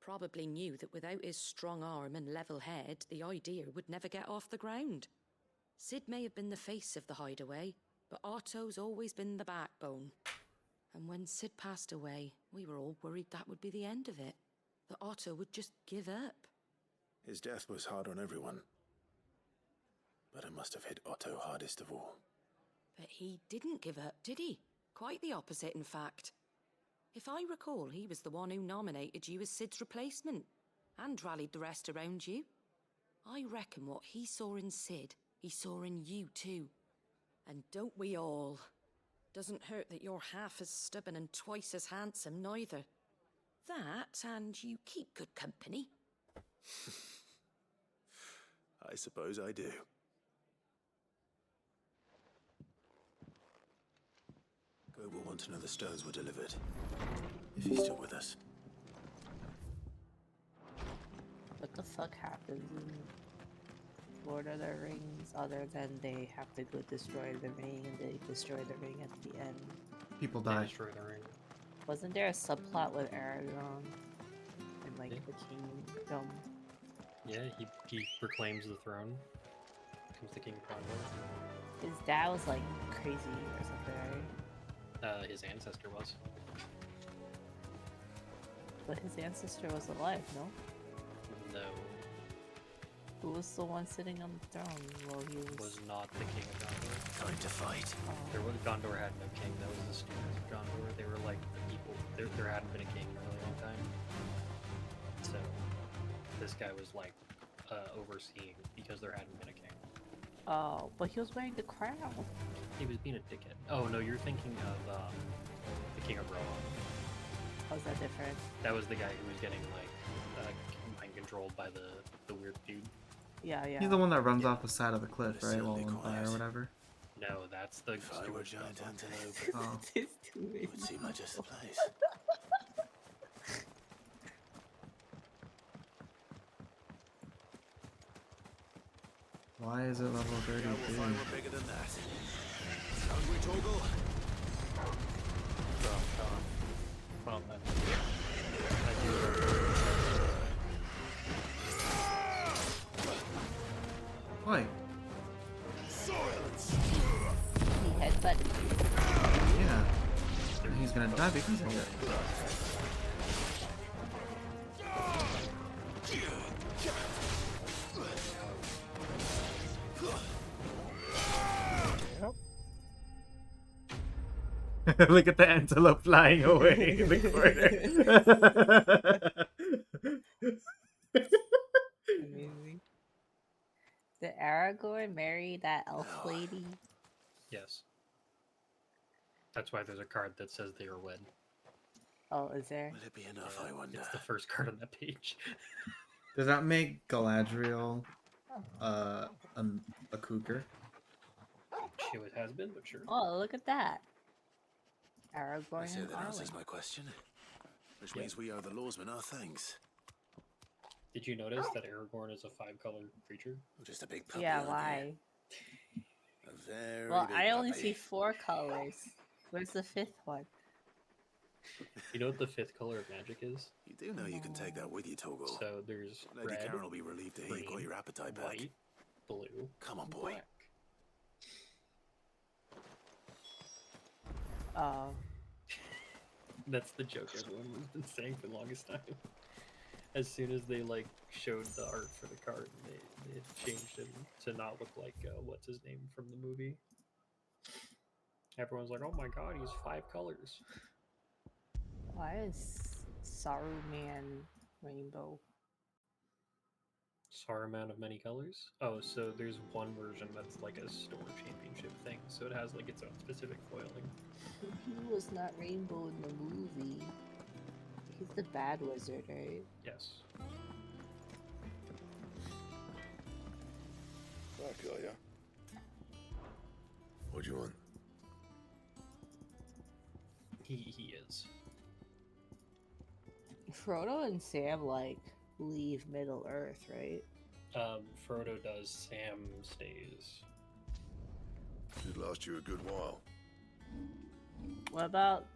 Probably knew that without his strong arm and level head, the idea would never get off the ground. Sid may have been the face of the hideaway, but Otto's always been the backbone. And when Sid passed away, we were all worried that would be the end of it. That Otto would just give up. His death was hard on everyone. But it must have hit Otto hardest of all. But he didn't give up, did he? Quite the opposite, in fact. If I recall, he was the one who nominated you as Sid's replacement, and rallied the rest around you. I reckon what he saw in Sid, he saw in you too. And don't we all? Doesn't hurt that you're half as stubborn and twice as handsome, neither. That, and you keep good company. I suppose I do. Go will want to know the stones were delivered. If he's still with us. What the fuck happens in Lord of the Rings other than they have to go destroy the ring and they destroy the ring at the end? People die. Destroy the ring. Wasn't there a subplot with Aragorn and like the kingdom? Yeah, he proclaims the throne. Becomes the king of Gondor. His dad was like crazy or something, right? His ancestor was. But his ancestor was alive, no? No. Who was the one sitting on the throne while he Was not the king of Gondor. Time to fight. Gondor had no king. That was the students of Gondor. They were like the people. There hadn't been a king in a really long time. So this guy was like overseeing because there hadn't been a king. Oh, but he was wearing the crown. He was being a dickhead. Oh no, you're thinking of the king of Rohan. How's that different? That was the guy who was getting like mind controlled by the weird dude. Yeah, yeah. He's the one that runs off the side of the cliff, right? While on fire or whatever. No, that's the If I were giant antelope, Oh. it would seem like just the place. Why is it level 32? We're bigger than that. Sound we toggle? Well, Why? He headbutted you. Yeah. And he's gonna die because of it. Look at the antelope flying away in the corner. Amazing. Did Aragorn marry that elf lady? Yes. That's why there's a card that says they are wed. Oh, is there? Will it be enough, I wonder? It's the first card on that page. Does that make Galadriel a cougar? She always has been, but sure. Oh, look at that. Aragorn I say and that answers Arwen. my question. Which means we owe the lawsmen our thanks. Did you notice that Aragorn is a 5-color creature? Just a big puppy. Yeah, why? A very Well, big I only puppy. see 4 colors. Where's the 5th one? You know what the 5th color of magic is? You do know you can take that with you, Toggle. So there's Lady red, Karen will be relieved to hear you got your appetite back. white, blue, Come on, and boy. black. Oh. That's the joke everyone has been saying for the longest time. As soon as they like showed the art for the card, they changed him to not look like what's his name from the movie. Everyone's like, "Oh my god, he's 5 colors." Why is Saruman rainbow? Saruman of many colors. Oh, so there's one version that's like a store championship thing, so it has like its own specific foiling. He was not rainbow in the movie. He's the bad wizard, right? Yes. Back, are ya? What do you want? He is. Frodo and Sam like leave Middle Earth, right? Frodo does. Sam stays. Should last you a good while. What about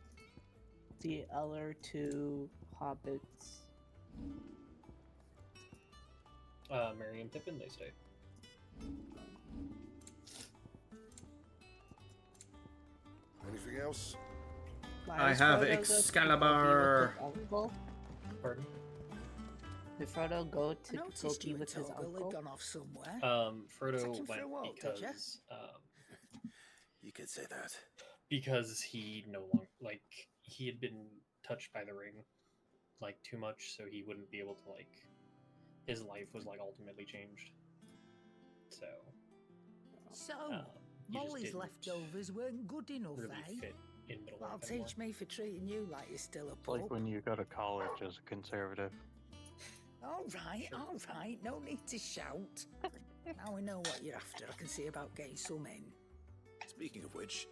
the other 2 hobbits? Merry and Pippin, they stay. Anything else? I have Excalibur. Pardon? Did Frodo go to go Noticed be you and with his Toggle had uncle? gone off somewhere. Frodo Took him for went a walk, did ya? You could say that. Because he no longer he had been touched by the ring like too much, so he wouldn't be able to his life was ultimately changed. So So, he just Molly's didn't leftovers weren't good enough, really eh? fit in Middle That'll Earth anymore. teach me for treating you like you're still a It's like pup. when you go to college as a conservative. All right, no need to shout. Now we know what you're after. I can see about getting some in. Speaking of which,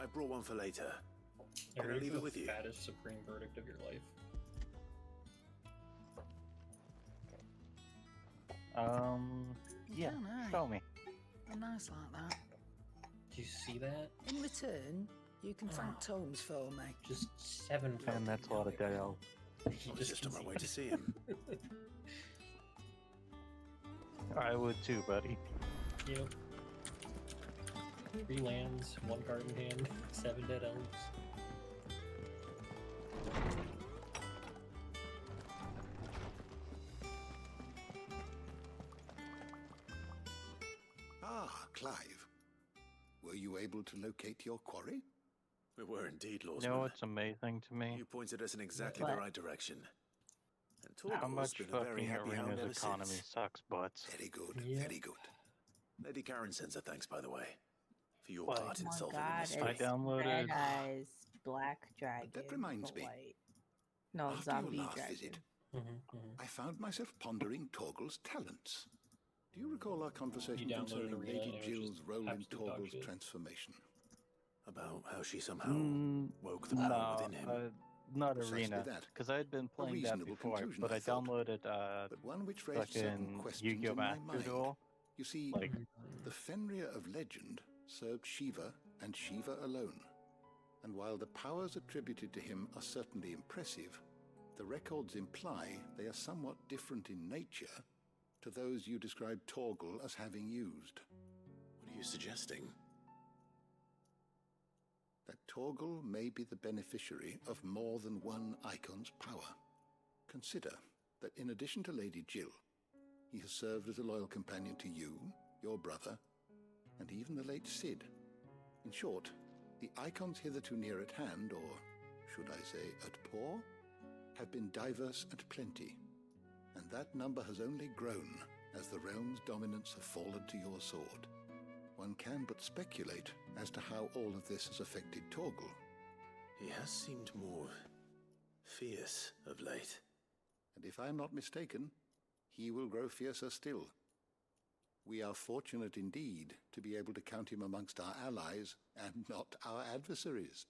I brought one for later. Are Can I you leave the it with you? fattest supreme verdict of your life? Yeah, can, eh? show me. I'm nice like that. Do you see that? In return, you can thank Tomes for me. Just 7 And that's a lot of day out. I was just on my way to see him. I would too, buddy. Yep. 3 lands, 1 card in hand, 7 dead elves. Ah, Clive. Were you able to locate your quarry? We were indeed, You Lawsman. know what's amazing to me? You pointed us in exactly What? the right direction. And How Torgal's much been a very fucking happy hound Arena's ever economy since. sucks butts. Very good, Yeah. very good. Lady Karen sends her thanks, by the way, for your Why? part Oh in my solving the god, mystery. I it's downloaded- Red Eyes Black Dragon. That reminds but me. white. No, After Zombie your last Dragon. visit, Mm-hmm. I found myself pondering Torgal's talents. Do you recall our conversation You downloaded concerning Arena Lady and it was Jill's just role in absolute dog Torgal's shit. transformation? About how she somehow woke the No, power within him. not Precisely Arena, that. because I had been playing that reasonable before, conclusion, but I I thought. downloaded But one which raised certain fucking questions Yu-Gi-Oh! in my Master mind. Duel. You see, Like, the Fenrir of legend served Shiva and Shiva alone. And while the powers attributed to him are certainly impressive, the records imply they are somewhat different in nature to those you described Torgal as having used. What are you suggesting? That Torgal may be the beneficiary of more than one icon's power. Consider that in addition to Lady Jill, he has served as a loyal companion to you, your brother, and even the late Cid. In short, The icons hitherto near at hand, or should I say at paw, have been diverse and plenty, and that number has only grown as the realm's dominance have fallen to your sword. One can but speculate as to how all of this has affected Torgal. He has seemed more fierce of late. And if I am not mistaken, he will grow fiercer still. We are fortunate indeed to be able to count him amongst our allies and not our adversaries.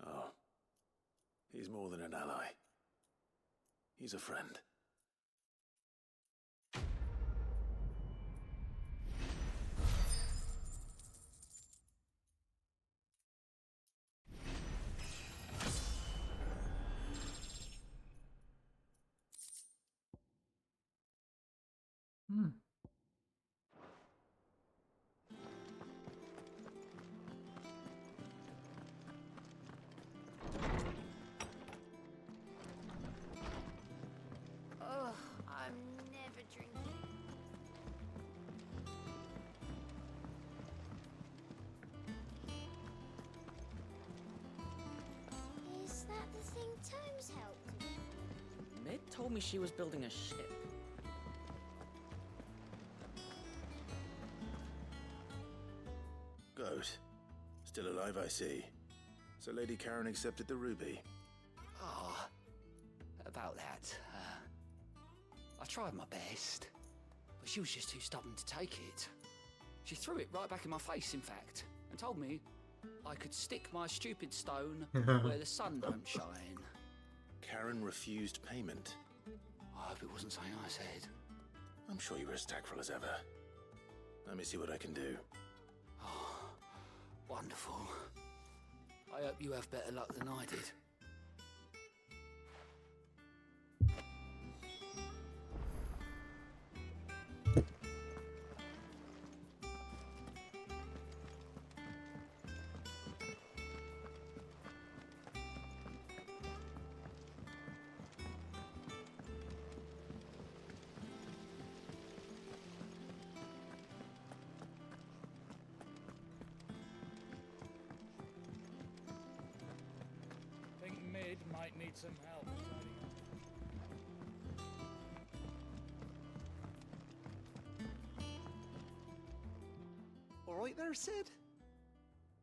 Oh, he's more than an ally. He's a friend. Hmm. Oh, I'm never drinking. Is that the thing Tomes helped with? Mid told me she was building a ship. Goat. Still alive, I see. So Lady Karen accepted the ruby. Ah, about that. I tried my best, but she was just too stubborn to take it. She threw it right back in my face, in fact, and told me I could stick my stupid stone where the sun don't shine. Karen refused payment. I hope it wasn't something I said. I'm sure you were as tactful as ever. Let me see what I can do. Oh, wonderful. I hope you have better luck than I did. Think Mid might need some help tidying up. All right there, Sid?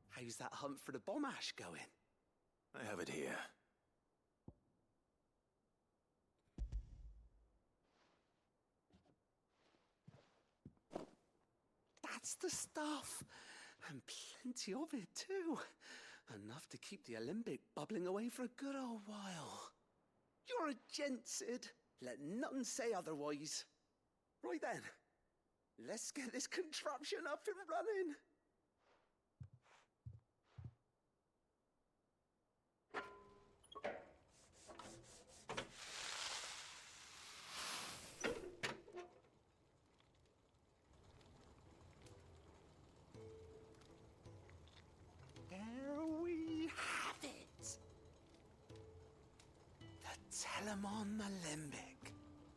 How's that hunt for the bomb ash going? I have it here. That's the stuff. And plenty of it, too. Enough to keep the alembic bubbling away for a good old while. You're a gent, Sid. Let nothing say otherwise. Right then, let's get this contraption up and running. There we have it. The Telemon Alembic.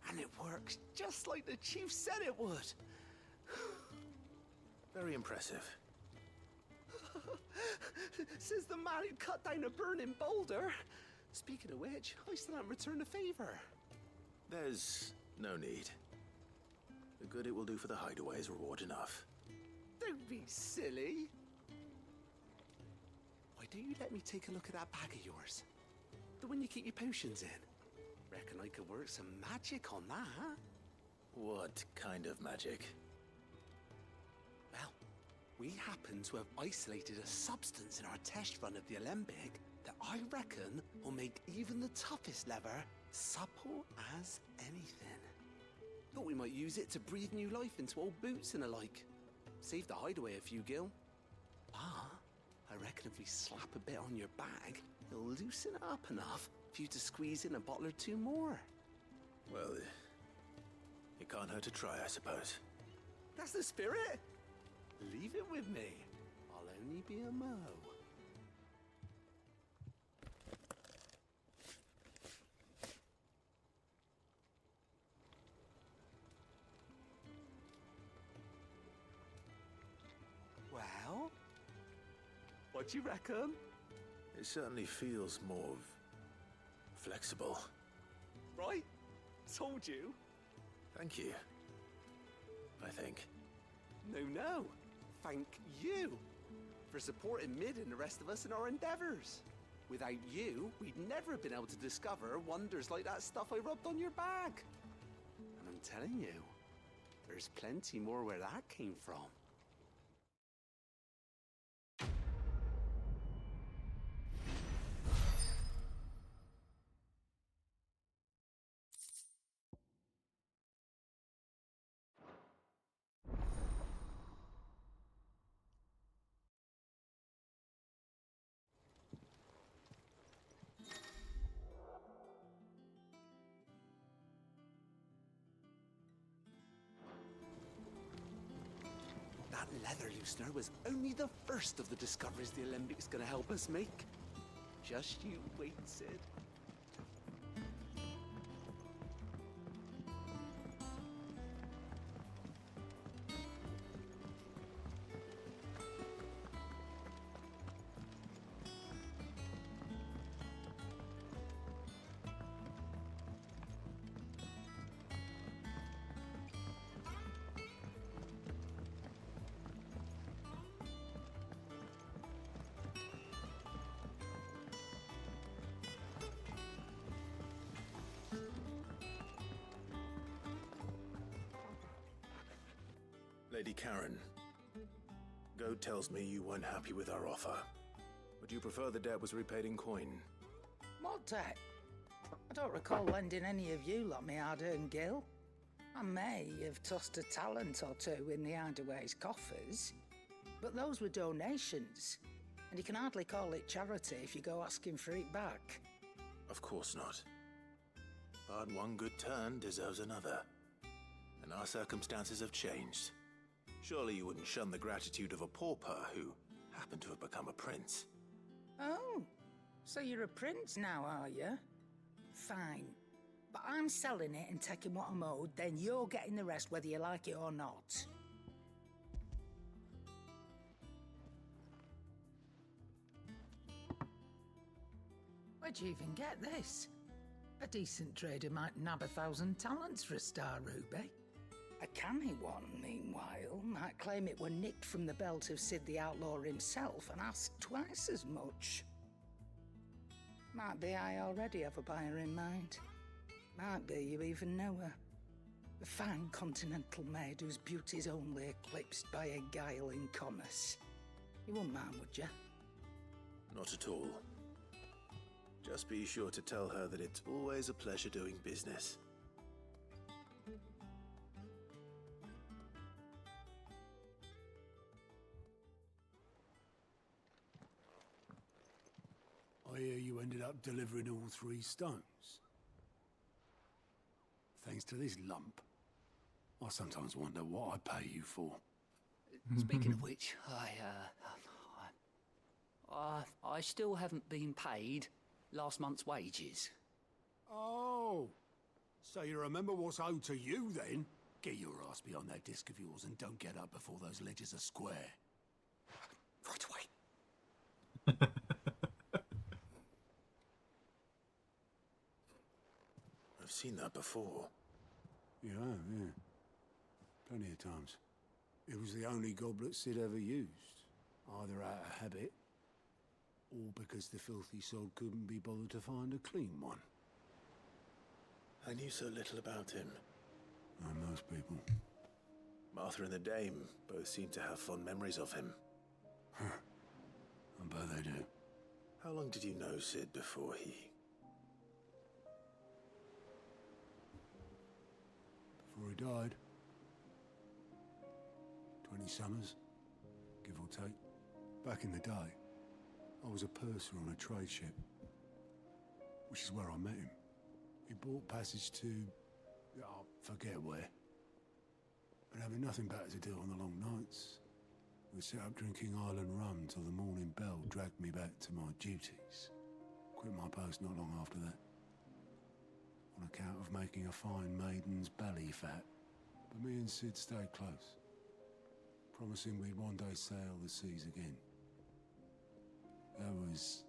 And it works just like the chief said it would. Very impressive. Says the man who cut down a burning boulder. Speaking of which, I still haven't returned the favor. There's no need. The good it will do for the hideaway is reward enough. Don't be silly. Why don't you let me take a look at that bag of yours? The one you keep your potions in. Reckon I could work some magic on that. What kind of magic? Well, we happen to have isolated a substance in our test run of the alembic that I reckon will make even the toughest lever supple as anything. Thought we might use it to breathe new life into old boots and the like. Save the hideaway a few gil. Ah, I reckon if we slap a bit on your bag, it'll loosen it up enough for you to squeeze in a bottle or two more. Well, it can't hurt to try, I suppose. That's the spirit. Leave it with me. I'll only be a mo. Well, What do you reckon? It certainly feels more flexible. Right? Told you. Thank you. I think. No. Thank you for supporting Mid and the rest of us in our endeavors. Without you, we'd never have been able to discover wonders like that stuff I rubbed on your bag. And I'm telling you, there's plenty more where that came from. That leather loosener was only the first of the discoveries the Olympics gonna help us make. Just you wait, Sid. Lady Karen, Goad tells me you weren't happy with our offer. Would you prefer the debt was repaid in coin? What debt? I don't recall lending any of you lot me hard-earned gil. I may have tossed a talent or two in the Hideaway's coffers, but those were donations, and you can hardly call it charity if you go asking for it back. Of course not. But one good turn deserves another. And our circumstances have changed. Surely you wouldn't shun the gratitude of a pauper who happened to have become a prince. Oh, so you're a prince now, are you? Fine. But I'm selling it and taking what I'm owed, then you're getting the rest whether you like it or not. Where'd you even get this? A decent trader might nab 1,000 talents for a star ruby. A canny one, meanwhile, might claim it were nicked from the belt of Sid the Outlaw himself and ask twice as much. Might be I already have a buyer in mind. Might be you even know her. A fine continental maid whose beauty's only eclipsed by a guile in commerce. You wouldn't mind, would you? Not at all. Just be sure to tell her that it's always a pleasure doing business. I hear you ended up delivering all 3 stones. Thanks to this lump. I sometimes wonder what I pay you for. Speaking of which, I still haven't been paid last month's wages. Oh, so you remember what's owed to you then? Get your ass behind that disc of yours and don't get up before those ledgers are square. Right away. I've seen that before. Yeah. Plenty of times. It was the only goblet Sid ever used. Either out of habit, or because the filthy soul couldn't be bothered to find a clean one. I knew so little about him. Like most people. Martha and the Dame both seem to have fond memories of him. I bet they do. How long did you know Sid before he... Before he died. 20 summers, give or take. Back in the day, I was a purser on a trade ship, which is where I met him. He bought passage to... I forget where. But having nothing better to do on the long nights, we set up drinking island rum till the morning bell dragged me back to my duties. Quit my post not long after that. On account of making a fine maiden's belly fat. But me and Sid stayed close, promising we'd one day sail the seas again. That was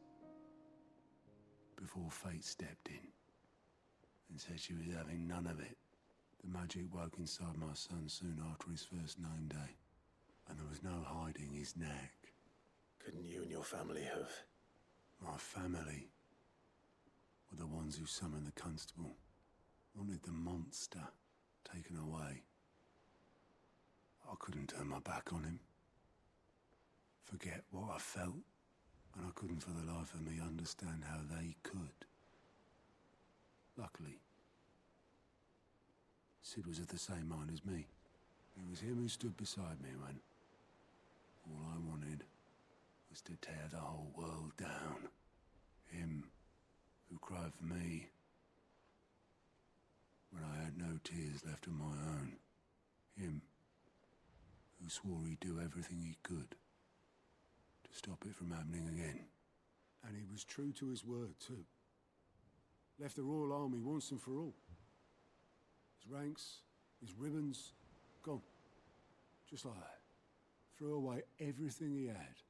before fate stepped in and said she was having none of it. The magic woke inside my son soon after his first name day, and there was no hiding his knack. Couldn't you and your family have... My family were the ones who summoned the constable, wanted the monster taken away. I couldn't turn my back on him, forget what I felt, and I couldn't for the life of me understand how they could. Luckily, Sid was of the same mind as me. It was him who stood beside me when all I wanted was to tear the whole world down. Him who cried for me when I had no tears left of my own. Him who swore he'd do everything he could to stop it from happening again. And he was true to his word, too. Left the Royal Army once and for all. His ranks, his ribbons, gone. Just like that. Threw away everything he had.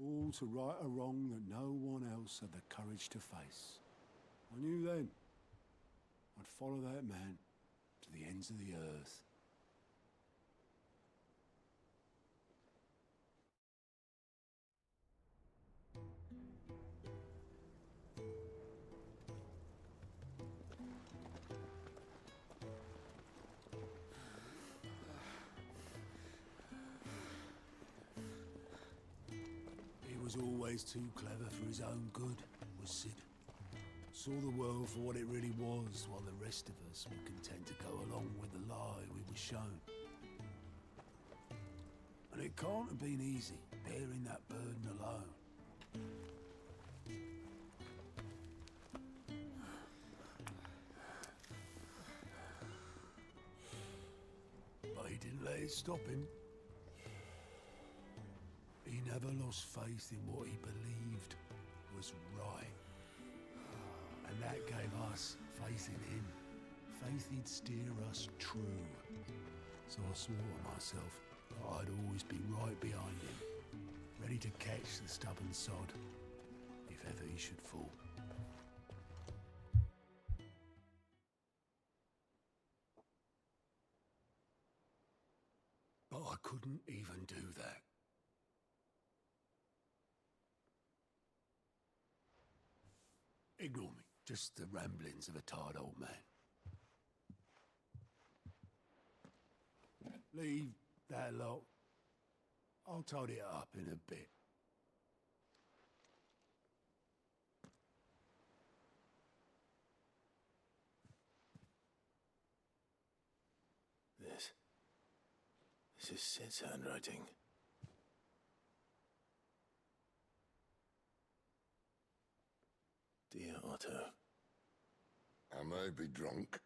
All to right a wrong that no one else had the courage to face. I knew then I'd follow that man to the ends of the earth. He was always too clever for his own good, was Sid. Saw the world for what it really was, while the rest of us were content to go along with the lie we were shown. And it can't have been easy, bearing that burden alone. But he didn't let it stop him. He never lost faith in what he believed was right. And that gave us faith in him. Faith he'd steer us true. So I swore to myself that I'd always be right behind him, ready to catch the stubborn sod, if ever he should fall. But I couldn't even do that. Ignore me. Just the ramblings of a tired old man. Leave that lot. I'll tidy it up in a bit. This is Sid's handwriting. Dear Otto. I may be drunk,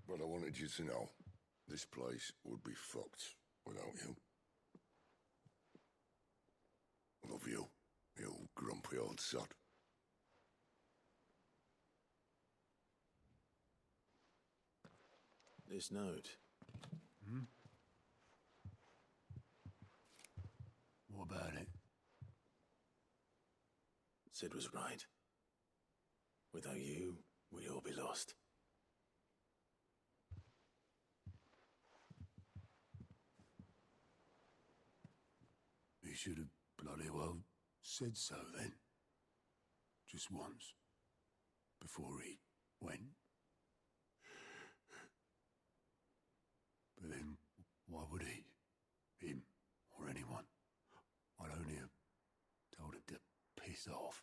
but I wanted you to know this place would be fucked without you. Love you, you grumpy old sod. This note. Hmm? What about it? Sid was right. Without you, we'd all be lost. He should have bloody well said so then. Just once. Before he went. But then, why would he? Him, or anyone? I'd only have told him to piss off.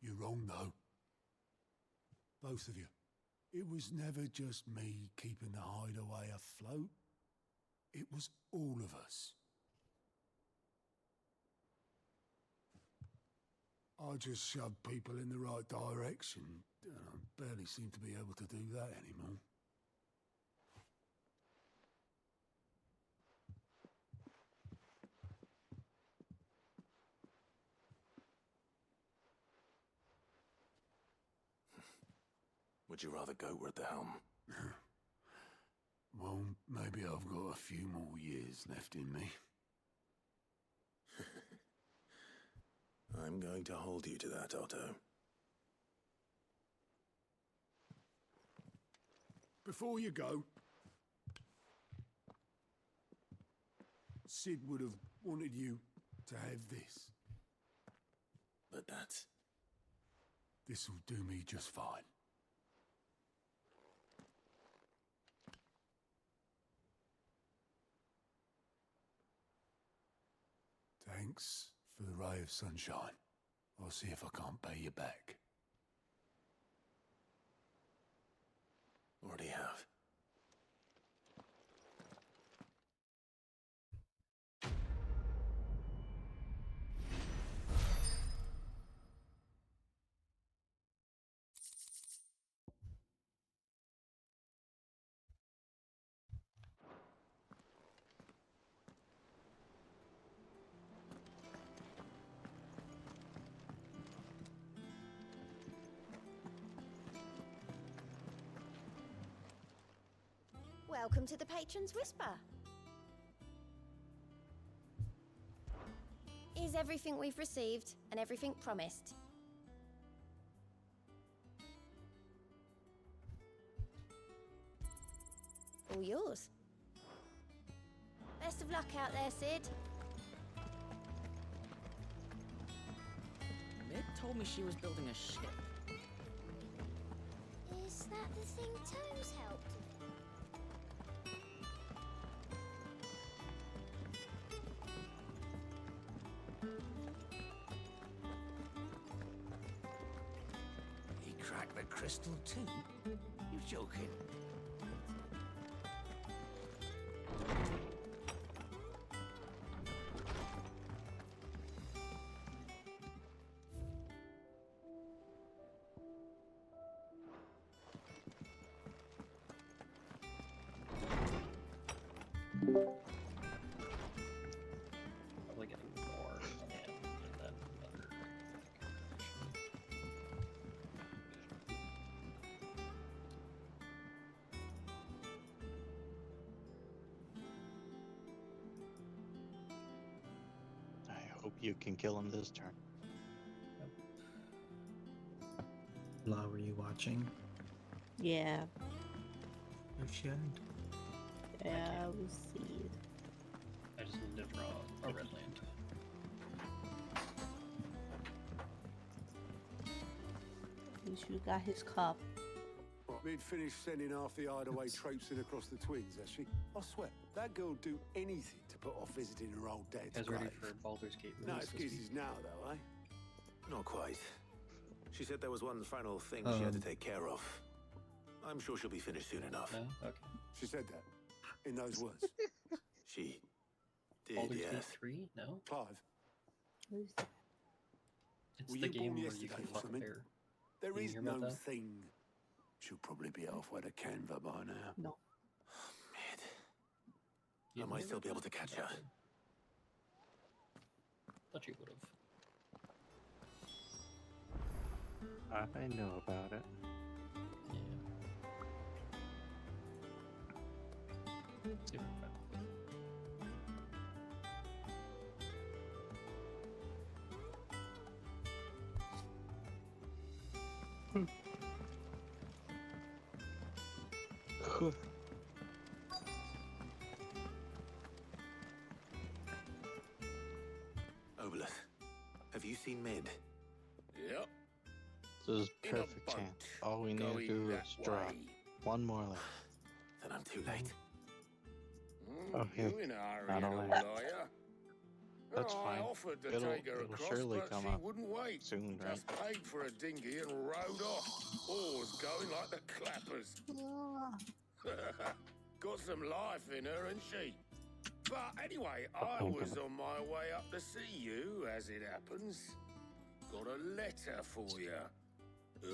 You're wrong, though. Both of you. It was never just me keeping the hideaway afloat. It was all of us. I just shoved people in the right direction. I barely seem to be able to do that anymore. Would you rather goat were at the helm? Well, maybe I've got a few more years left in me. I'm going to hold you to that, Otto. Before you go, Sid would have wanted you to have this. But this'll do me just fine. Thanks for the ray of sunshine. I'll see if I can't pay you back. Already have. Welcome to the Patron's Whisper. Is everything we've received and everything promised? All yours. Best of luck out there, Sid. Meg told me she was building a ship. Is that the thing Tomes helped with? He cracked the crystal too? You joking? Probably getting more land and then another. I hope you can kill him this turn. La, were you watching? Yeah. You should. Yeah, we'll see. I just need to draw a red land. At least you got his cup. Mid finished sending half the hideaway traipsing across the twins, has she? I swear, that girl'd do anything to put off visiting her old dad's Guys grave. ready for Baldur's Gate No release this week? excuses now, though, eh? Not quite. She said there was one final thing she had to take care of. I'm sure she'll be finished soon enough. No? Okay. She said that in those words. She did, Baldur's yes. Gate 3? No? Clive, Who's that? It's were the you game born where you yesterday can or fuck a something? bear. There Did you is hear no about that? thing. She'll probably be halfway to Canva by now. No. I might still be able to catch her. Thought you would have. I know about it. See if I can find Obelith, have you seen Mid? Yep. This is In a perfect boat, chance. All we need to going do that is drop way. one more left. Then I'm too late. Oh, yeah. You in a hurry, Not and only all, that. are ya? That's Oh, fine. I offered to It'll take her across, surely but come she up wouldn't wait. soon, right? Just paid for a dinghy and rowed off. Oars going like the clappers. Got some life in her, ain't she? But anyway, I was on my way up to see you, as it happens. Got a letter for you.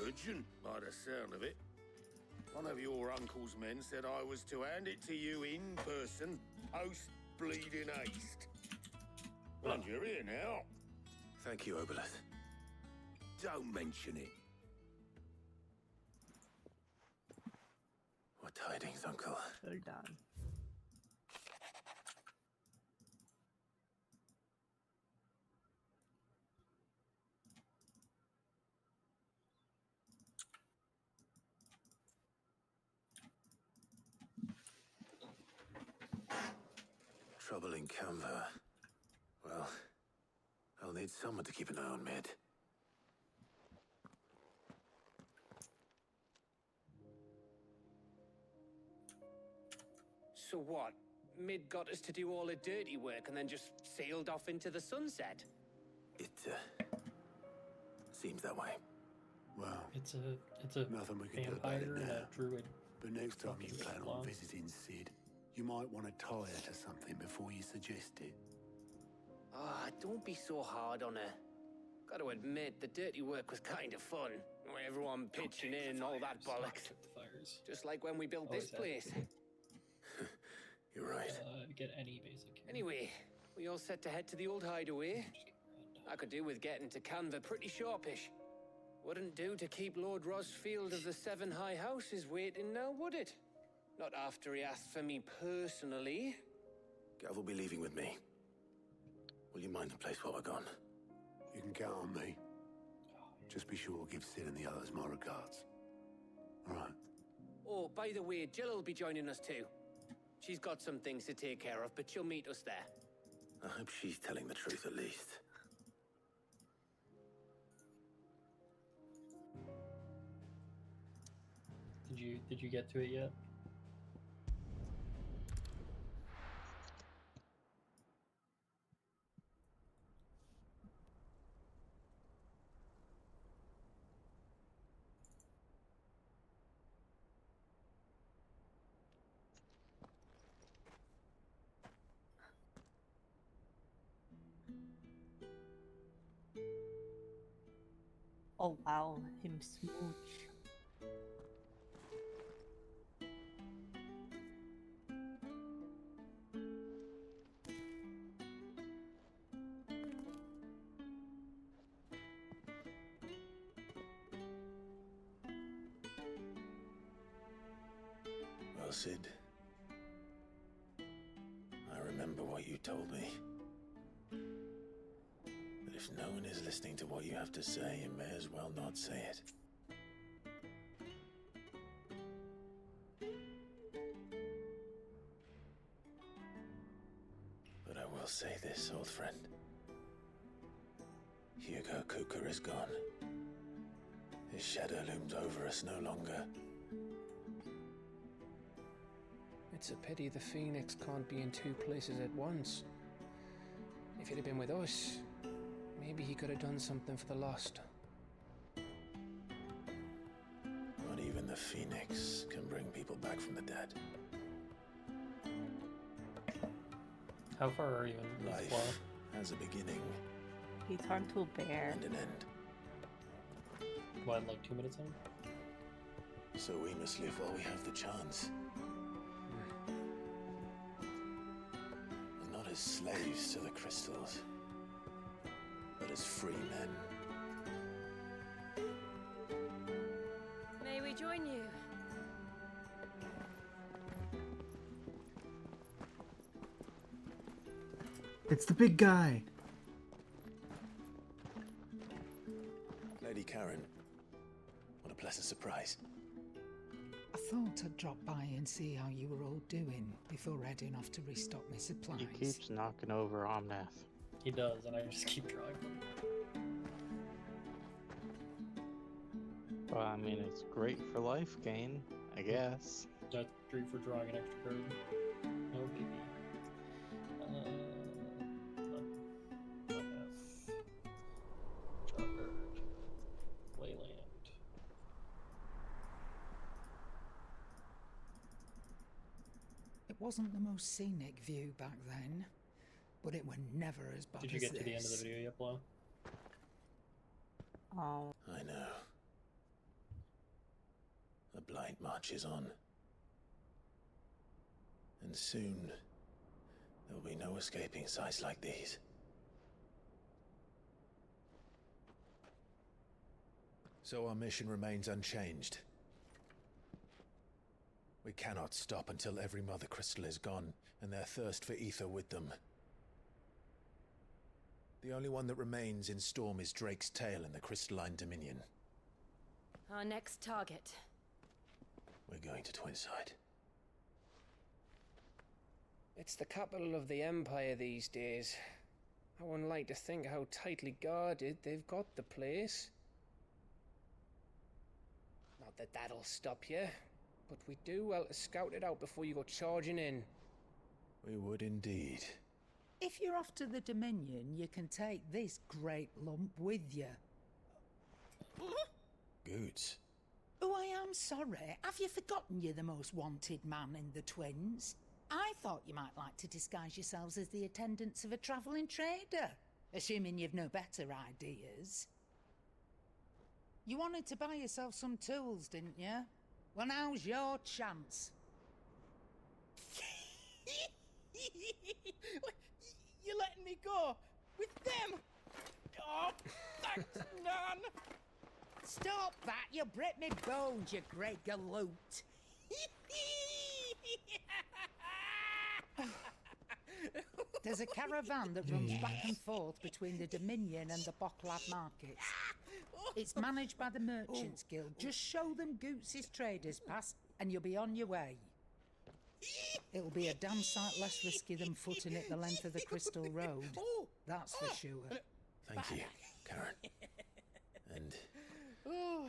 Urgent, by the sound of it. One of your uncle's men said I was to hand it to you in person, post-bleeding haste. And you're here now. Thank you, Obelith. Don't mention it. What tidings, Uncle? Well done. Trouble in Canva. Well, I'll need someone to keep an eye on Mid. So what? Mid got us to do all the dirty work and then just sailed off into the sunset? It, seems that way. Well, It's a nothing we can do about it vampire and now. a druid. But next time you fucking plan on outlaw. visiting Sid, you might want to tie her to something before you suggest it. Ah, don't be so hard on her. Gotta admit, the dirty work was kind of fun. Everyone pitching in, all that bollocks. Just like when we built Always this place. You're right. Get any basic. Anyway, we all set to head to the old hideaway. I could do with getting to Canva pretty sharpish. Wouldn't do to keep Lord Rosfield of the Seven High Houses waiting now, would it? Not after he asked for me personally. Gav will be leaving with me. Will you mind the place while we're gone? You can count on me. Just be sure to give Sid and the others my regards. All right. Oh, by the way, Jill will be joining us too. She's got some things to take care of, but she'll meet us there. I hope she's telling the truth at least. Did you get to it yet? Oh wow, him smooch. Well, Sid, I remember what you told me. But if no one is listening to what you have to say, you may as well not say it. But I will say this, old friend. Hugo Kuka is gone. His shadow looms over us no longer. It's a pity the Phoenix can't be in two places at once. If he'd have been with us, maybe he could have done something for the lost. Not even the Phoenix can bring people back from the dead. How far are you in this plot? Life has a beginning He turned to a bear. and an end. What, like 2 minutes in? So we must live while we have the chance. And not as slaves to the crystals, but as free men. May we join you? It's the big guy. Lady Karen, what a pleasant surprise. I thought I'd drop by and see how you were all doing before heading off to restock my supplies. He keeps knocking over Omnath. He does, and I just keep drawing them. Well, I mean, it's great for life gain, I guess. That's great for drawing an extra card. No baby. Draw card. Leyland. It wasn't the most scenic view back then, but it were never as bad Did you as get to the end of the this. video yet, Blau? Oh. I know. The blight marches on. And soon, there will be no escaping sights like these. So our mission remains unchanged. We We cannot stop until every mother crystal is gone, and their thirst for ether with them. The only one that remains in Storm is Drake's tail in the Crystalline Dominion. Our next target. We're going to Twinside. It's the capital of the Empire these days. I wouldn't like to think how tightly guarded they've got the place. Not that that'll stop you, but we do well to scout it out before you go charging in. We would indeed. If you're off to the Dominion, you can take this great lump with you. Goods. Oh, I am sorry. Have you forgotten you're the most wanted man in the Twins? I thought you might like to disguise yourselves as the attendants of a travelling trader, assuming you've no better ideas. You wanted to buy yourself some tools, didn't you? Well, now's your chance. You're letting me go with them? Oh, thanks, Nan. Stop that! You'll break me bones, you great galoot. There's a caravan that runs back and forth between the Dominion and the Bocklad markets. It's managed by the Merchants Guild. Just show them Goots' traders pass and you'll be on your way. It'll be a damn sight less risky than footing it the length of the Crystal Road. That's for sure. Thank you, Karen. And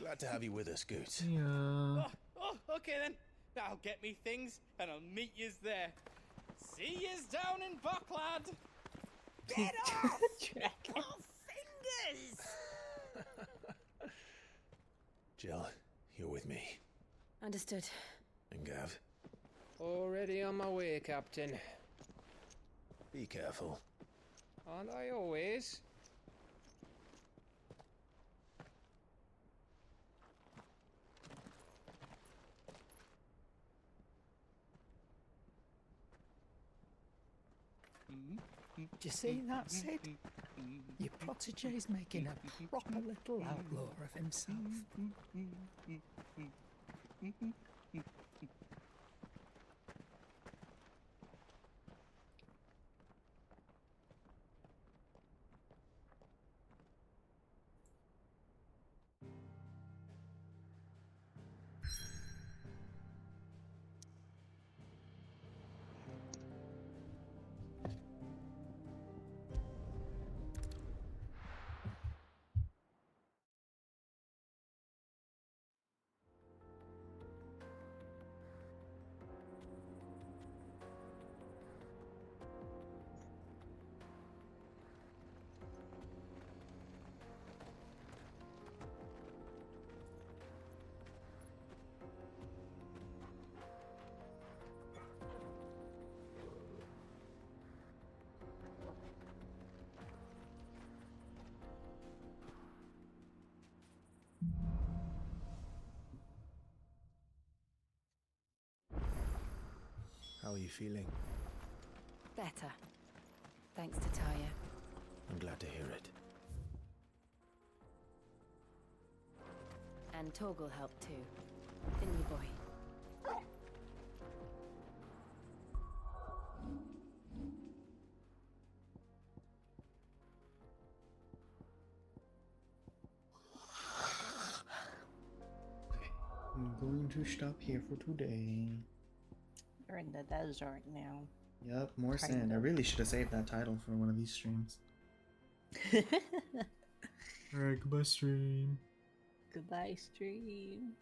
glad to have you with us, Goots. Oh, okay then. I'll get me things and I'll meet yous there. See yous down in Bocklad. Get off! Your fingers! Jill, you're with me. Understood. And Gav, Already on my way, Captain. be careful. Aren't I always? Do you see that, Sid? Your protege's making a proper little outlaw of himself. How are you feeling? Better. Thanks to Taya. I'm glad to hear it. And Torgal helped too. Didn't you, boy? I'm going to stop here for today. We're in the desert now. Yep, more Kind sand. I of. really should have saved that title for one of these streams. Alright, goodbye stream. Goodbye, stream.